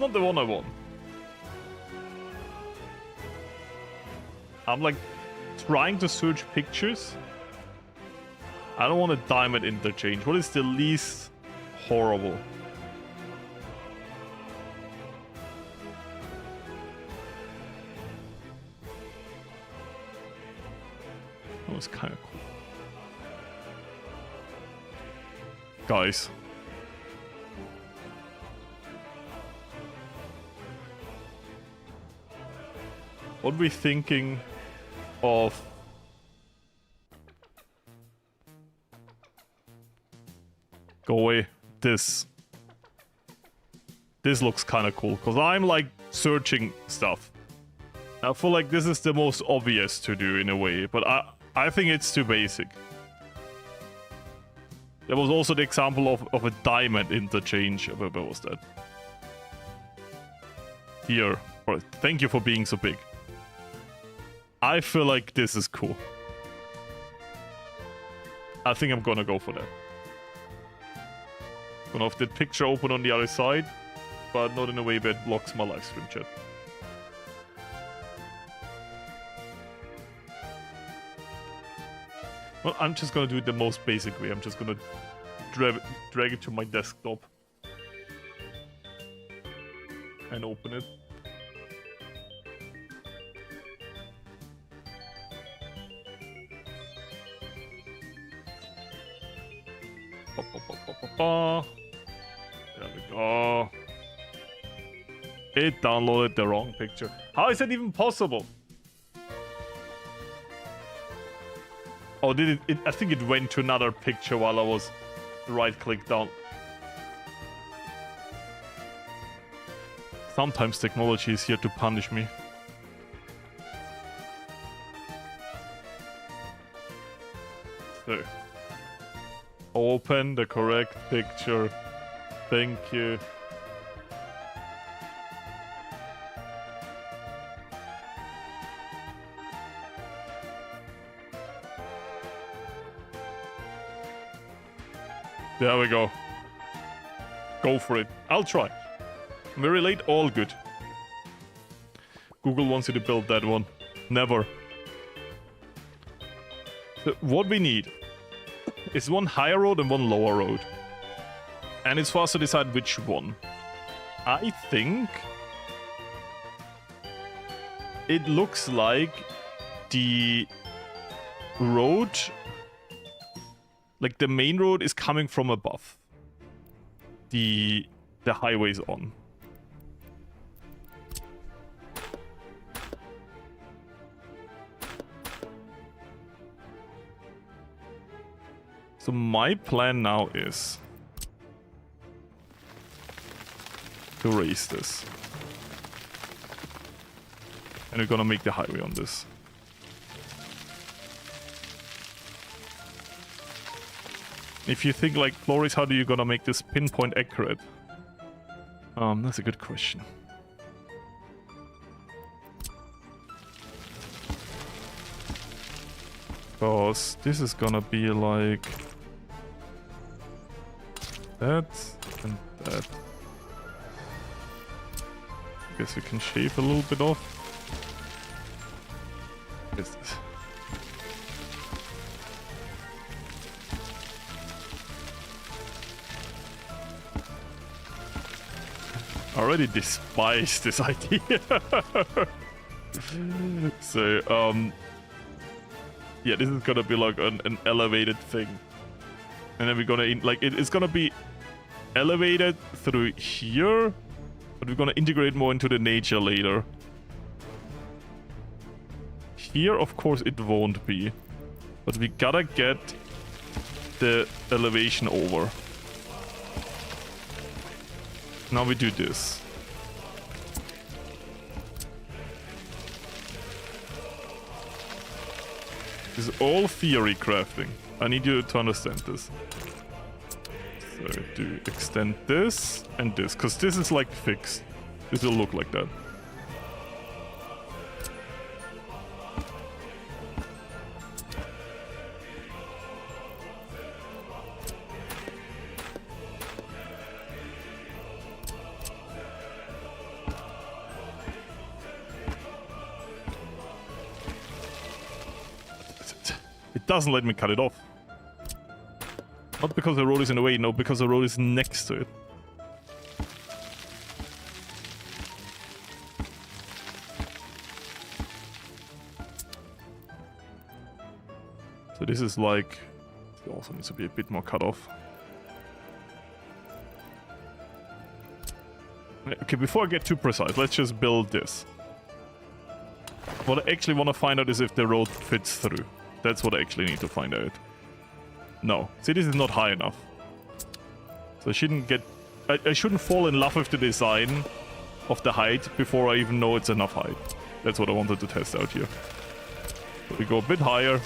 Not the one I want. I'm like trying to search pictures. I don't want a diamond interchange. What is the least horrible? That was kind of cool. Guys. What are we thinking of? Go away. This looks kind of cool, because I'm like searching stuff. I feel like this is the most obvious to do in a way, but I think it's too basic. There was also the example of a diamond interchange. Where was that? Here. Alright, thank you for being so big. I feel like this is cool. I think I'm gonna go for that. Gonna have the picture open on the other side, but not in a way that blocks my live stream chat. Well, I'm just gonna do it the most basic way. I'm just gonna drag it to my desktop and open it. There we go. It downloaded the wrong picture. How is that even possible? Oh, did it? I think it went to another picture while I was right-click down. Sometimes technology is here to punish me. So. Open the correct picture. Thank you. There we go. Go for it. I'll try. Very late, all good. Google wants you to build that one. Never. So what we need is one higher road and one lower road. And it's for us to decide which one. I think it looks like the road, like the main road, is coming from above. The highway's on. So my plan now is to raise this. And we're gonna make the highway on this. If you think like, Florius, how do you gonna make this pinpoint accurate? That's a good question. Because this is gonna be like that and that. I guess we can shave a little bit off. What is this? I already despise this idea. So, yeah, this is gonna be like an elevated thing. And then we're gonna, it's gonna be elevated through here, but we're gonna integrate more into the nature later. Here, of course, it won't be. But we gotta get the elevation over. Now we do this. This is all theory crafting. I need you to understand this. So do extend this and this, because this is like fixed. This will look like that. doesn't let me cut it off. Not because the road is in the way, no, because the road is next to it. So this is like... It also needs to be a bit more cut off. Okay, before I get too precise, let's just build this. What I actually want to find out is if the road fits through. That's what I actually need to find out. No. See, this is not high enough. So I shouldn't get... I shouldn't fall in love with the design of the height before I even know it's enough height. That's what I wanted to test out here. So we go a bit higher.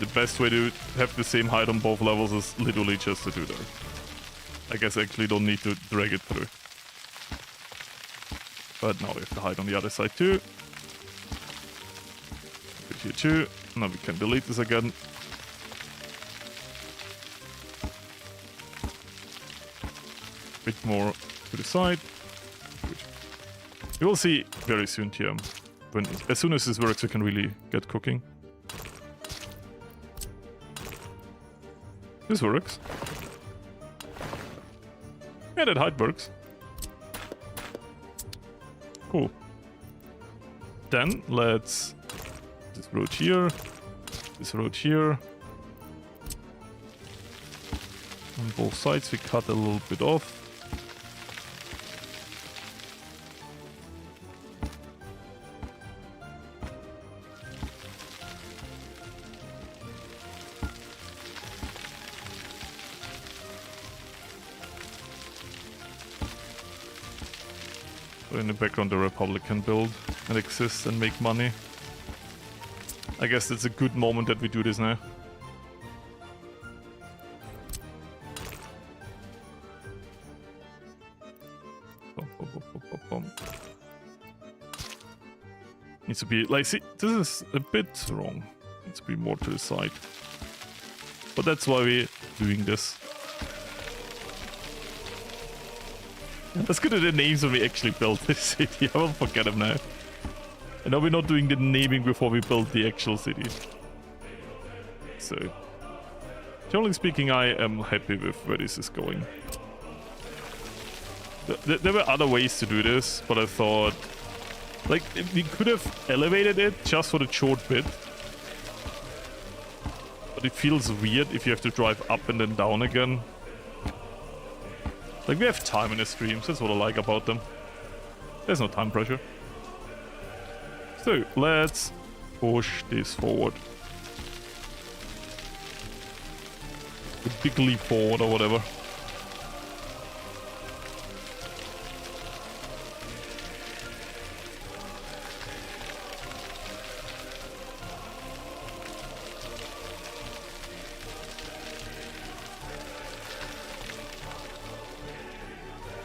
The best way to have the same height on both levels is literally just to do that. I guess I actually don't need to drag it through. But now we have the height on the other side too. Put here too. Now we can delete this again. Bit more to the side. You will see very soon here. As soon as this works, we can really get cooking. This works. Yeah, that height works. Cool. Then let's... This road here. This road here. On both sides we cut a little bit off. In the background, the Republic can build and exist and make money. I guess it's a good moment that we do this now. Needs to be like, see, this is a bit wrong. Needs to be more to the side. But that's why we're doing this. Let's go to the names when we actually build this city. I will forget them now. And now we're not doing the naming before we build the actual city. So, generally speaking, I am happy with where this is going. There were other ways to do this, but I thought, like, we could have elevated it just for the short bit. But it feels weird if you have to drive up and then down again. Like, we have time in the streams, that's what I like about them. There's no time pressure. So, let's push this forward. The big leap forward or whatever.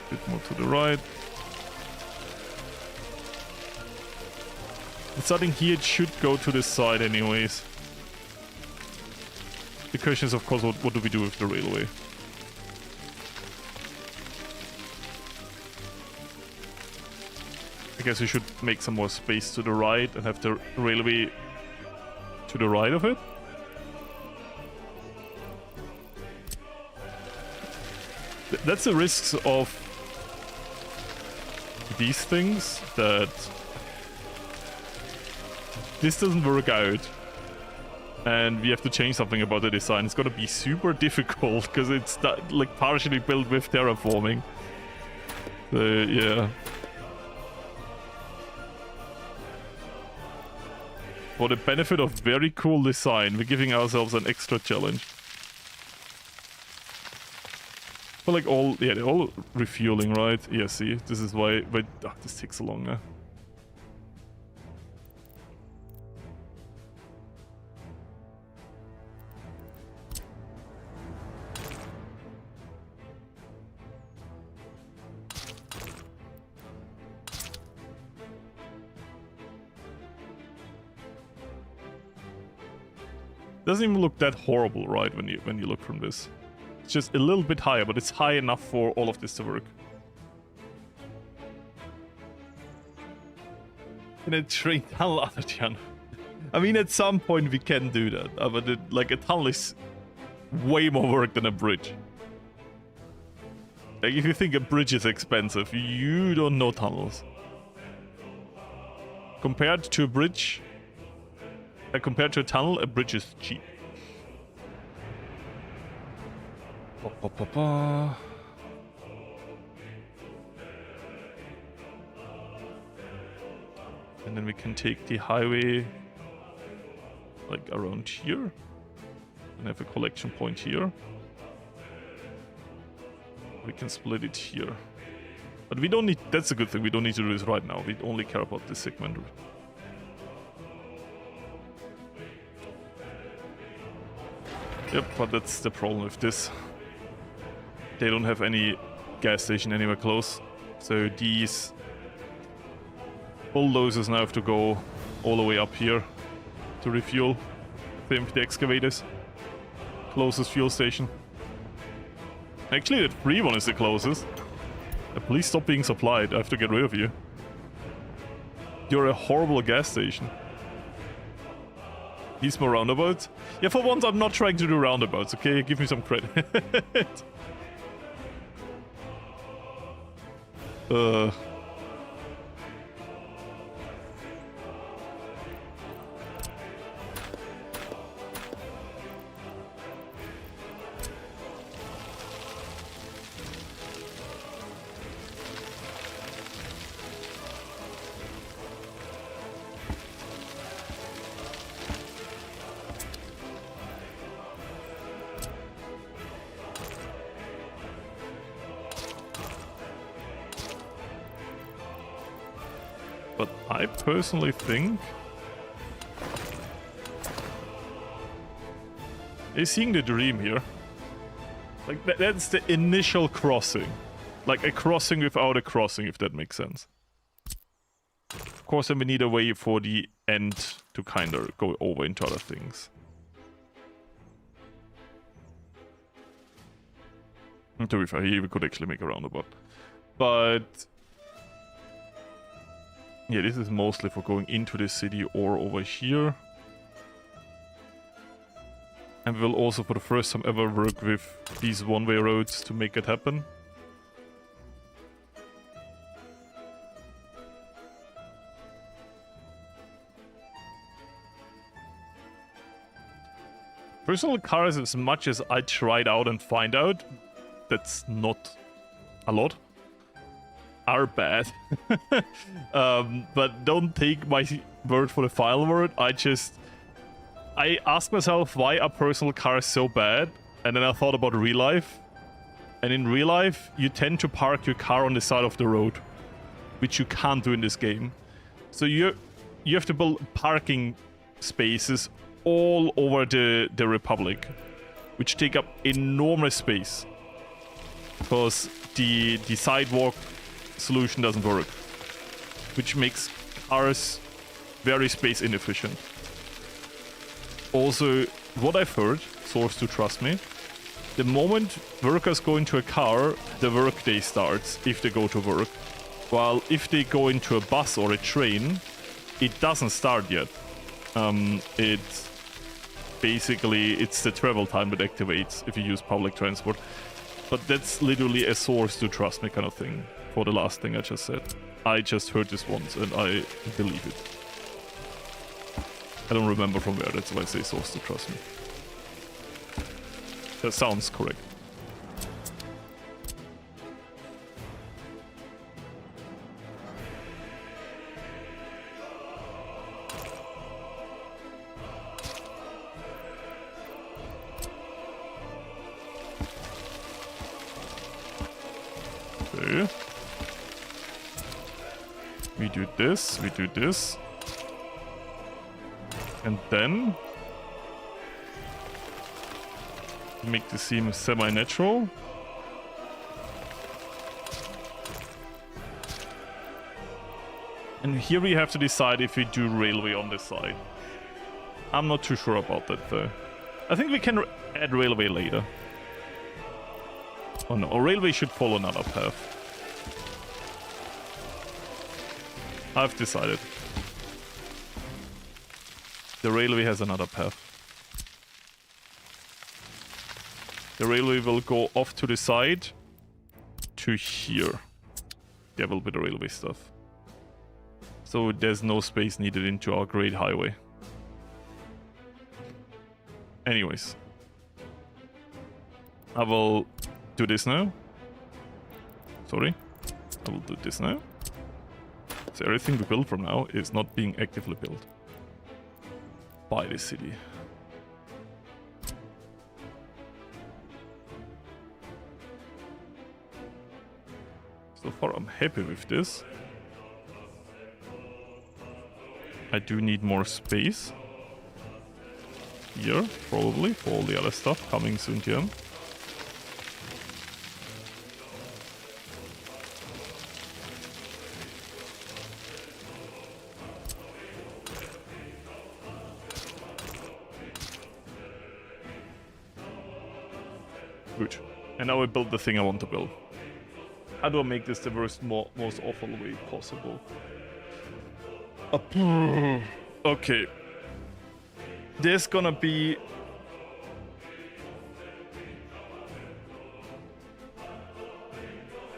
Bit more to the right. And starting here, it should go to this side anyways. The question is, of course, what do we do with the railway? I guess we should make some more space to the right and have the railway to the right of it. That's the risks of these things, that this doesn't work out and we have to change something about the design. It's gonna be super difficult because it's like partially built with terraforming. So yeah, for the benefit of very cool design, we're giving ourselves an extra challenge. But like all, yeah, they're all refueling, right? Yeah, see, this is why this takes so long now. Doesn't even look that horrible, right? When you look from this. It's just a little bit higher, but it's high enough for all of this to work. In a train tunnel, Arjan. I mean, at some point we can do that, but like a tunnel is way more work than a bridge. Like if you think a bridge is expensive, you don't know tunnels. Compared to a bridge, compared to a tunnel, a bridge is cheap. And then we can take the highway like around here and have a collection point here. We can split it here. But we don't need, that's a good thing, we don't need to do this right now. We only care about this segment. Yep, but that's the problem with this. They don't have any gas station anywhere close. So these bulldozers now have to go all the way up here to refuel. Same with the excavators. Closest fuel station. Actually, that free one is the closest. Please stop being supplied. I have to get rid of you. You're a horrible gas station. These more roundabouts? Yeah, for once I'm not trying to do roundabouts, okay? Give me some credit. But I personally think they're seeing the dream here. Like that's the initial crossing. Like a crossing without a crossing, if that makes sense. Of course, then we need a way for the end to kind of go over into other things. And to be fair, here we could actually make a roundabout. But yeah, this is mostly for going into the city or over here. And we will also for the first time ever work with these one-way roads to make it happen. Personal cars, as much as I tried out and find out, that's not a lot, are bad. But don't take my word for the final word. I asked myself, why are personal cars so bad? And then I thought about real life. And in real life, you tend to park your car on the side of the road, which you can't do in this game. So you have to build parking spaces all over the Republic, which take up enormous space. Because the sidewalk solution doesn't work, which makes cars very space inefficient. Also, what I've heard, source to trust me, the moment workers go into a car, the workday starts if they go to work. While if they go into a bus or a train, it doesn't start yet. It's the travel time that activates if you use public transport. But that's literally a source to trust me kind of thing for the last thing I just said. I just heard this once and I believe it. I don't remember from where, that's why I say source to trust me. That sounds correct. Okay. We do this, we do this. And then make this seem semi-natural. And here we have to decide if we do railway on this side. I'm not too sure about that though. I think we can add railway later. Oh no, a railway should follow another path. I've decided. The railway has another path. The railway will go off to the side to here. There will be the railway stuff. So there's no space needed into our great highway. Anyways. I will do this now. Sorry. I will do this now. So everything we build from now is not being actively built by the city. So far I'm happy with this. I do need more space. Here, probably, for all the other stuff coming soon here. Good. And now I build the thing I want to build. How do I make this the most awful way possible? Okay. There's gonna be...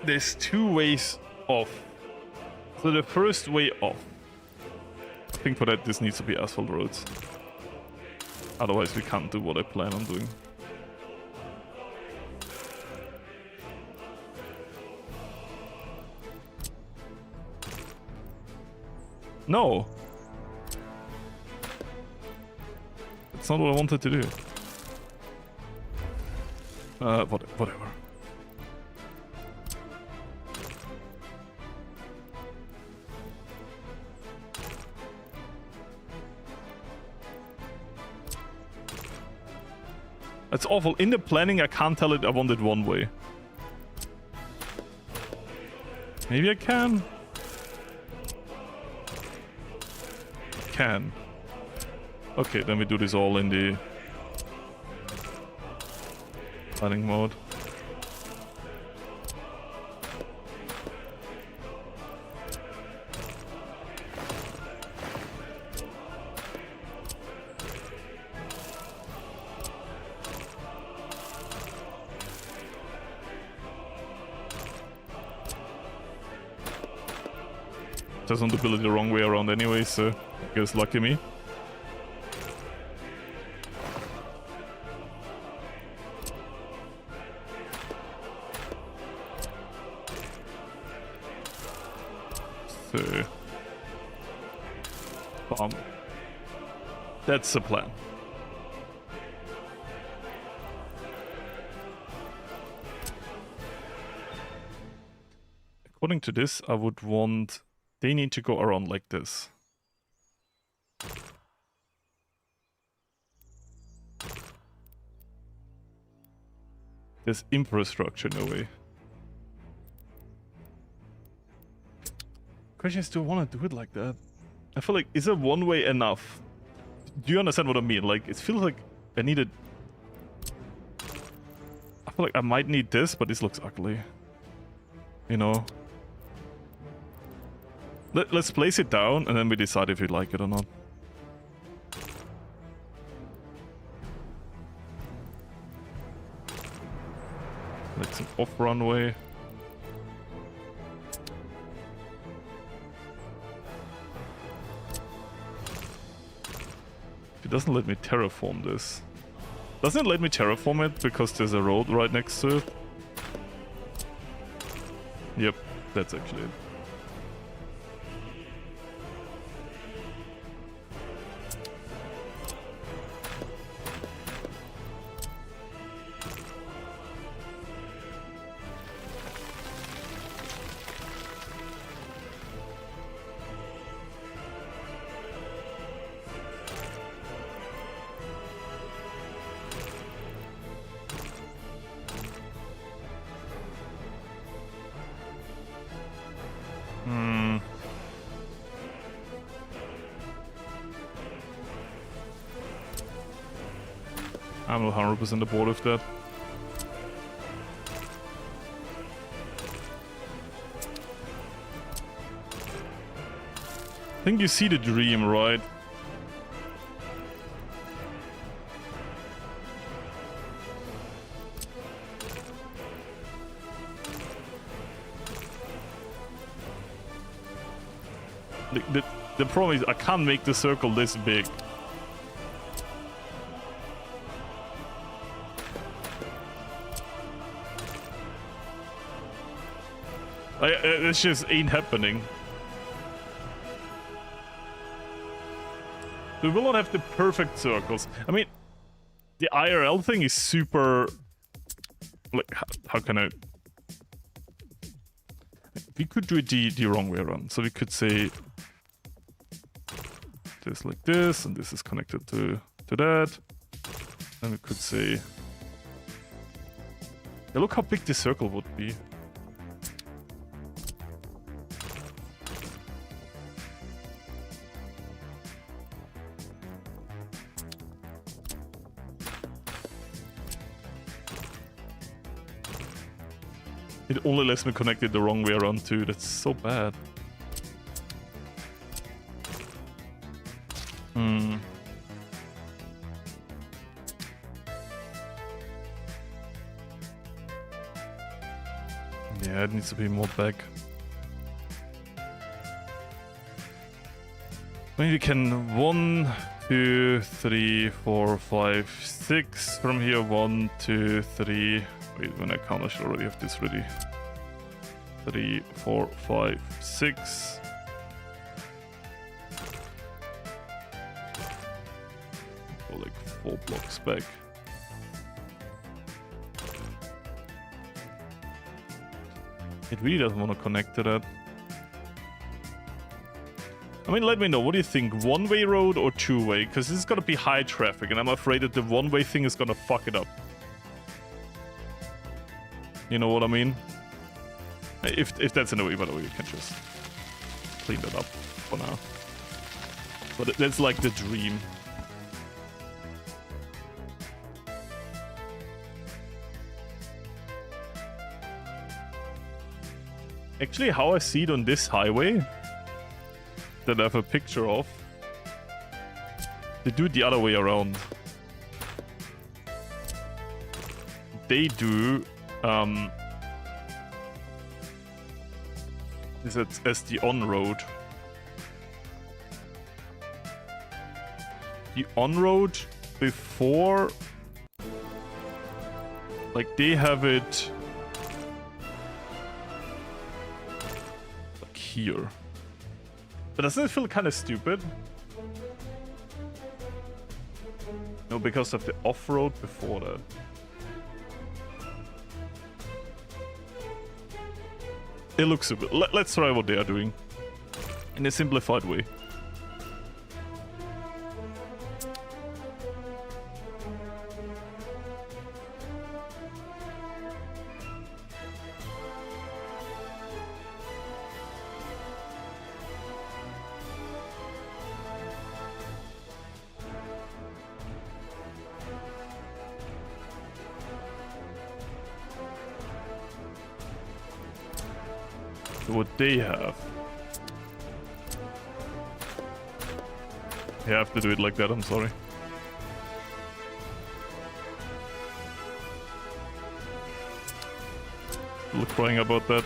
There's two ways off. So the first way off. I think for that this needs to be asphalt roads. Otherwise we can't do what I plan on doing. No! That's not what I wanted to do. Whatever. That's awful. In the planning, I can't tell it I want it one way. Maybe I can. Can. Okay, then we do this all in the planning mode. Just want to build it the wrong way around anyway, so I guess lucky me. So, that's the plan. According to this, I would want... They need to go around like this. There's infrastructure in a way. Question is, do I want to do it like that? I feel like, is a one way enough? Do you understand what I mean? Like, it feels like I need it. I feel like I might need this, but this looks ugly. You know? Let's place it down, and then we decide if we like it or not. Like some off-runway. It doesn't let me terraform this. Doesn't it let me terraform it because there's a road right next to it? Yep, that's actually it. I'm not 100% aboard with that. I think you see the dream, right? The problem is I can't make the circle this big. It just ain't happening. We will not have the perfect circles. I mean, the IRL thing is super... Like, how can I... We could do it the wrong way around. So we could say... this like this, and this is connected to that. And we could say... Yeah, look how big this circle would be. It only lets me connect it the wrong way around too. That's so bad. Yeah, it needs to be more back. Maybe you can 1, 2, 3, 4, 5, 6 from here. 1, 2, 3. Wait, when I count, I should already have this ready. 3, 4, 5, 6. Go like 4 blocks back. It really doesn't want to connect to that. I mean, let me know. What do you think? One-way road or two-way? Because this is going to be high traffic, and I'm afraid that the one-way thing is going to fuck it up. You know what I mean? If that's in a way, by the way, you can just clean that up for now. But that's like the dream. Actually, how I see it on this highway that I have a picture of, they do it the other way around. They do is as the on-road. The on-road before, like they have it like here. But doesn't it feel kind of stupid? No, because of the off-road before that. It looks stupid. Let's try what they are doing in a simplified way. What they have. Yeah, I have to do it like that, I'm sorry. Still crying about that.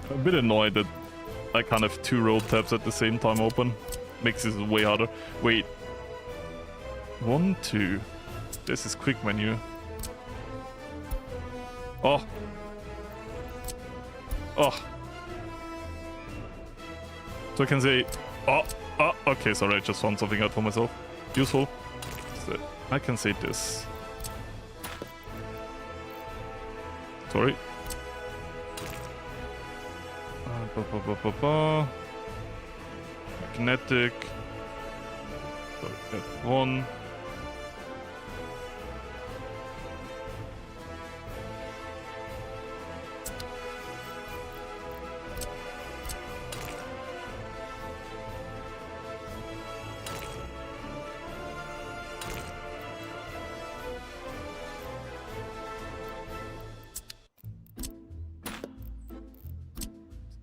A bit annoyed that I can't have 2 road tabs at the same time open. Makes this way harder. Wait. 1, 2. This is quick menu. Oh. Oh. So I can say, oh, okay, sorry, I just found something out for myself. Useful. So I can say this. Sorry. Magnetic. F1.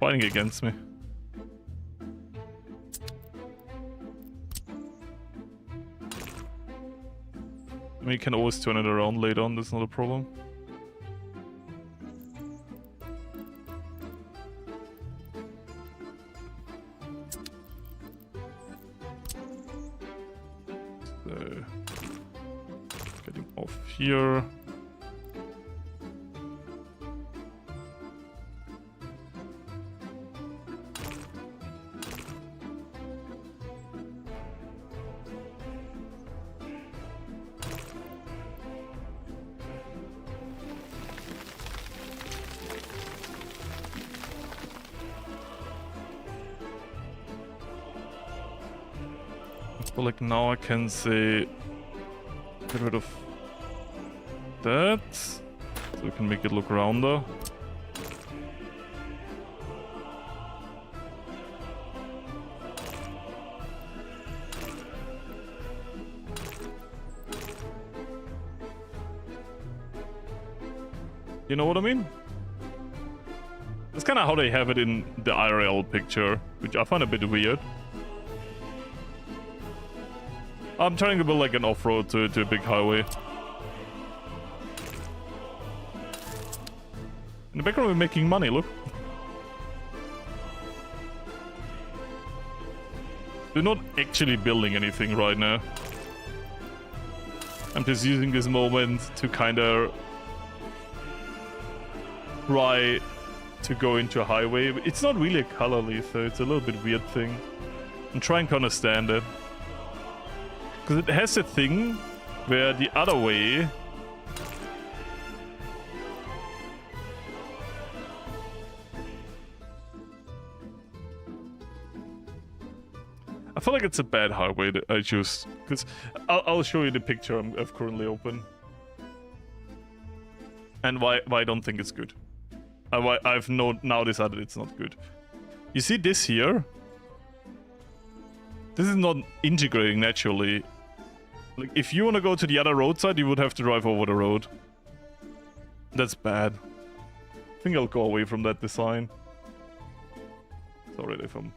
fighting against me. I mean, you can always turn it around later on, that's not a problem. So, getting off here. So like now I can say get rid of that, so we can make it look rounder. You know what I mean? That's kind of how they have it in the IRL picture, which I find a bit weird. I'm trying to build like an off-road to a big highway. In the background we're making money, look. We're not actually building anything right now. I'm just using this moment to kind of try to go into a highway. It's not really a color leaf, so it's a little bit weird thing. I'm trying to understand it. Because it has a thing where the other way I feel like it's a bad highway that I choose. Because I'll show you the picture I've currently open. And why I don't think it's good. I've now decided it's not good. You see this here? This is not integrating naturally. Like, if you want to go to the other roadside, you would have to drive over the road. That's bad. I think I'll go away from that design. Sorry if I'm...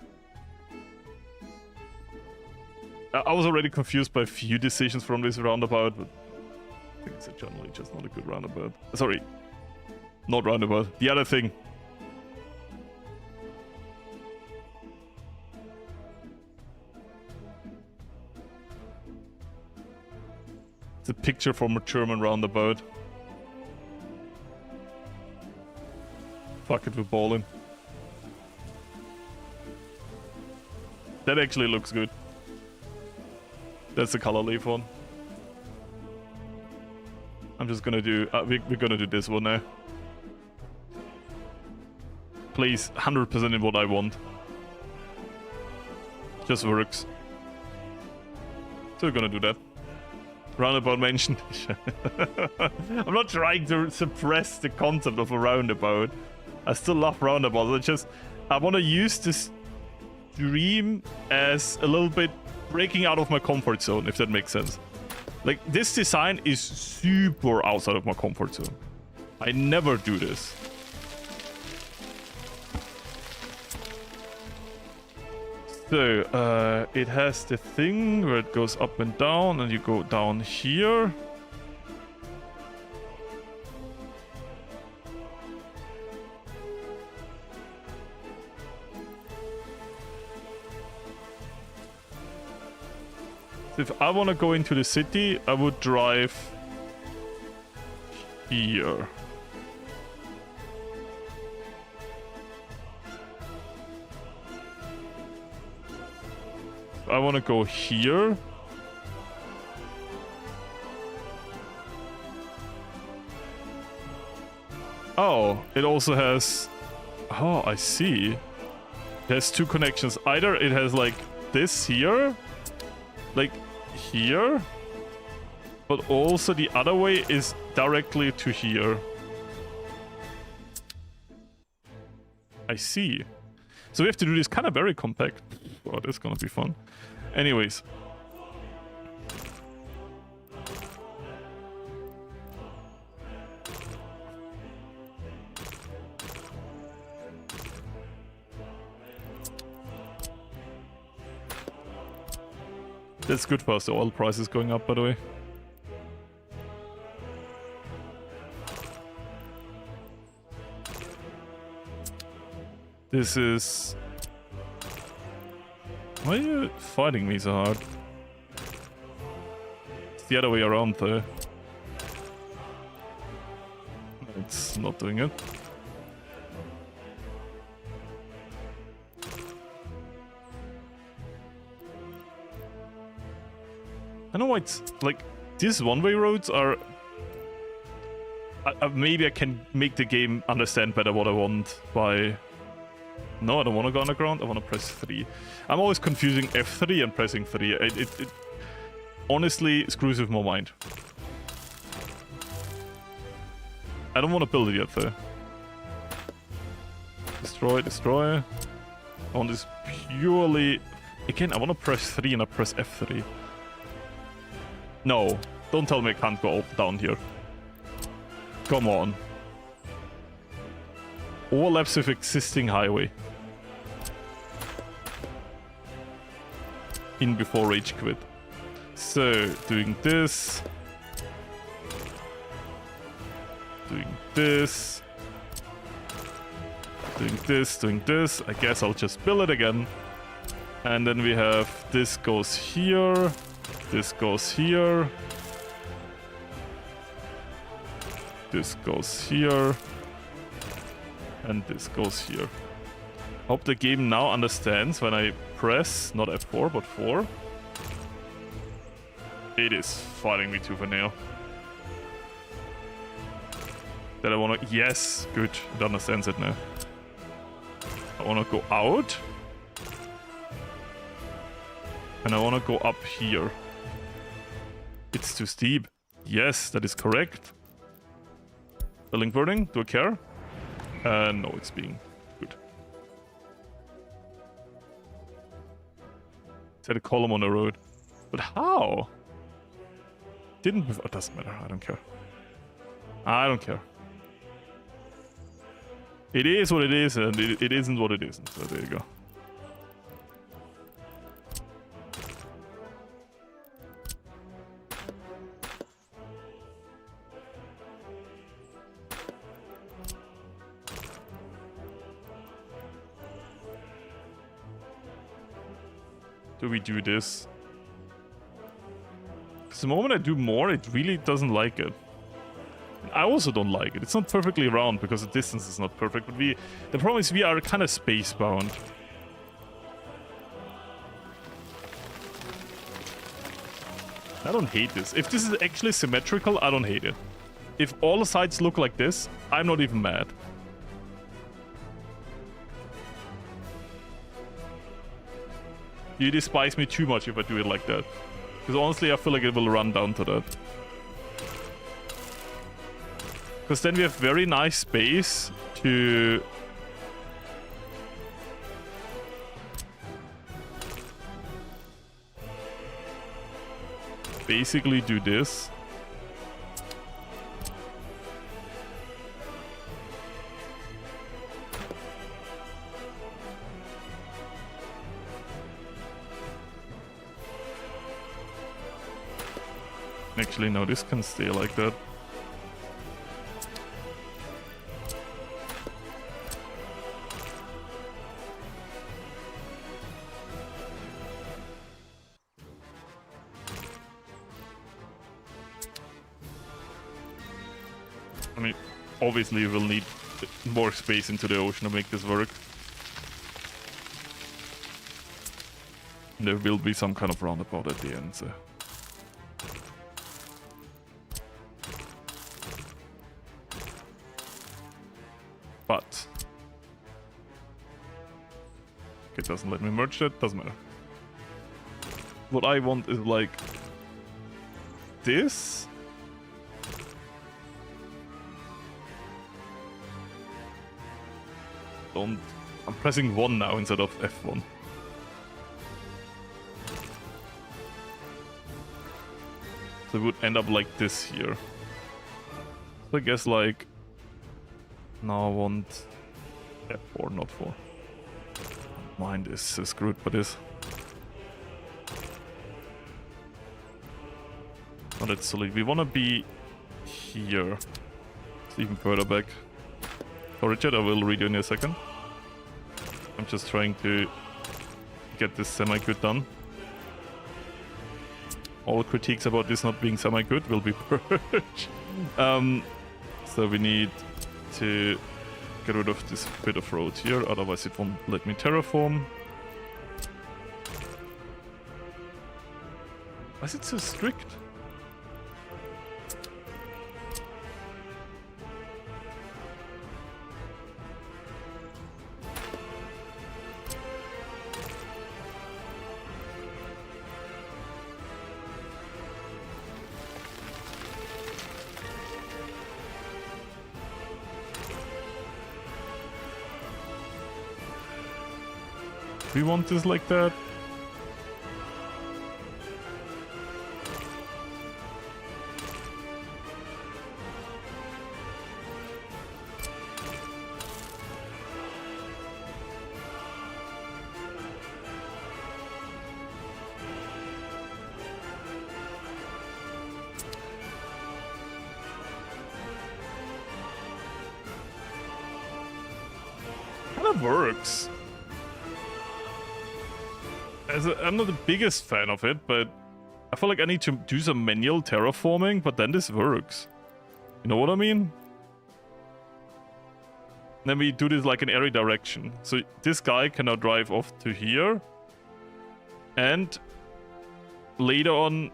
I was already confused by a few decisions from this roundabout, but I think it's generally just not a good roundabout. Sorry. Not roundabout. The other thing. It's a picture from a German roundabout. Fuck it, we're balling. That actually looks good. That's the color leaf one. I'm just gonna do... we're gonna do this one now. Please, 100% in what I want. Just works. So we're gonna do that. Roundabout mentioned. I'm not trying to suppress the concept of a roundabout. I still love roundabouts. I want to use this dream as a little bit breaking out of my comfort zone, if that makes sense. Like, this design is super outside of my comfort zone. I never do this. So, it has the thing where it goes up and down, and you go down here. So if I want to go into the city, I would drive here. I want to go here. Oh, it also has... Oh, I see. It has two connections. Either it has like this here, like here, but also the other way is directly to here. I see. So we have to do this kind of very compact. Oh, that's gonna be fun. Anyways. That's good for us, the oil price is going up, by the way. This is... Why are you fighting me so hard? It's the other way around though. It's not doing it. I know why it's like these one-way roads are. Maybe I can make the game understand better what I want by. No, I don't want to go underground. I want to press 3. I'm always confusing F3 and pressing 3. It honestly screws with my mind. I don't want to build it yet though. Destroy, destroy. I want this purely. Again, I want to press 3 and I press F3. No, don't tell me I can't go up down here. Come on. Overlaps with existing highway. In before rage quit. So, doing this. Doing this. Doing this, doing this. I guess I'll just build it again. And then we have this goes here. This goes here. This goes here. And this goes here. Hope the game now understands when I press, not F4, but 4. It is fighting me tooth and nail. That I wanna... Yes, good. It understands it now. I wanna go out. And I wanna go up here. It's too steep. Yes, that is correct. Building burning, do I care? No, it's being good. Set a column on the road. But how? Didn't... It doesn't matter, I don't care. I don't care. It is what it is, and it isn't what it isn't. So there you go. Do we do this? Because the moment I do more, it really doesn't like it. And I also don't like it. It's not perfectly round because the distance is not perfect, but the problem is we are kind of space bound. I don't hate this. If this is actually symmetrical, I don't hate it. If all the sides look like this, I'm not even mad. You despise me too much if I do it like that. Because honestly, I feel like it will run down to that. Because then we have very nice space to... basically do this. Actually, no, this can stay like that. I mean, obviously we'll need more space into the ocean to make this work. There will be some kind of roundabout at the end, so... But... it doesn't let me merge that, doesn't matter. What I want is like... this? I'm pressing 1 now instead of F1. So it would end up like this here. So I guess like... now I want F4, not 4. Mind is screwed by this. Not that solid. We want to be here. It's even further back. For Richard, I will read you in a second. I'm just trying to get this semi-good done. All critiques about this not being semi-good will be purged. So we need to get rid of this bit of road here, otherwise it won't let me terraform. Why is it so strict? We want this like that. Kind of works. I'm not the biggest fan of it, but I feel like I need to do some manual terraforming, but then this works. You know what I mean? Then we do this like in every direction. So this guy can now drive off to here. And later on,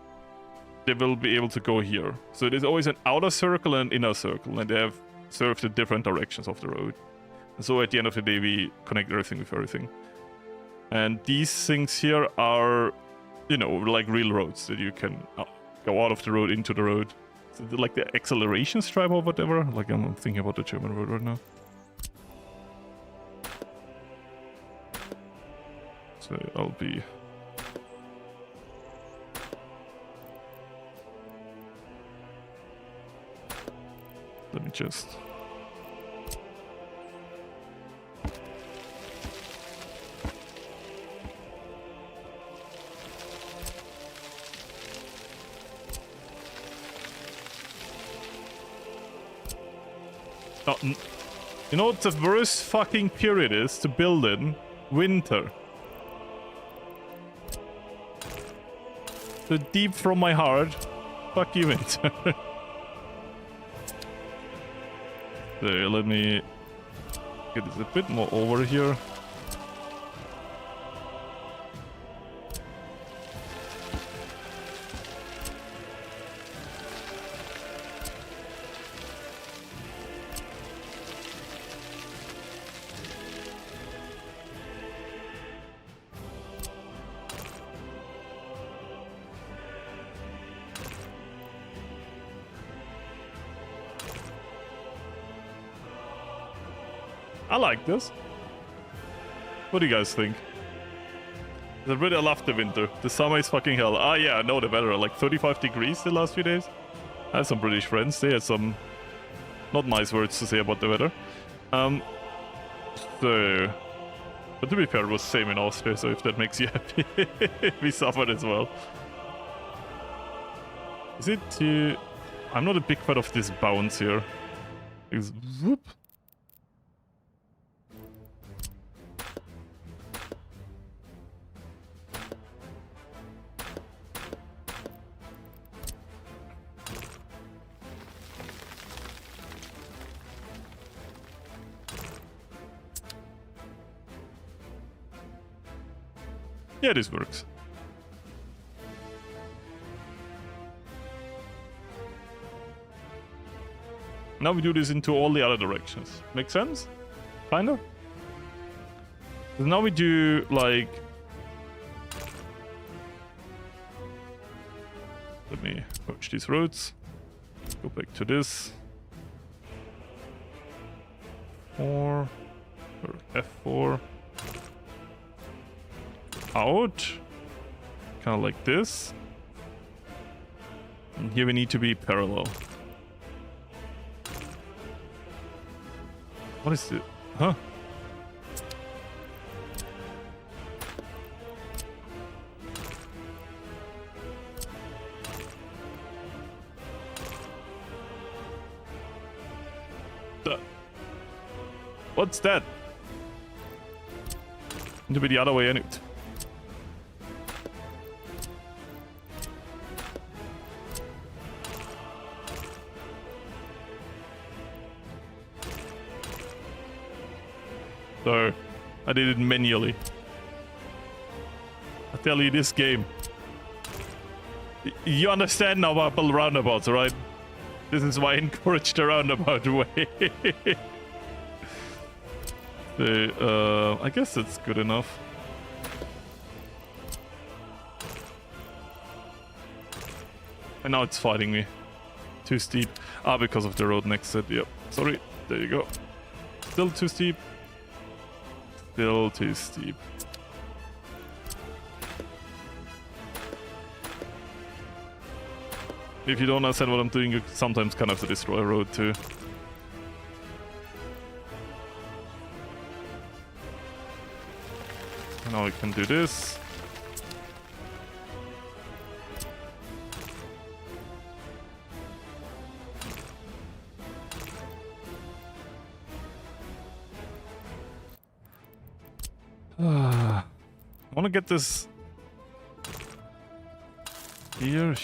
they will be able to go here. So there's always an outer circle and an inner circle, and they have served the different directions of the road. And so at the end of the day, we connect everything with everything. And these things here are, you know, like real roads that you can go out of the road into the road. So like the acceleration stripe or whatever. Like I'm thinking about the German road right now. So I'll be... Let me just... Oh, you know what the worst fucking period is to build in? Winter. So deep from my heart, fuck you, winter. So let me get this a bit more over here. I like this. What do you guys think? I really love the winter. The summer is fucking hell. Ah, yeah, I know the weather. Like 35 degrees the last few days. I have some British friends. They had some not nice words to say about the weather. So... But to be fair, it was same in Austria, so if that makes you happy, we suffered as well. Is it too... I'm not a big fan of this bounce here. It's... Whoop. Yeah, this works. Now we do this into all the other directions. Make sense? Kinda? So now we do, like... Let me approach these roads. Go back to this. 4. Or F4. Out. Kind of like this. And here we need to be parallel. What is it? Huh? What's that? Need to be the other way anyway. So, I did it manually. I tell you, this game. You understand now about roundabouts, right? This is why I encourage the roundabout way. So, I guess that's good enough. And now it's fighting me. Too steep. Ah, because of the road next to it. Yep. Sorry. There you go. Still too steep. Still too steep. If you don't understand what I'm doing, you sometimes kind of have to destroy a road too. Now we can do this. I want to get this here.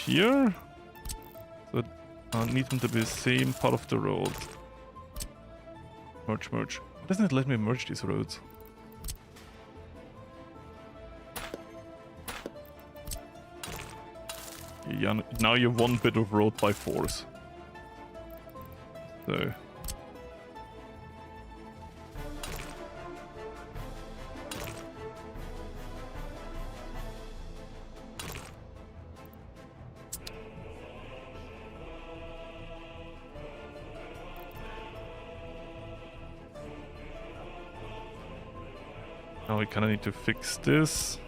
So I need them to be the same part of the road. Merge. Why doesn't it let me merge these roads? Yeah, now you have one bit of road by force. So. Now we kind of need to fix this.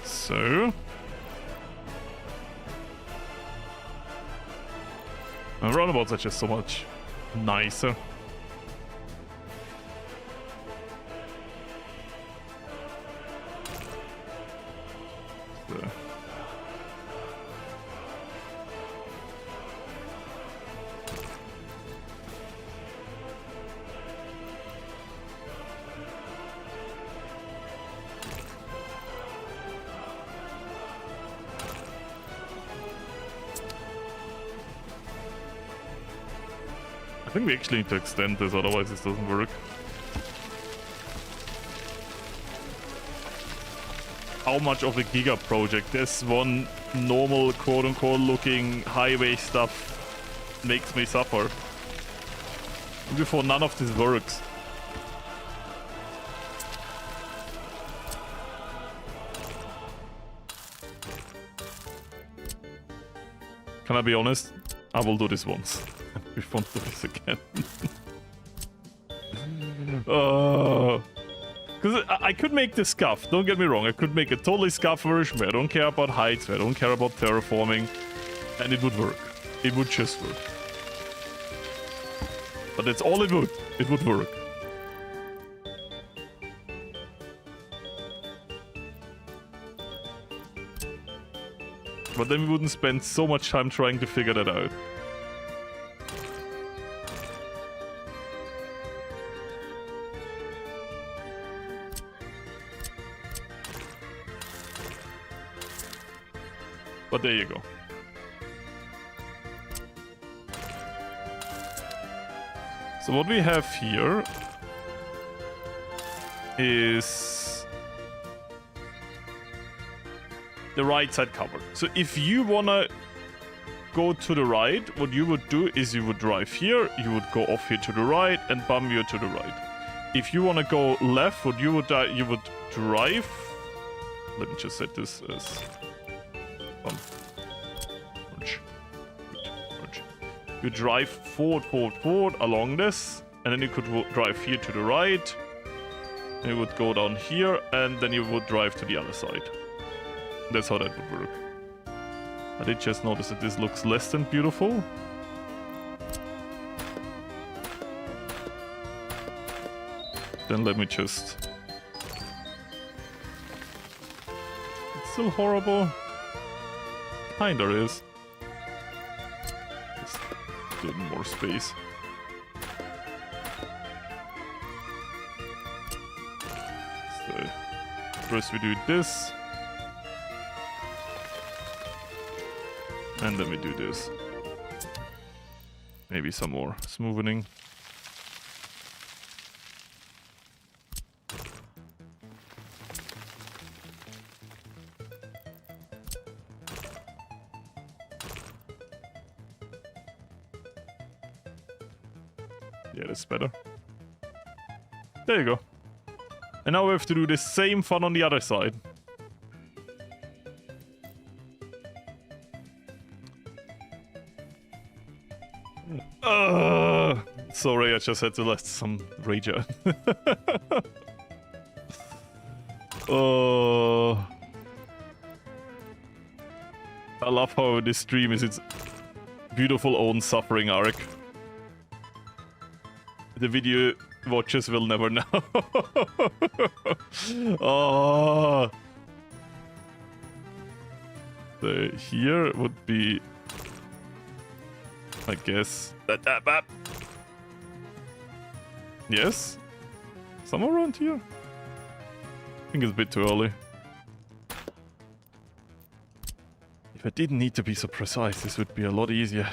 So, roundabouts are just so much nicer. So. I think we actually need to extend this, otherwise this doesn't work. How much of a giga project this one normal quote-unquote looking highway stuff makes me suffer. Before none of this works. Can I be honest? I will do this once. We won't do this again. Because I could make this scuff, don't get me wrong. I could make a totally scuff version where I don't care about heights, where I don't care about terraforming, and it would work. It would just work. But that's all it would. It would work. But then we wouldn't spend so much time trying to figure that out. But there you go. So what we have here is the right side covered. So if you wanna go to the right, what you would do is you would drive here, you would go off here to the right and bump you to the right. If you wanna go left, what you would drive. Let me just set this as merge. You drive forward along this, And then you could drive here to the right. You would go down here, and then you would drive to the other side. That's how that would work. I did just notice that this looks less than beautiful. Then let me just... It's still horrible. Kinda is. Just give it more space. So, first we do this. And then we do this. Maybe some more smoothing. Yeah, that's better. There you go. And now we have to do the same fun on the other side. Sorry, I just had to let some rage out. I love how this stream is its beautiful own suffering arc. The video watchers will never know. Oh. So here would be, I guess, yes, somewhere around here. I think it's a bit too early. If I didn't need to be so precise, this would be a lot easier.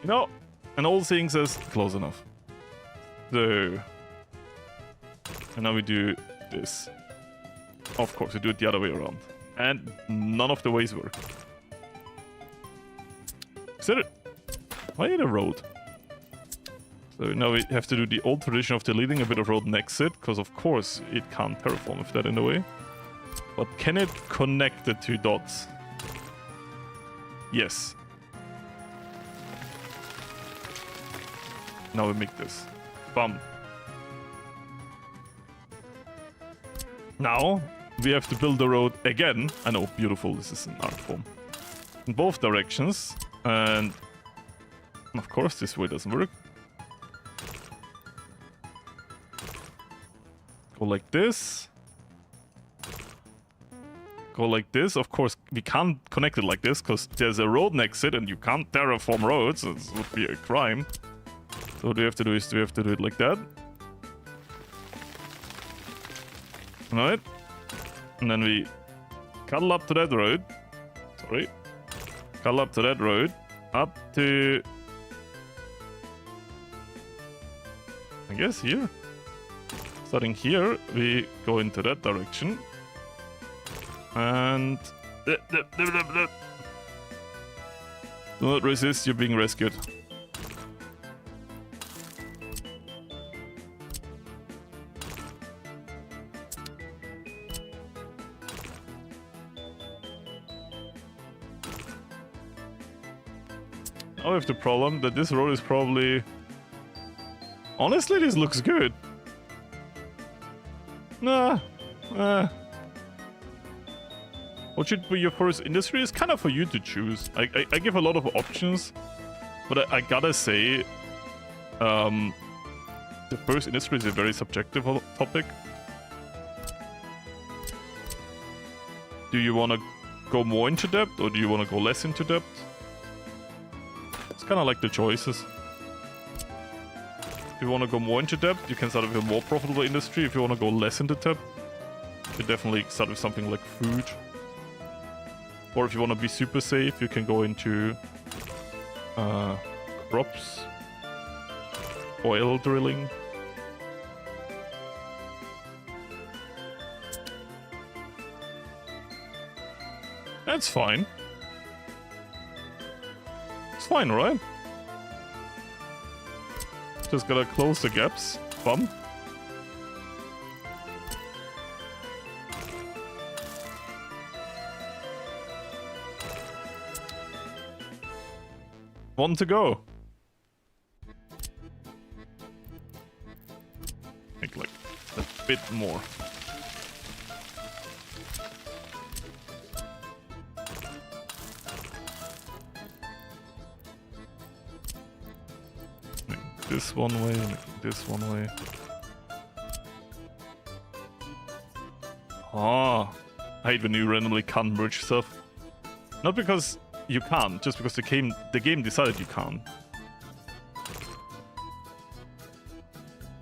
You know, and all things is close enough. So, and now we do this. Of course, we do it the other way around. And none of the ways work. Is that it? Why need a road? So now we have to do the old tradition of deleting a bit of road next to it, because of course it can't terraform with that in the way. But can it connect the two dots? Yes. Now we make this. Bam. Now we have to build the road again. I know, beautiful, this is an art form. In both directions. And of course this way doesn't work. Go like this. Go like this. Of course we can't connect it like this because there's a road next to it and you can't terraform roads. It would be a crime. So what we have to do is we have to do it like that. Alright. And then we cuddle up to that road. Sorry. Cuddle up to that road. Up to... I guess here. Starting here, we go into that direction. And... Do not resist, you're being rescued. Now we have the problem that this road is probably... Honestly, this looks good. Nah. What should be your first industry is kind of for you to choose. I give a lot of options, but I gotta say, the first industry is a very subjective topic. Do you want to go more into depth, or do you want to go less into depth? It's kind of like the choices. If you want to go more into depth, you can start with a more profitable industry. If you want to go less into depth, you definitely start with something like food. Or if you want to be super safe, you can go into crops, oil drilling. That's fine. It's fine, right? Just gotta close the gaps. Bum. One to go. Make like a bit more. Make this one way, make this one way. Ah, I hate when you randomly can't merge stuff. Not because you can't, just because the game decided you can't.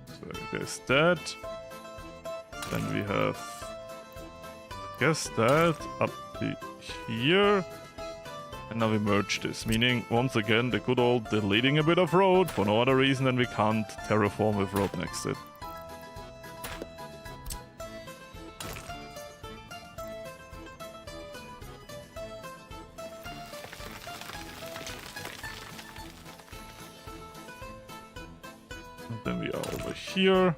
So there's that. Then we have, I guess, that up to here. And now we merge this, meaning once again the good old deleting a bit of road for no other reason than we can't terraform with road next to it. Then we are over here.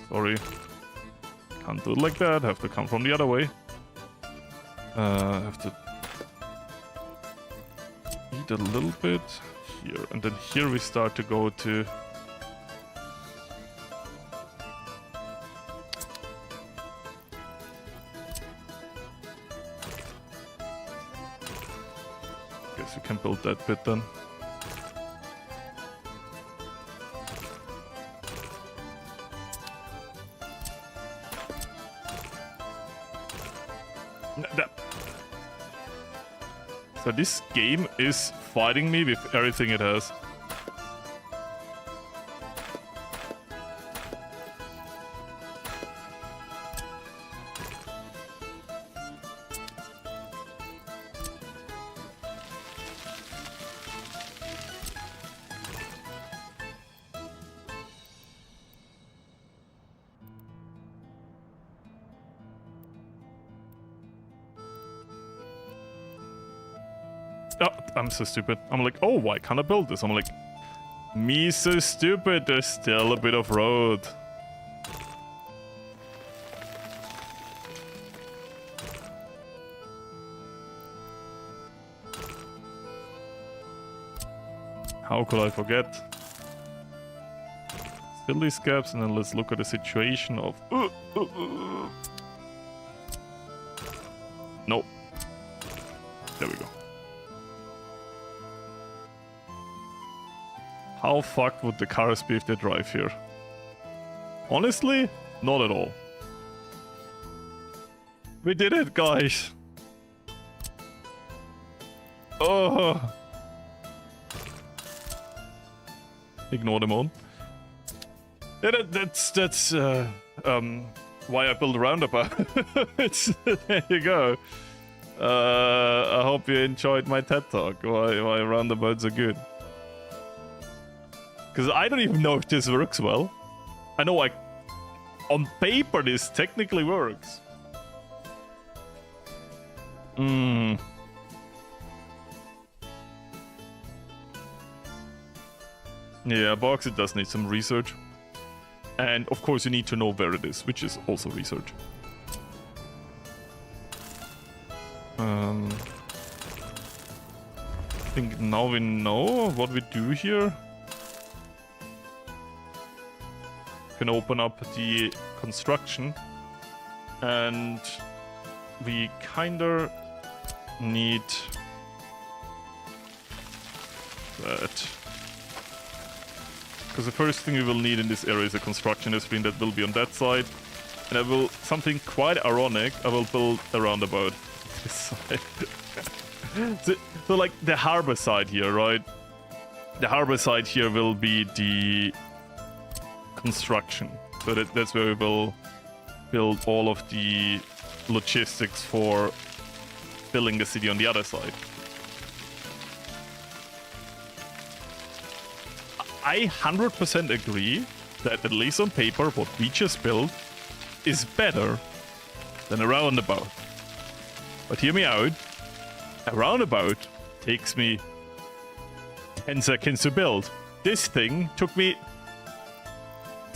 Sorry. Can't do it like that. Have to come from the other way. Have to eat a little bit here. And then here we start to go to... Guess we can build that bit then. So this game is fighting me with everything it has. Oh, I'm so stupid. I'm like, oh, why can't I build this? I'm like, me so stupid, there's still a bit of road. How could I forget? Fill these gaps and then let's look at the situation of... No. There we go. How fucked would the cars be if they drive here? Honestly, not at all. We did it, guys. Oh. Ignore them all. Yeah, that's why I built a roundabout. There you go. I hope you enjoyed my TED Talk. Why roundabouts are good. Because I don't even know if this works well. I know, like, on paper this technically works. Yeah, Box, it does need some research. And of course you need to know where it is, which is also research. I think now we know what we do here. Can open up the construction, and we kinda need that, because the first thing we will need in this area is a construction discipline that will be on that side, and I will, something quite ironic, I will build a roundabout this side. so like the harbor side here, right? The harbor side here will be the construction, so that's where we will build all of the logistics for filling the city on the other side. I 100% agree that, at least on paper, what we just built is better than a roundabout. But hear me out, a roundabout takes me 10 seconds to build. This thing took me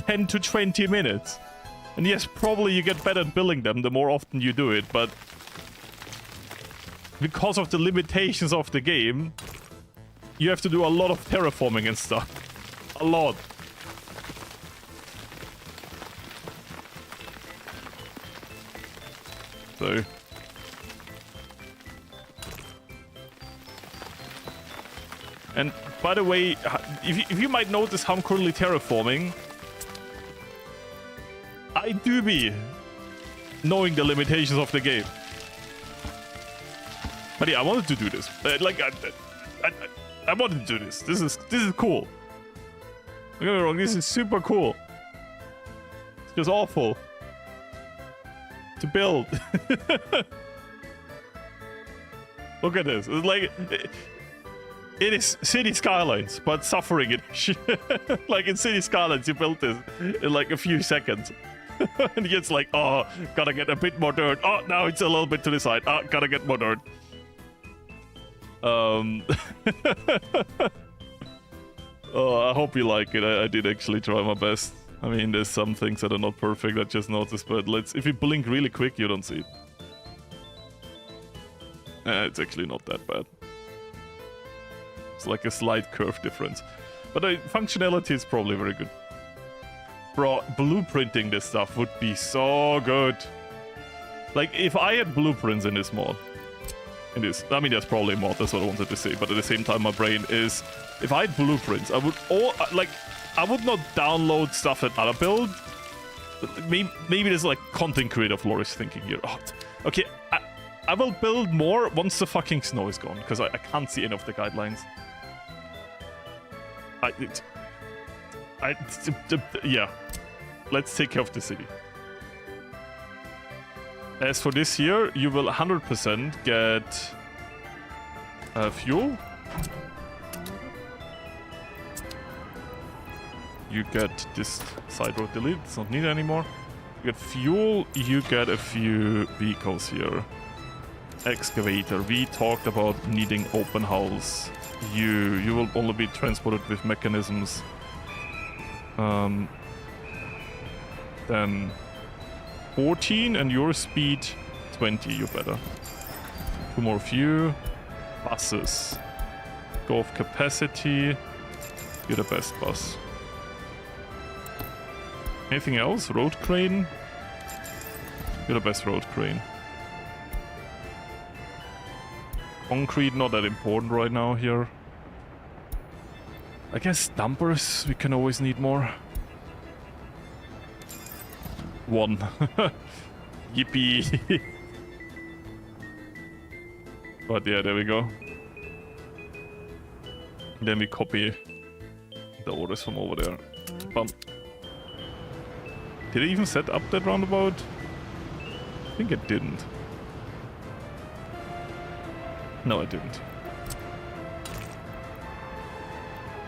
10 to 20 minutes. And yes, probably you get better at building them the more often you do it, but because of the limitations of the game, you have to do a lot of terraforming and stuff. A lot. So... And by the way, if you might notice how I'm currently terraforming, I do be knowing the limitations of the game. But yeah, I wanted to do this. I wanted to do this. This is cool. Don't get me wrong, this is super cool. It's just awful to build. Look at this. It's like... It is City Skylines, but suffering it. Like in City Skylines, you built this in like a few seconds. And it's like, oh, gotta get a bit more dirt. Oh, now it's a little bit to the side. Oh, gotta get more dirt. Oh, I hope you like it. I did actually try my best. I mean, there's some things that are not perfect, I just noticed, but if you blink really quick, you don't see it. It's actually not that bad. It's like a slight curve difference. But the functionality is probably very good. Bro, blueprinting this stuff would be so good. Like, if I had blueprints in this mod... I mean, that's probably a mod, that's what I wanted to say. But at the same time, my brain is... If I had blueprints, I would... I would not download stuff that other build. Maybe there's like content creator Florius thinking here. Oh, okay, I will build more once the fucking snow is gone. Because I can't see any of the guidelines. Yeah, let's take care of the city. As for this here, you will 100% get fuel. You get this side road delete, it's not needed anymore. You get fuel, you get a few vehicles here. Excavator, we talked about needing open hulls. You will only be transported with mechanisms. Then 14 and your speed 20, you better. 2 more few. Buses. Go off capacity. You're the best bus. Anything else? Road crane? You're the best road crane. Concrete, not that important right now here. I guess dumpers, we can always need more. 1. Yippee. But yeah, there we go. Then we copy the orders from over there. Bum. Did I even set up that roundabout? I think it didn't. No, I didn't.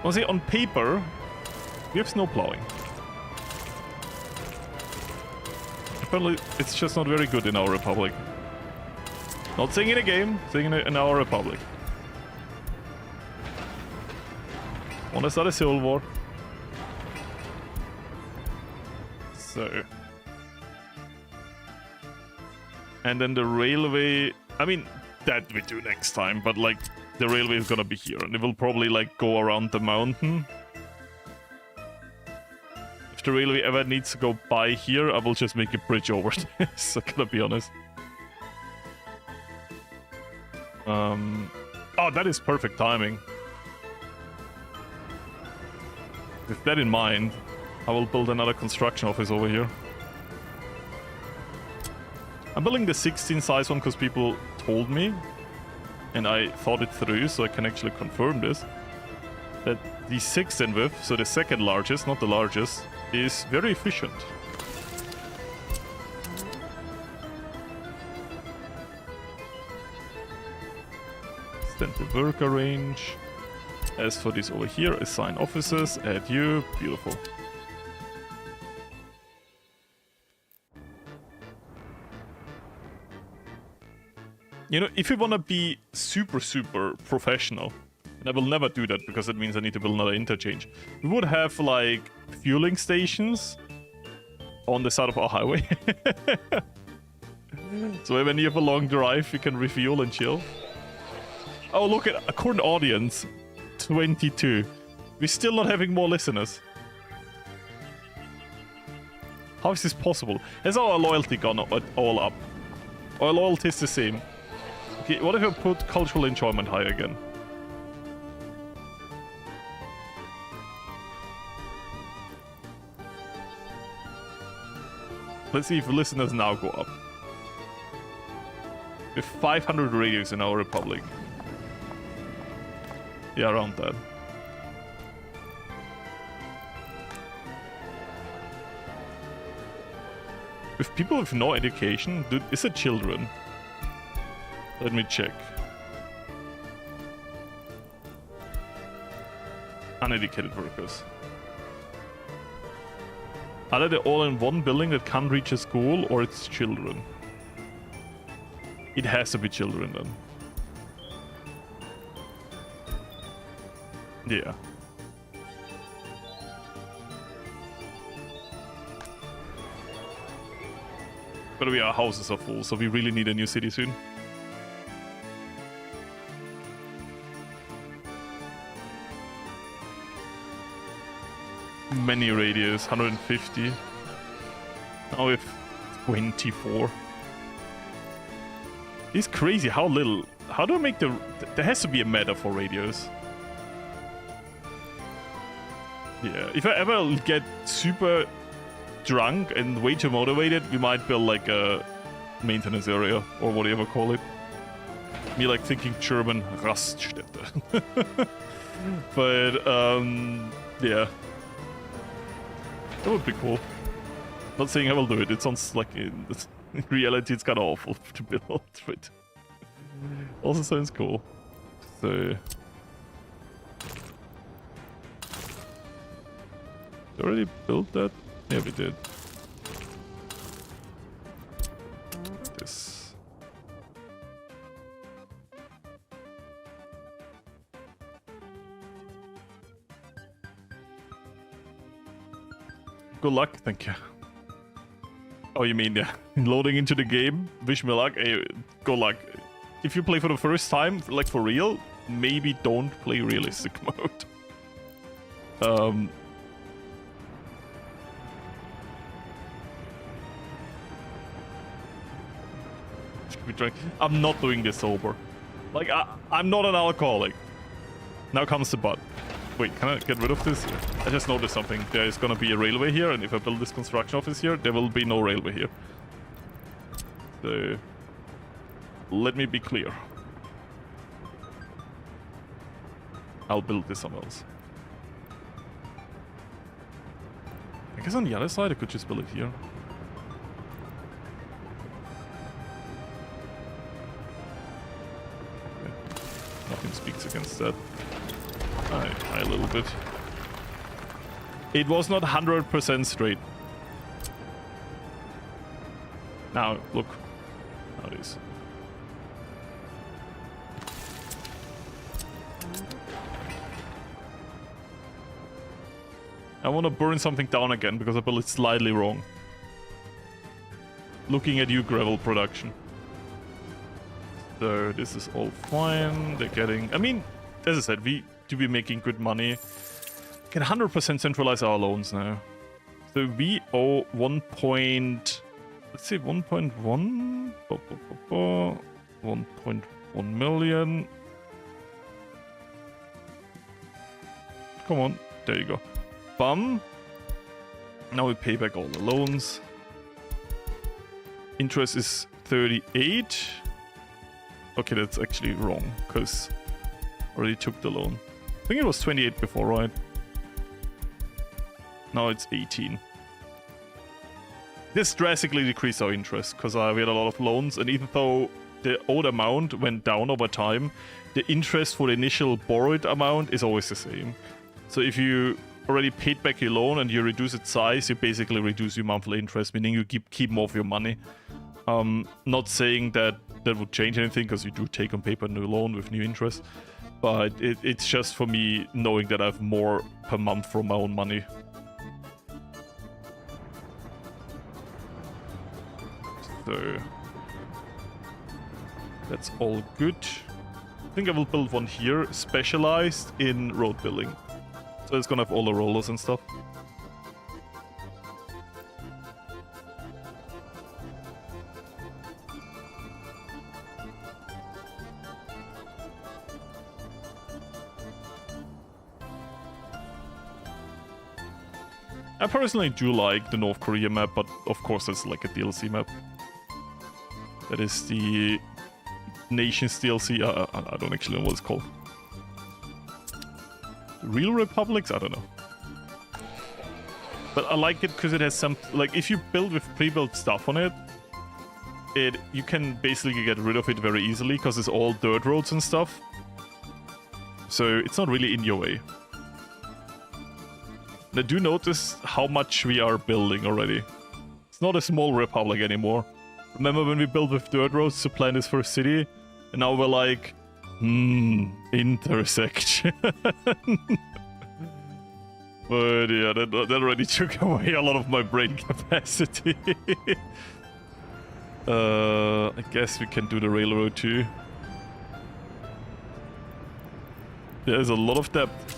Well, see, on paper, we have snow plowing. Apparently, it's just not very good in our republic. Not saying in a game, saying in our republic. Wanna start a civil war? So. And then the railway... I mean, that we do next time, but like, the railway is gonna be here, and it will probably like go around the mountain. If the railway ever needs to go by here, I will just make a bridge over this, I gotta be honest. Oh, that is perfect timing. With that in mind, I will build another construction office over here. I'm building the 16 size one because people told me, and I thought it through, so I can actually confirm this, that the 6 in width, so the second largest, not the largest, is very efficient. Extend the worker range. As for this over here, assign officers, add you, beautiful. You know, if you want to be super professional, and I will never do that because it means I need to build another interchange, we would have like fueling stations on the side of our highway. So when you have a long drive, you can refuel and chill. Oh, look at a current audience. 22. We're still not having more listeners. How is this possible? Has our loyalty gone all up? Our loyalty is the same. Okay, what if I put cultural enjoyment high again? Let's see if listeners now go up. We have 500 radios in our republic. Yeah, around that. With people with no education, dude, is it children? Let me check. Uneducated workers. Are they all in one building that can't reach a school, or it's children? It has to be children then. Yeah. But our houses are full, so we really need a new city soon. Many radios, 150. Now we have 24. It's crazy how little. How do I make the... There has to be a meta for radios. Yeah, if I ever get super drunk and way too motivated, we might build like a maintenance area or whatever call it. Me like thinking German Raststätte. But yeah, that would be cool. Not saying I will do it. It sounds like in reality it's kind of awful to build, but also sounds cool. So. Already built that? Yeah, we did. This. Good luck, thank you. Oh, you mean, yeah, loading into the game? Wish me luck. Hey, good luck. If you play for the first time, like for real, maybe don't play realistic mode. I'm not doing this sober. Like, I'm not an alcoholic. Now comes the but. Wait, can I get rid of this? I just noticed something. There is gonna be a railway here, and if I build this construction office here, there will be no railway here. So, let me be clear. I'll build this somewhere else. I guess on the other side I could just build it here. Nothing speaks against that. A little bit. It was not 100% straight. Now, look. How it is. I want to burn something down again because I built it slightly wrong. Looking at you, gravel production. So this is all fine. They're getting... I mean, as I said, we do be making good money. Can 100% centralize our loans now. So we owe 1. Let's see, 1.1? 1.1 million. Come on. There you go. Bum. Now we pay back all the loans. Interest is 38. Okay, that's actually wrong, because I already took the loan. I think it was 28 before, right? Now it's 18. This drastically decreased our interest, because we had a lot of loans, and even though the owed amount went down over time, the interest for the initial borrowed amount is always the same. So if you already paid back your loan and you reduce its size, you basically reduce your monthly interest, meaning you keep more of your money. Not saying that would change anything, because you do take on paper a new loan with new interest, but it's just for me knowing that I have more per month from my own money. So that's all good. I think I will build one here, specialized in road building. So it's gonna have all the rollers and stuff. I personally do like the North Korea map, but of course that's like a DLC map. That is the Nations DLC. I don't actually know what it's called. Real Republics? I don't know. But I like it because it has some... Like, if you build with pre-built stuff on it, you can basically get rid of it very easily because it's all dirt roads and stuff. So it's not really in your way. Now do notice how much we are building already. It's not a small republic anymore. Remember when we built with dirt roads to plan this first city? And now we're like, intersection. But yeah, that already took away a lot of my brain capacity. I guess we can do the railroad too. There's a lot of depth.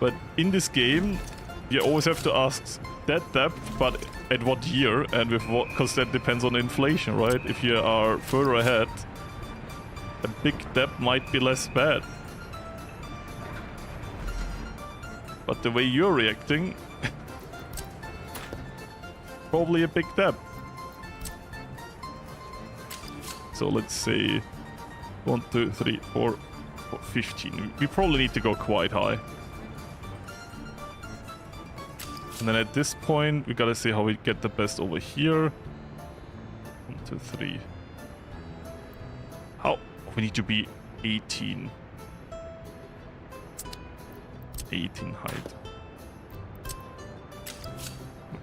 But in this game, you always have to ask that depth, but at what year and with what, because that depends on inflation, right? If you are further ahead, a big depth might be less bad. But the way you're reacting, probably a big depth. So let's say 1, 2, 3, 4, 15. We probably need to go quite high. And then at this point, we gotta see how we get the best over here. 1, 2, 3. How? We need to be 18. 18 height.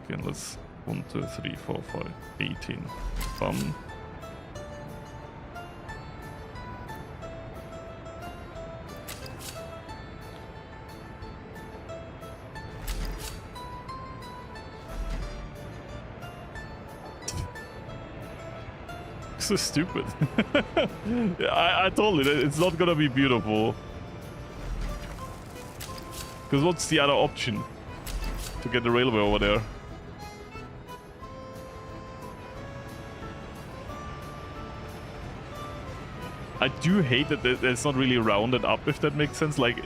Okay, let's 1, 2, 3, 4, 5, 18. Bum. So stupid. Yeah, I told you it's not gonna be beautiful. Because what's the other option to get the railway over there? I do hate that it's not really rounded up, if that makes sense. Like,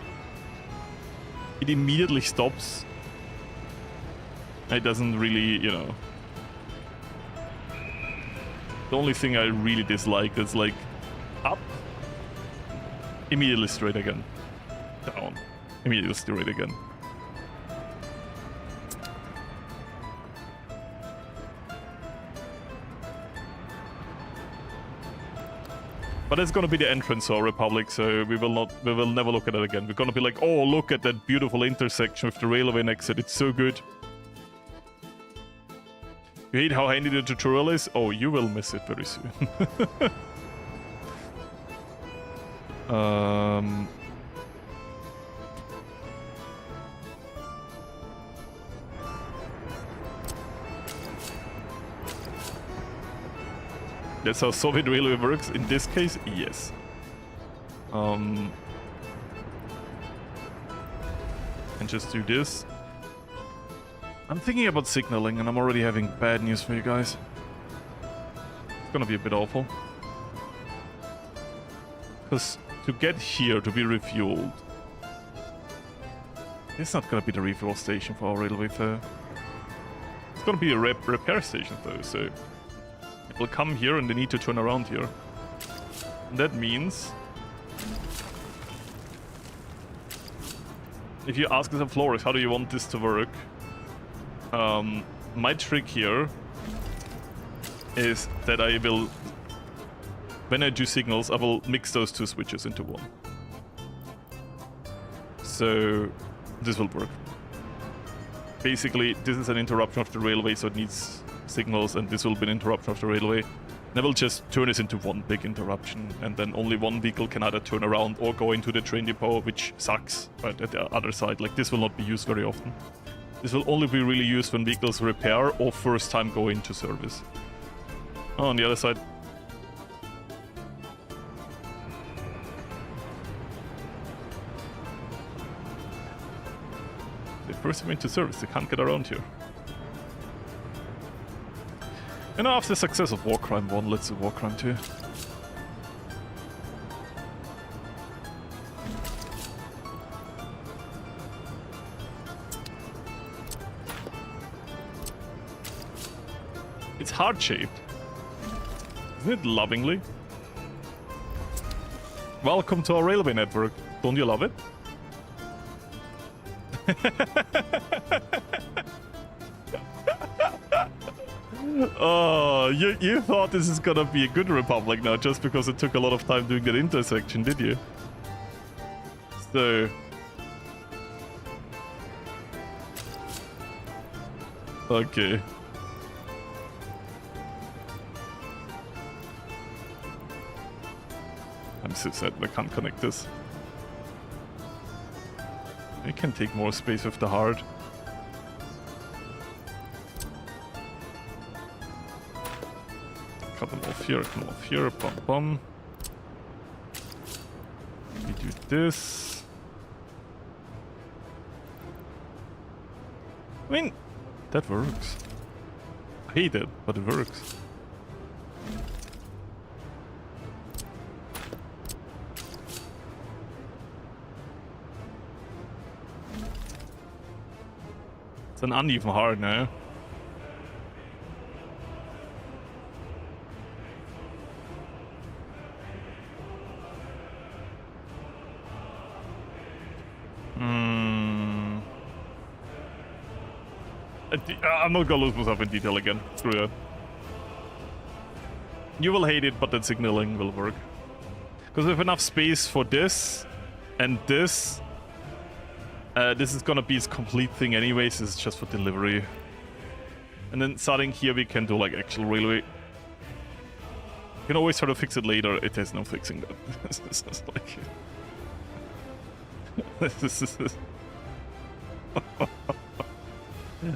it immediately stops. It doesn't really, you know. The only thing I really dislike is like up, immediately straight again, down, immediately straight again. But it's gonna be the entrance to our republic, so we will never look at it again. We're gonna be like, oh, look at that beautiful intersection with the railway next to it. It's so good. You hate how handy the tutorial is? Oh, you will miss it very soon. That's how Soviet railway works. In this case, yes. And just do this. I'm thinking about signaling, and I'm already having bad news for you guys. It's gonna be a bit awful. Because to get here to be refueled, it's not gonna be the refuel station for our railway though. It's gonna be a repair station though, so it will come here and they need to turn around here. And that means if you ask us at Florius, how do you want this to work? My trick here is that I will, when I do signals, I will mix those two switches into one. So this will work. Basically, this is an interruption of the railway, so it needs signals, and this will be an interruption of the railway. And I will just turn this into one big interruption, and then only one vehicle can either turn around or go into the train depot, which sucks, but at the other side, like, this will not be used very often. This will only be really used when vehicles repair or first time go into service. Oh, on the other side. first them into service. They can't get around here. And after the success of War Crime 1, let's do War Crime 2. It's heart-shaped. Isn't it lovingly? Welcome to our railway network. Don't you love it? Oh, you thought this is gonna be a good republic now just because it took a lot of time doing that intersection, did you? So... Okay. I'm so sad I can't connect this. I can take more space with the heart. Cut them off here, come off here, bum bum. We do this. I mean, that works. I hate it, but it works. It's an uneven heart now. I'm not gonna lose myself in detail again. Screw that. You will hate it, but that signaling will work. Because we have enough space for this and this. This is gonna be its complete thing anyways. This is just for delivery. And then starting here we can do like actual railway. You can always try to fix it later. It has no fixing that. This is like... this is...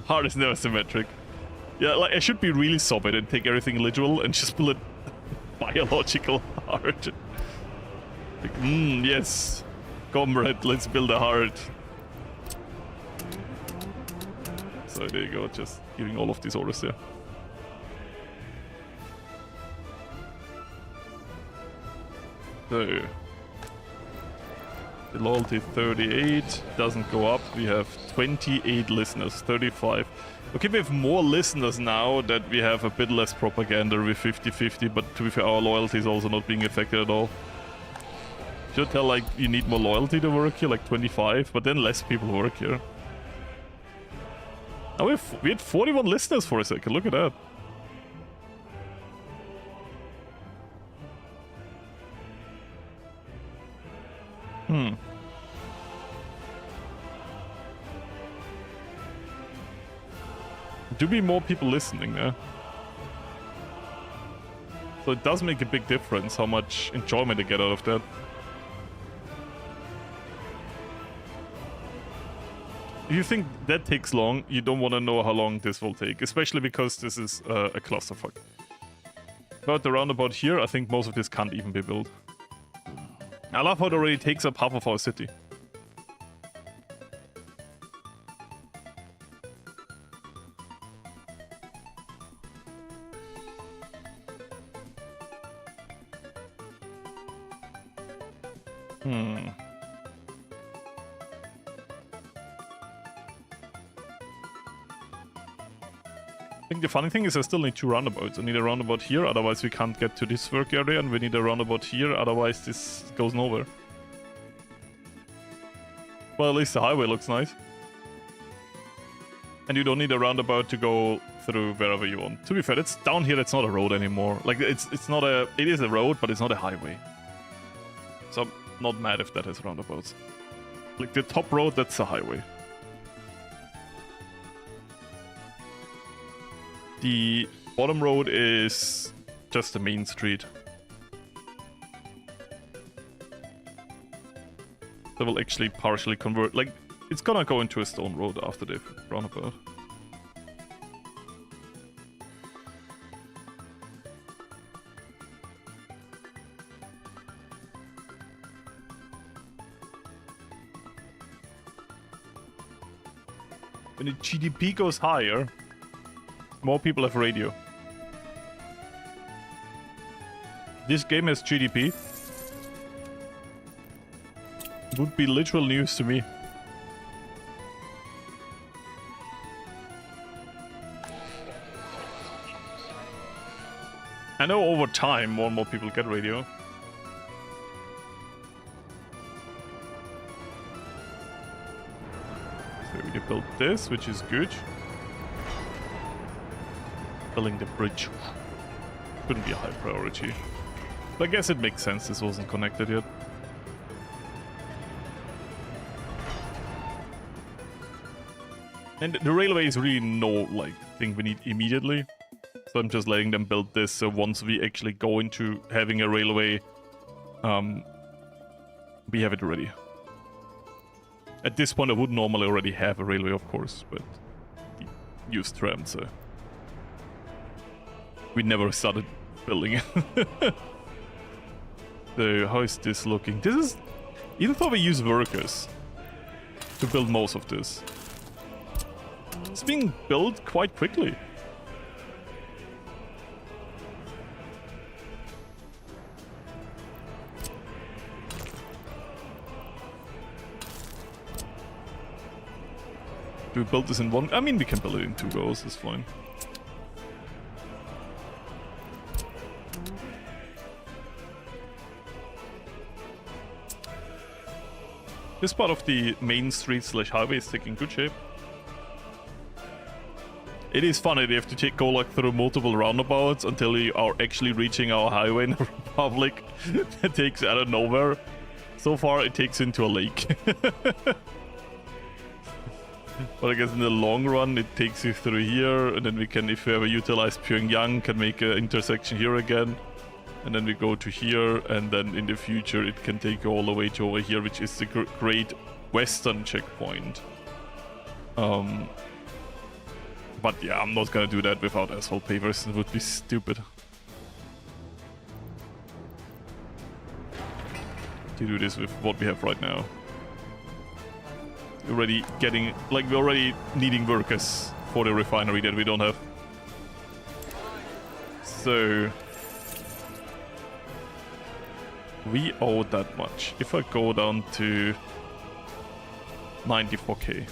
Heart is never symmetric. Yeah, like I should be really solid and take everything literal and just pull it biological heart. Like, yes, comrade, let's build a heart. So there you go, just giving all of these orders there. So the loyalty 38 doesn't go up. We have 28 listeners, 35. Okay, we have more listeners now that we have a bit less propaganda with 50-50, but to be fair, our loyalty is also not being affected at all. Should tell like you need more loyalty to work here, like 25, but then less people work here. Now we had 41 listeners for a second, look at that. Do be more people listening there. So it does make a big difference how much enjoyment I get out of that. If you think that takes long, you don't want to know how long this will take, especially because this is a clusterfuck. About the roundabout here, I think most of this can't even be built. I love how it already takes up half of our city. I think the funny thing is I still need 2 roundabouts. I need a roundabout here, otherwise we can't get to this work area, and we need a roundabout here, otherwise this goes nowhere. Well, at least the highway looks nice. And you don't need a roundabout to go through wherever you want. To be fair, it's down here, it's not a road anymore. Like, it's not a... It is a road, but it's not a highway. So I'm not mad if that has roundabouts. Like, the top road, that's a highway. The bottom road is just a main street. That will actually partially convert. Like, it's gonna go into a stone road after the roundabout. When the GDP goes higher, more people have radio. This game has GDP. Would be literal news to me. I know over time more and more people get radio. So we built this, which is good. Building the bridge couldn't be a high priority. But I guess it makes sense this wasn't connected yet. And the railway is really no thing we need immediately. So I'm just letting them build this, so once we actually go into having a railway, we have it ready. At this point I would normally already have a railway, of course, but used tram, so we never started building it. So how is this looking? This is, even though we use workers to build most of this, it's being built quite quickly. Do we build this in one? I mean, we can build it in 2 goes, it's fine. This part of the main street slash highway is taking good shape. It is funny, they have to go through multiple roundabouts until you are actually reaching our highway in the Republic. That takes out of nowhere. So far it takes into a lake. But I guess in the long run it takes you through here, and then we can, if we ever utilize Pyongyang, can make an intersection here again. And then we go to here, and then in the future it can take you all the way to over here, which is the great western checkpoint. But yeah, I'm not gonna do that without asphalt pavers, it would be stupid. To do this with what we have right now. We're already getting, we're already needing workers for the refinery that we don't have. So we owe that much. If I go down to 94k.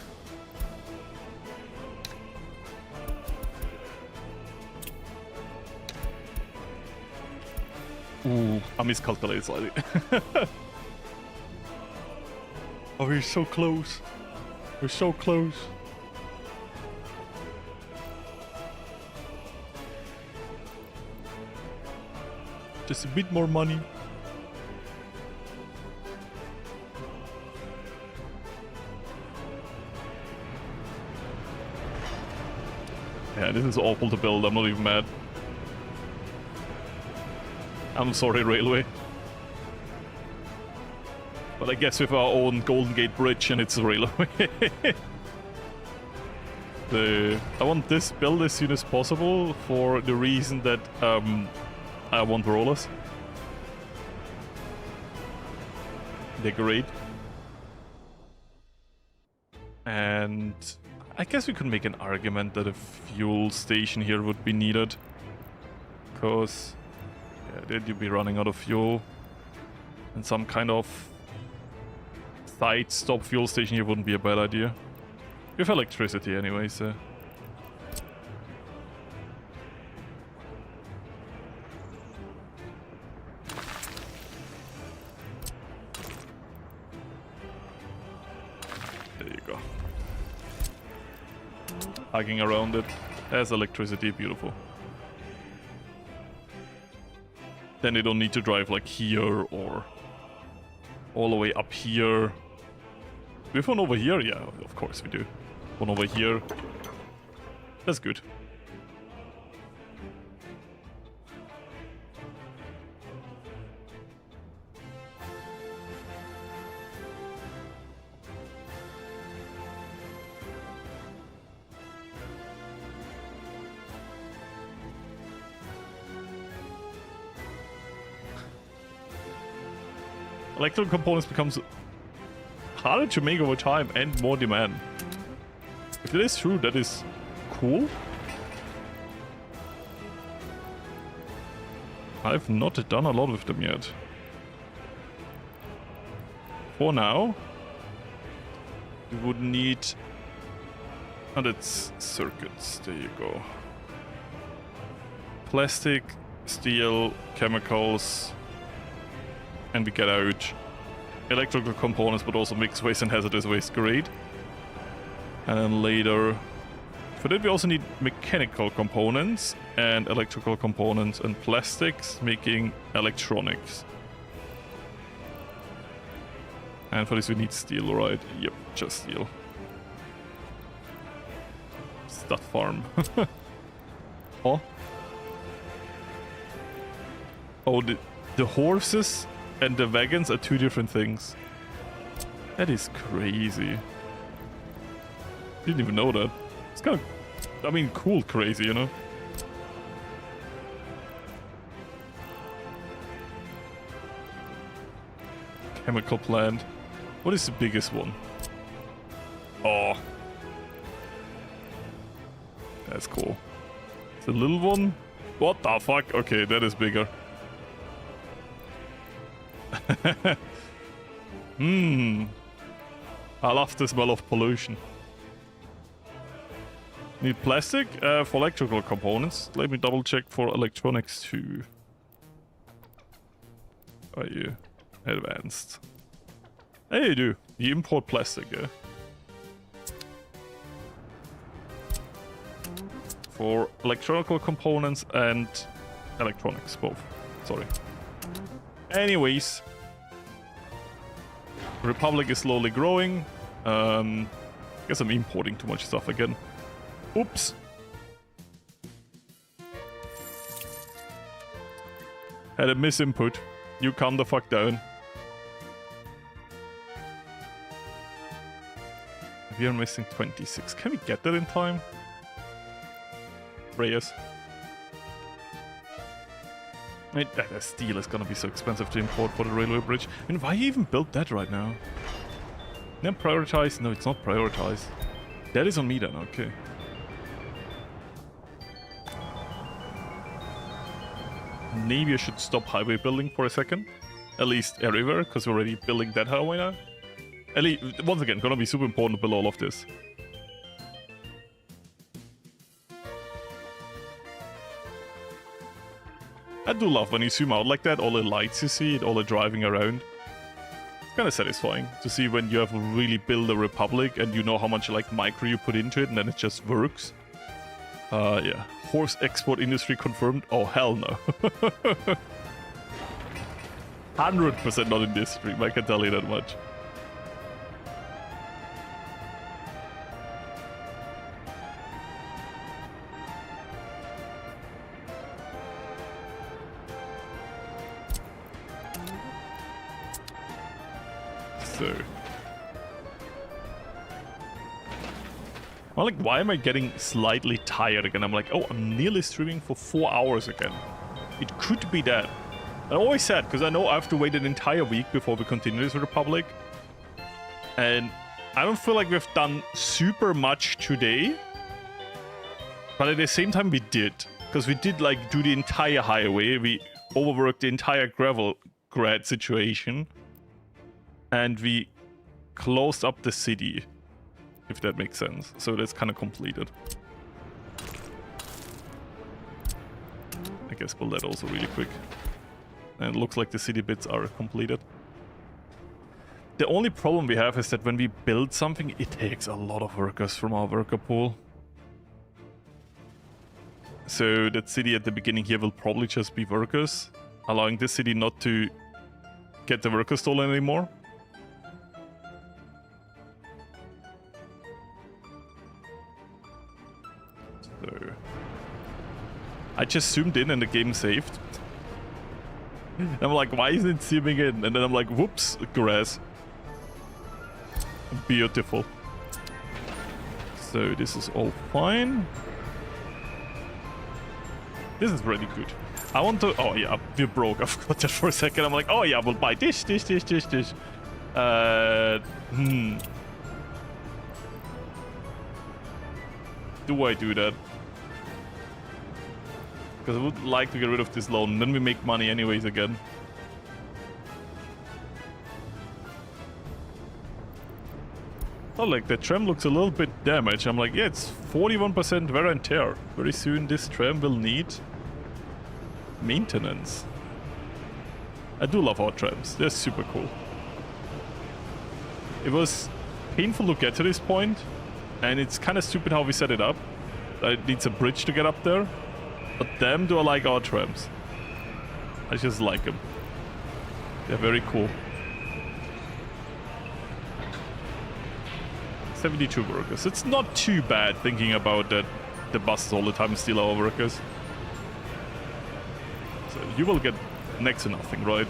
Ooh, I miscalculated slightly. Oh, we're so close. We're so close. Just a bit more money. Yeah, this is awful to build. I'm not even mad. I'm sorry, railway. But I guess with our own Golden Gate Bridge and it's a railway. I want this built as soon as possible for the reason that I want rollers. They're great. And I guess we could make an argument that a fuel station here would be needed. Because then you'd be running out of fuel. And some kind of side stop fuel station here wouldn't be a bad idea. We have electricity anyway, so. There you go. Hugging around it. There's electricity, beautiful. Then they don't need to drive here or all the way up here. We have one over here? Yeah, of course we do. One over here. That's good. Electrical components becomes harder to make over time and more demand. If it is true, that is cool. I've not done a lot with them yet. For now, you would need... Oh, that's circuits. There you go. Plastic, steel, chemicals, and we get out electrical components, but also mixed waste and hazardous waste. Great. And then later, for that we also need mechanical components and electrical components and plastics, making electronics. And for this we need steel, right? Yep, just steel. Stud farm. Oh. Oh, the horses and the wagons are two different things. That is crazy. Didn't even know that. It's kind of, I mean, cool crazy, you know? Chemical plant. What is the biggest one? Oh. That's cool. It's a little one? What the fuck? Okay, that is bigger. I love the smell of pollution. Need plastic for electrical components. Let me double check for electronics too. Are you advanced? Hey, you do. You import plastic, yeah? For electronical components and electronics, both. Sorry. Anyways, Republic is slowly growing. Guess I'm importing too much stuff again. Oops. Had a misinput. You calm the fuck down. We are missing 26. Can we get that in time? Reyes. That steel is gonna be so expensive to import for the railway bridge. I mean, why even build that right now? Then prioritize? No, it's not prioritized. That is on me then, okay. Maybe I should stop highway building for a second. At least everywhere, because we're already building that highway now. At least, once again, gonna be super important to build all of this. I do love when you zoom out like that, all the lights you see, all the driving around. It's kind of satisfying to see when you have really built a republic and you know how much like micro you put into it and then it just works. Yeah. Horse export industry confirmed? Oh, hell no. 100% not in this stream, I can tell you that much. So. Well, like, why am I getting slightly tired again? I'm like, oh, I'm nearly streaming for 4 hours again. It could be that. I'm always sad, because I know I have to wait an entire week before we continue this Republic. And I don't feel like we've done super much today. But at the same time, we did. Because we did, like, do the entire highway. We overworked the entire gravel grad situation. And we closed up the city, if that makes sense. So that's kind of completed. I guess build that also really quick. And it looks like the city bits are completed. The only problem we have is that when we build something, it takes a lot of workers from our worker pool. So that city at the beginning here will probably just be workers, allowing this city not to get the workers stolen anymore. So I just zoomed in and the game saved. I'm like, why isn't it zooming in? And then I'm like, whoops, grass. Beautiful. So this is all fine. This is really good. I want to... Oh yeah, we're broke. I forgot that for a second. I'm like, oh yeah, we'll buy this. do I do that? Because I would like to get rid of this loan, and then we make money anyways again. Oh, like, the tram looks a little bit damaged. I'm like, yeah, it's 41% wear and tear. Very soon this tram will need maintenance. I do love our trams. They're super cool. It was painful to get to this point, and it's kind of stupid how we set it up. It needs a bridge to get up there. But damn, do I like our trams. I just like them. They're very cool. 72 workers. It's not too bad thinking about that the buses all the time steal our workers. So you will get next to nothing, right?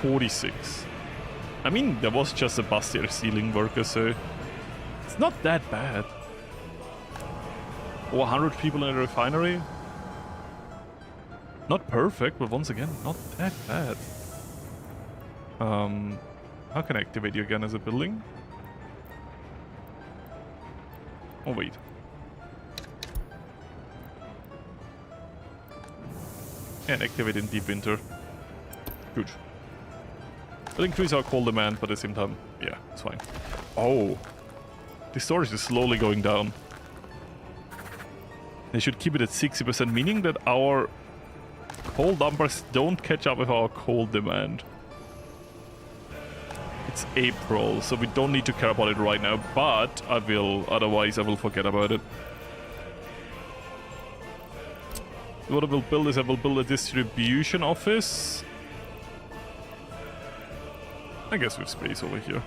46. I mean, there was just a bus there stealing workers, so it's not that bad. Over 100 people in a refinery. Not perfect, but once again, not that bad. How can I activate you again as a building? Oh, wait. And activate in deep winter. Good. It'll increase our coal demand, but at the same time, yeah, it's fine. Oh. The storage is slowly going down. They should keep it at 60%, meaning that our coal dumpers don't catch up with our coal demand. It's April, so we don't need to care about it right now, but I will, otherwise I will forget about it. What I will build is I will build a distribution office. I guess with space over here.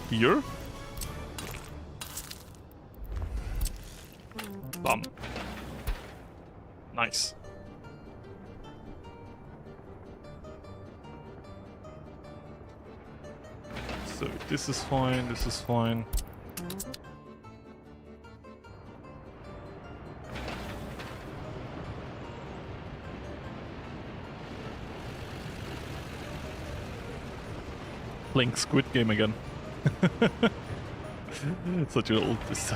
Here? Bum. Nice. So this is fine, this is fine. Playing Squid Game again. It's such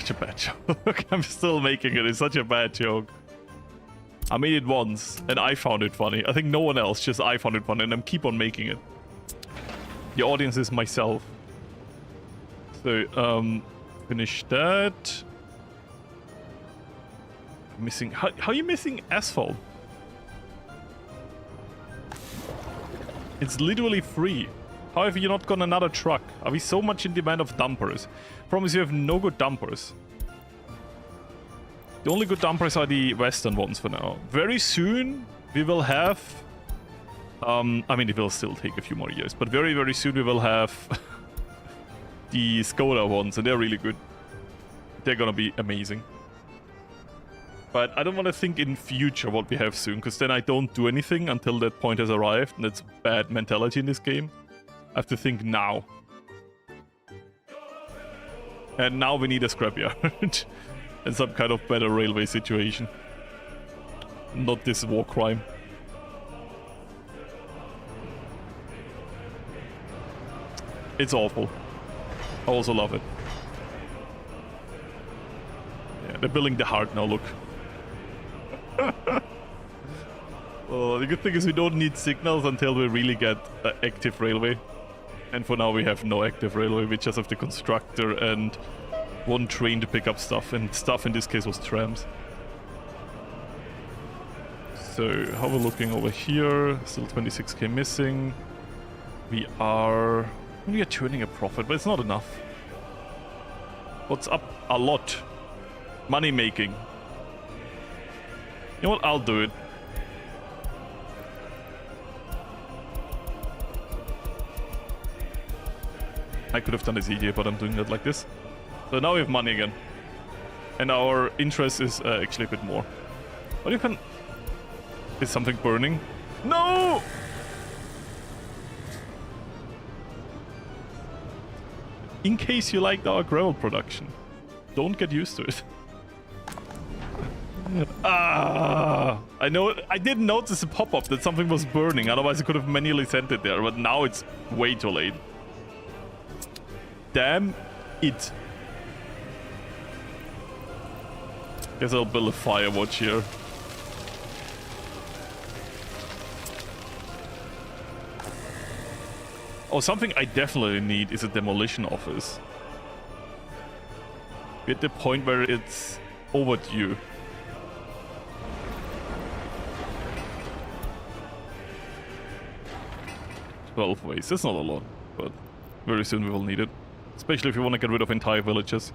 a bad joke. I'm still making it. It's such a bad joke. I made it once, and I found it funny. I think no one else, just I found it funny, and I keep on making it. The audience is myself. So, finish that. Missing... How are you missing asphalt? It's literally free. How have you not got another truck? Are we so much in demand of dumpers? Promise you have no good dumpers. The only good dumpers are the western ones for now. Very soon we will have... I mean, it will still take a few more years, but very, very soon we will have the Skoda ones, and they're really good. They're gonna be amazing. But I don't want to think in future what we have soon, because then I don't do anything until that point has arrived, and that's bad mentality in this game. I have to think now. And now we need a scrapyard. And some kind of better railway situation. Not this war crime. It's awful. I also love it. Yeah, they're building the heart now, look. Oh, the good thing is we don't need signals until we really get active railway. And for now we have no active railway, we just have the constructor and one train to pick up stuff, and stuff in this case was trams. So, how we're looking over here, still 26k missing. We are turning a profit, but it's not enough. What's up? A lot. Money making. You know what? I'll do it. I could have done this easier, but I'm doing it like this. So now we have money again. And our interest is actually a bit more. But you can... Is something burning? No! In case you liked our gravel production, don't get used to it. I know. I didn't notice a pop-up that something was burning. Otherwise, I could have manually sent it there. But now it's way too late. Damn it. Guess I'll build a fire watch here. Oh, something I definitely need is a demolition office. We're at the point where it's overdue. 12 ways. That's not a lot, but very soon we will need it. Especially if you want to get rid of entire villages.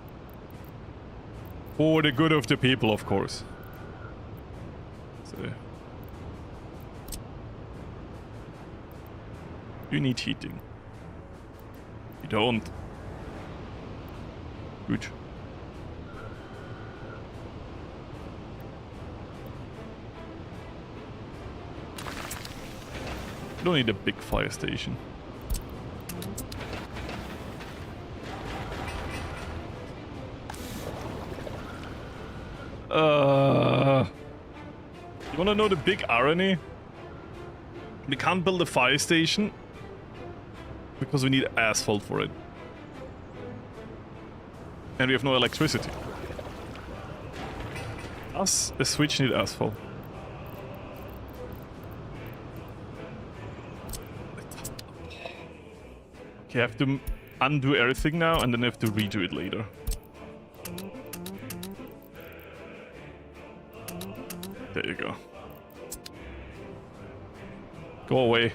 For the good of the people, of course. So. You need heating. You don't. Good. You don't need a big fire station. You wanna know the big irony? We can't build a fire station because we need asphalt for it. And we have no electricity. Us, a switch, need asphalt. Okay, I have to undo everything now and then I have to redo it later. There you go. Go away.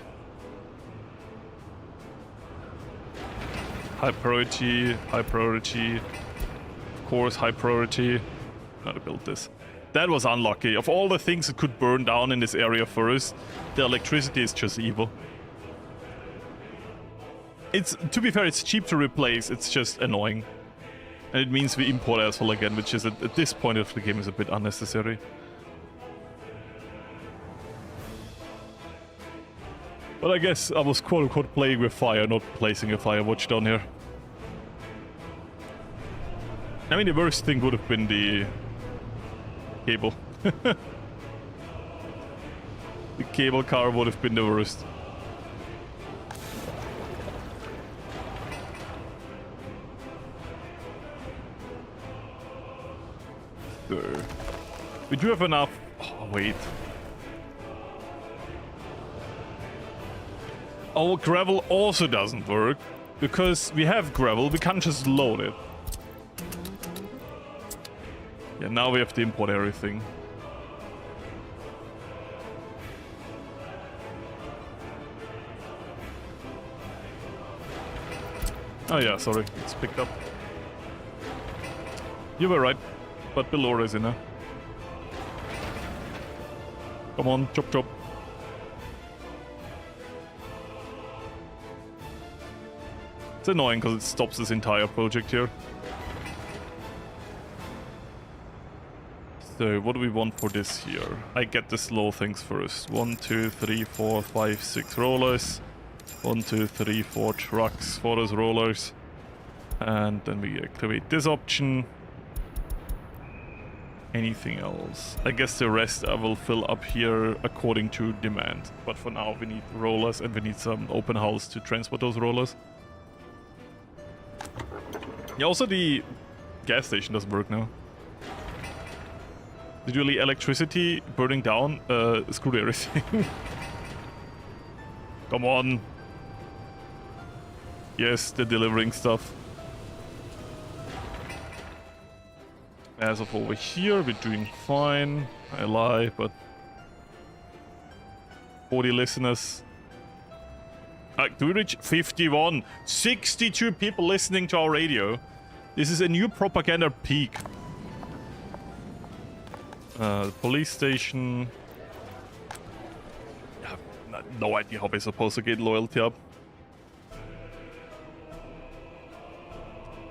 High priority, high priority. Of course, high priority. Gotta build this. That was unlucky. Of all the things that could burn down in this area first, the electricity is just evil. It's, to be fair, it's cheap to replace, it's just annoying. And it means we import asphalt again, which is at this point of the game is a bit unnecessary. But I guess I was quote-unquote playing with fire, not placing a fire watch down here. I mean, the worst thing would have been the cable. The cable car would have been the worst. So, we do have enough... Oh, wait. Our gravel also doesn't work, because we have gravel, we can't just load it. Yeah, now we have to import everything. Oh yeah, sorry, it's picked up. You were right, but below is in there. Come on, chop chop. It's annoying because it stops this entire project here. So what do we want for this here? I get the slow things first. 1, 2, 3, 4, 5, 6 rollers. 1, 2, 3, 4 trucks for those rollers. And then we activate this option. Anything else? I guess the rest I will fill up here according to demand. But for now we need rollers and we need some open house to transport those rollers. Yeah, also the gas station doesn't work now. Literally electricity burning down, screwed everything. Come on. Yes, they're delivering stuff. As of over here, we're doing fine. I lie, but 40 listeners. Do we reach 51? 62 people listening to our radio. This is a new propaganda peak. The police station. I have no idea how we're supposed to get loyalty up.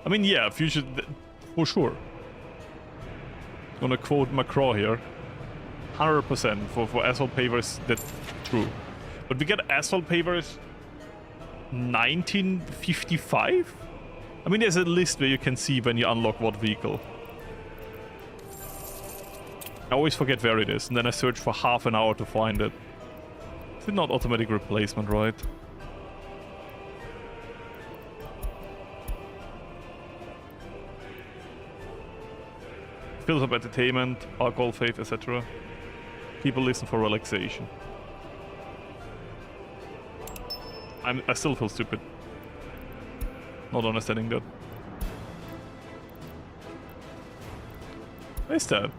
I mean, yeah, future for sure. I'm gonna quote Macron here. 100% for asphalt pavers, that's true. But we get asphalt pavers 1955? I mean, there's a list where you can see when you unlock what vehicle. I always forget where it is, and then I search for half an hour to find it. Is it not automatic replacement, right? Fills up entertainment, alcohol, faith, etc. People listen for relaxation. I still feel stupid. Not understanding that. What is that?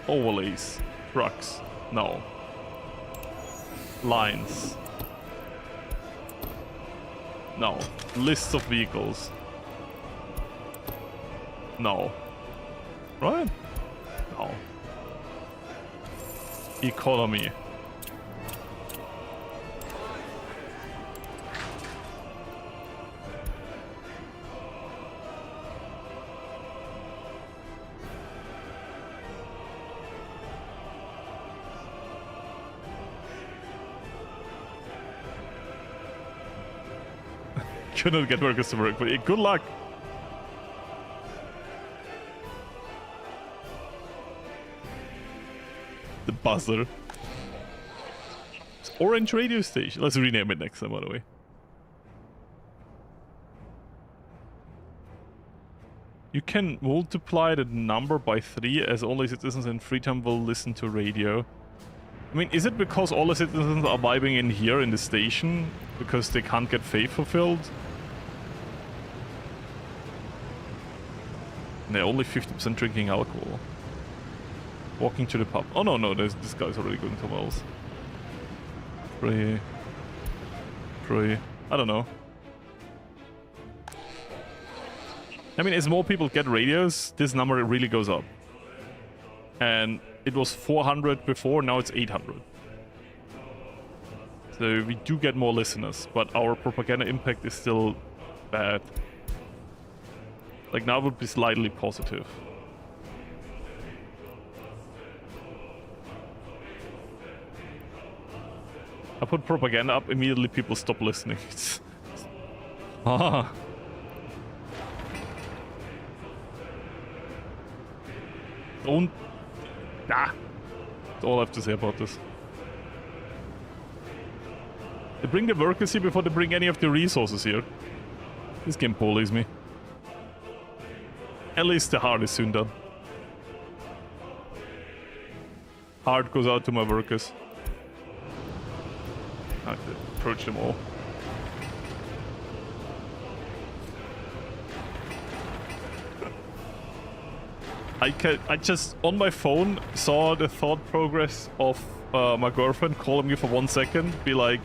Overlays. Trucks. No. Lines. No. Lists of vehicles. No. Right? No. Economy. Couldn't get workers to work, but good luck. The buzzer. It's Orange radio station. Let's rename it next time, by the way. You can multiply the number by 3 as only citizens in Freetown will listen to radio. I mean, is it because all the citizens are vibing in here in the station because they can't get faith fulfilled? And they're only 50% drinking alcohol. Walking to the pub. Oh no, this guy's already going somewhere else. Pray. I don't know. I mean, as more people get radios, this number really goes up. And it was 400 before, now it's 800. So we do get more listeners, but our propaganda impact is still bad. Like now it would be slightly positive. I put propaganda up, immediately people stop listening. Ah. Don't... Ah. That's all I have to say about this. They bring the workers here before they bring any of the resources here. This game bullies me. At least the heart is soon done. Heart goes out to my workers. I have to approach them all. I just, on my phone, saw the thought progress of my girlfriend calling me for 1 second, be like,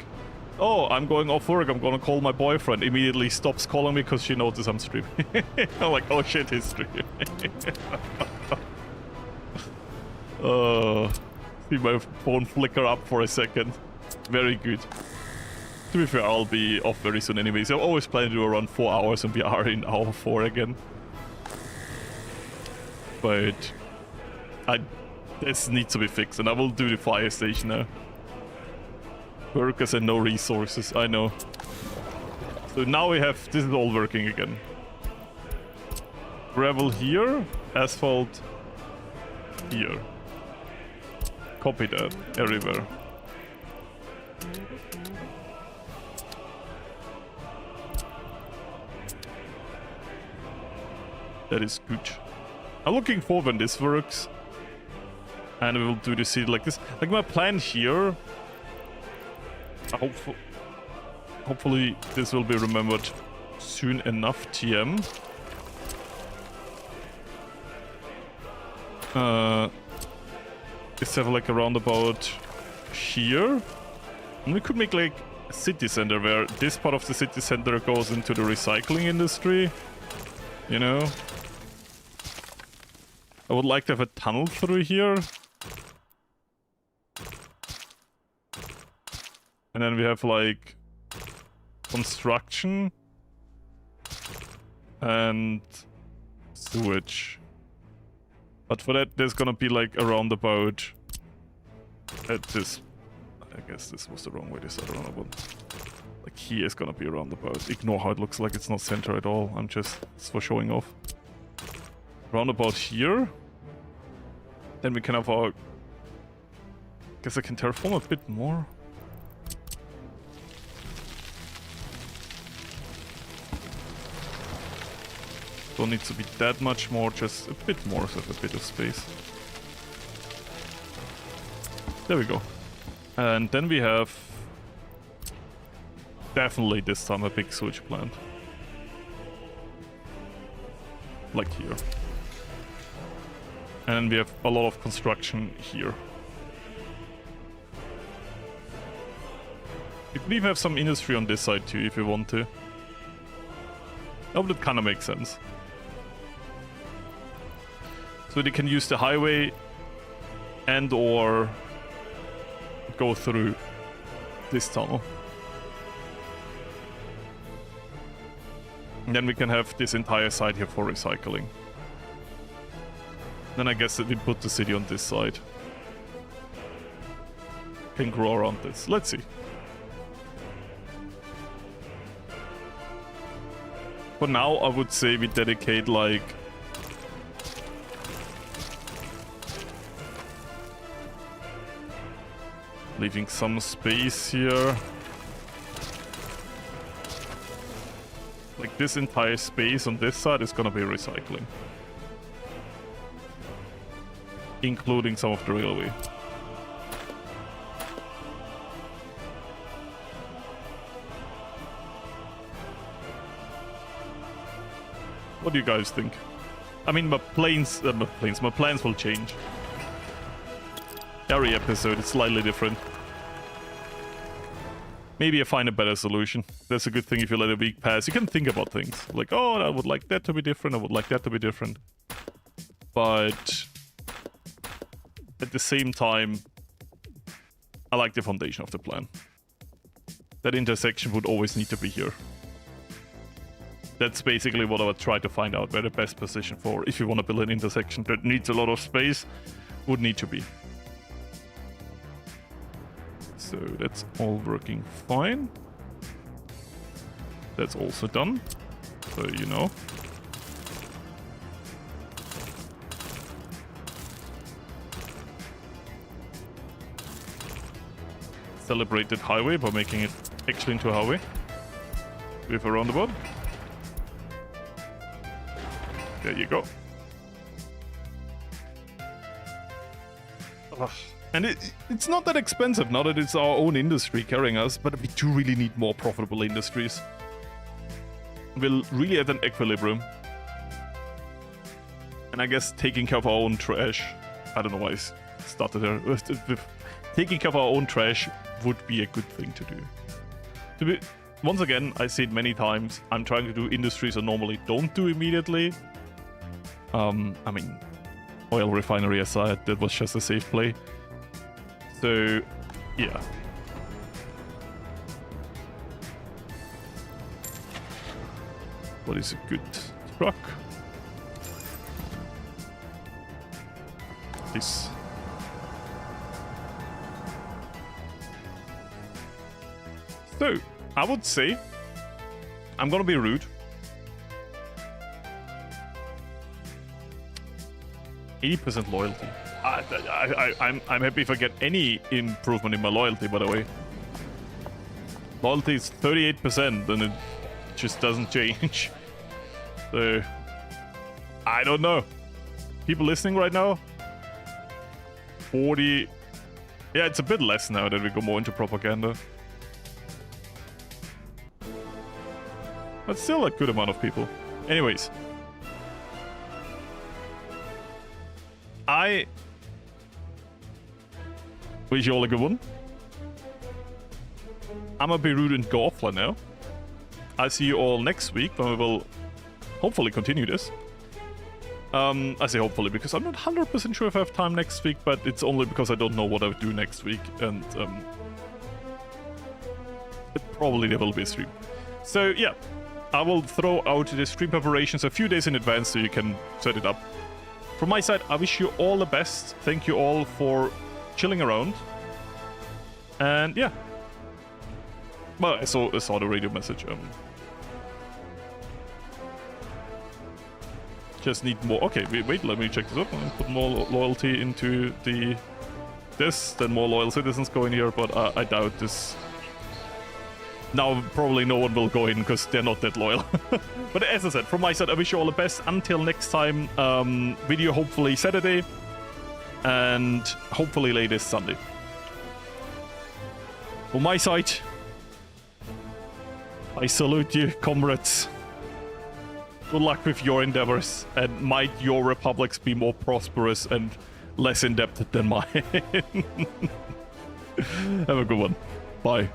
oh, I'm going off work, I'm gonna call my boyfriend. Immediately stops calling me because she noticed I'm streaming. I'm like, oh shit, he's streaming. See my phone flicker up for a second. Very good. To be fair, I'll be off very soon anyways. I'm always planning to do around 4 hours and we are in hour 4 again. But this needs to be fixed, and I will do the fire station now. Workers and no resources, I know. So now we have, this is all working again. Gravel here, asphalt here. Copy that, everywhere. That is good. I'm looking forward when this works. And we will do the city like this. Like my plan here... Hopefully this will be remembered soon enough, TM. Let's have like a roundabout here. And we could make like a city center where this part of the city center goes into the recycling industry. You know? I would like to have a tunnel through here. And then we have like construction and sewage. But for that there's gonna be like a roundabout at this. I guess this was the wrong way to start a roundabout. Like here is gonna be a roundabout. Ignore how it looks like it's not center at all. It's for showing off. Roundabout here. Then we can have our... Guess I can terraform a bit more. Don't need to be that much more, just a bit more, so a bit of space. There we go. And then we have... Definitely this time a big sewage plant. Like here. And we have a lot of construction here. You could even have some industry on this side too, if you want to. Oh, that kind of makes sense. So they can use the highway and or go through this tunnel. And then we can have this entire side here for recycling. Then I guess that we put the city on this side. Can grow around this. Let's see. For now, I would say we dedicate like... leaving some space here. Like this entire space on this side is gonna be recycling. Including some of the railway. What do you guys think? I mean, my plans will change. Every episode is slightly different. Maybe I find a better solution. That's a good thing if you let a week pass. You can think about things. Like, oh, I would like that to be different. I would like that to be different. But at the same time, I like the foundation of the plan. That intersection would always need to be here. That's basically what I would try to find out where the best position for, if you want to build an intersection that needs a lot of space, would need to be. So that's all working fine. That's also done, so you know. Celebrate that highway by making it actually into a highway with a roundabout. There you go. Ugh. And it's not that expensive now that it's our own industry carrying us, but we do really need more profitable industries. We're really at an equilibrium. And I guess taking care of our own trash, I don't know why I started there, with taking care of our own trash would be a good thing to do. Once again, I say it many times, I'm trying to do industries I normally don't do immediately. I mean, oil refinery aside, that was just a safe play. So, yeah. What is a good truck? This. So, I would say, I'm gonna be rude. 80% loyalty. I'm happy if I get any improvement in my loyalty, by the way. Loyalty is 38% and it just doesn't change. So, I don't know. People listening right now? 40... Yeah, it's a bit less now that we go more into propaganda. But still a good amount of people. Anyways. I wish you all a good one. I'm gonna be rude and go offline now. I'll see you all next week when we will hopefully continue this. I say hopefully because I'm not 100% sure if I have time next week, but it's only because I don't know what I would do next week, and probably there will be a stream. So yeah, I will throw out the stream preparations a few days in advance so you can set it up. From my side, I wish you all the best. Thank you all for chilling around. And yeah. Well, I saw the radio message. Just need more. Okay, wait, let me check this up and put more loyalty into this. Then more loyal citizens go in here, but I doubt this. Now probably no one will go in because they're not that loyal. But as I said, from my side, I wish you all the best. Until next time, video hopefully Saturday and hopefully latest Sunday. On my side, I salute you, comrades. Good luck with your endeavors, and might your republics be more prosperous and less in depth than mine. Have a good one. Bye.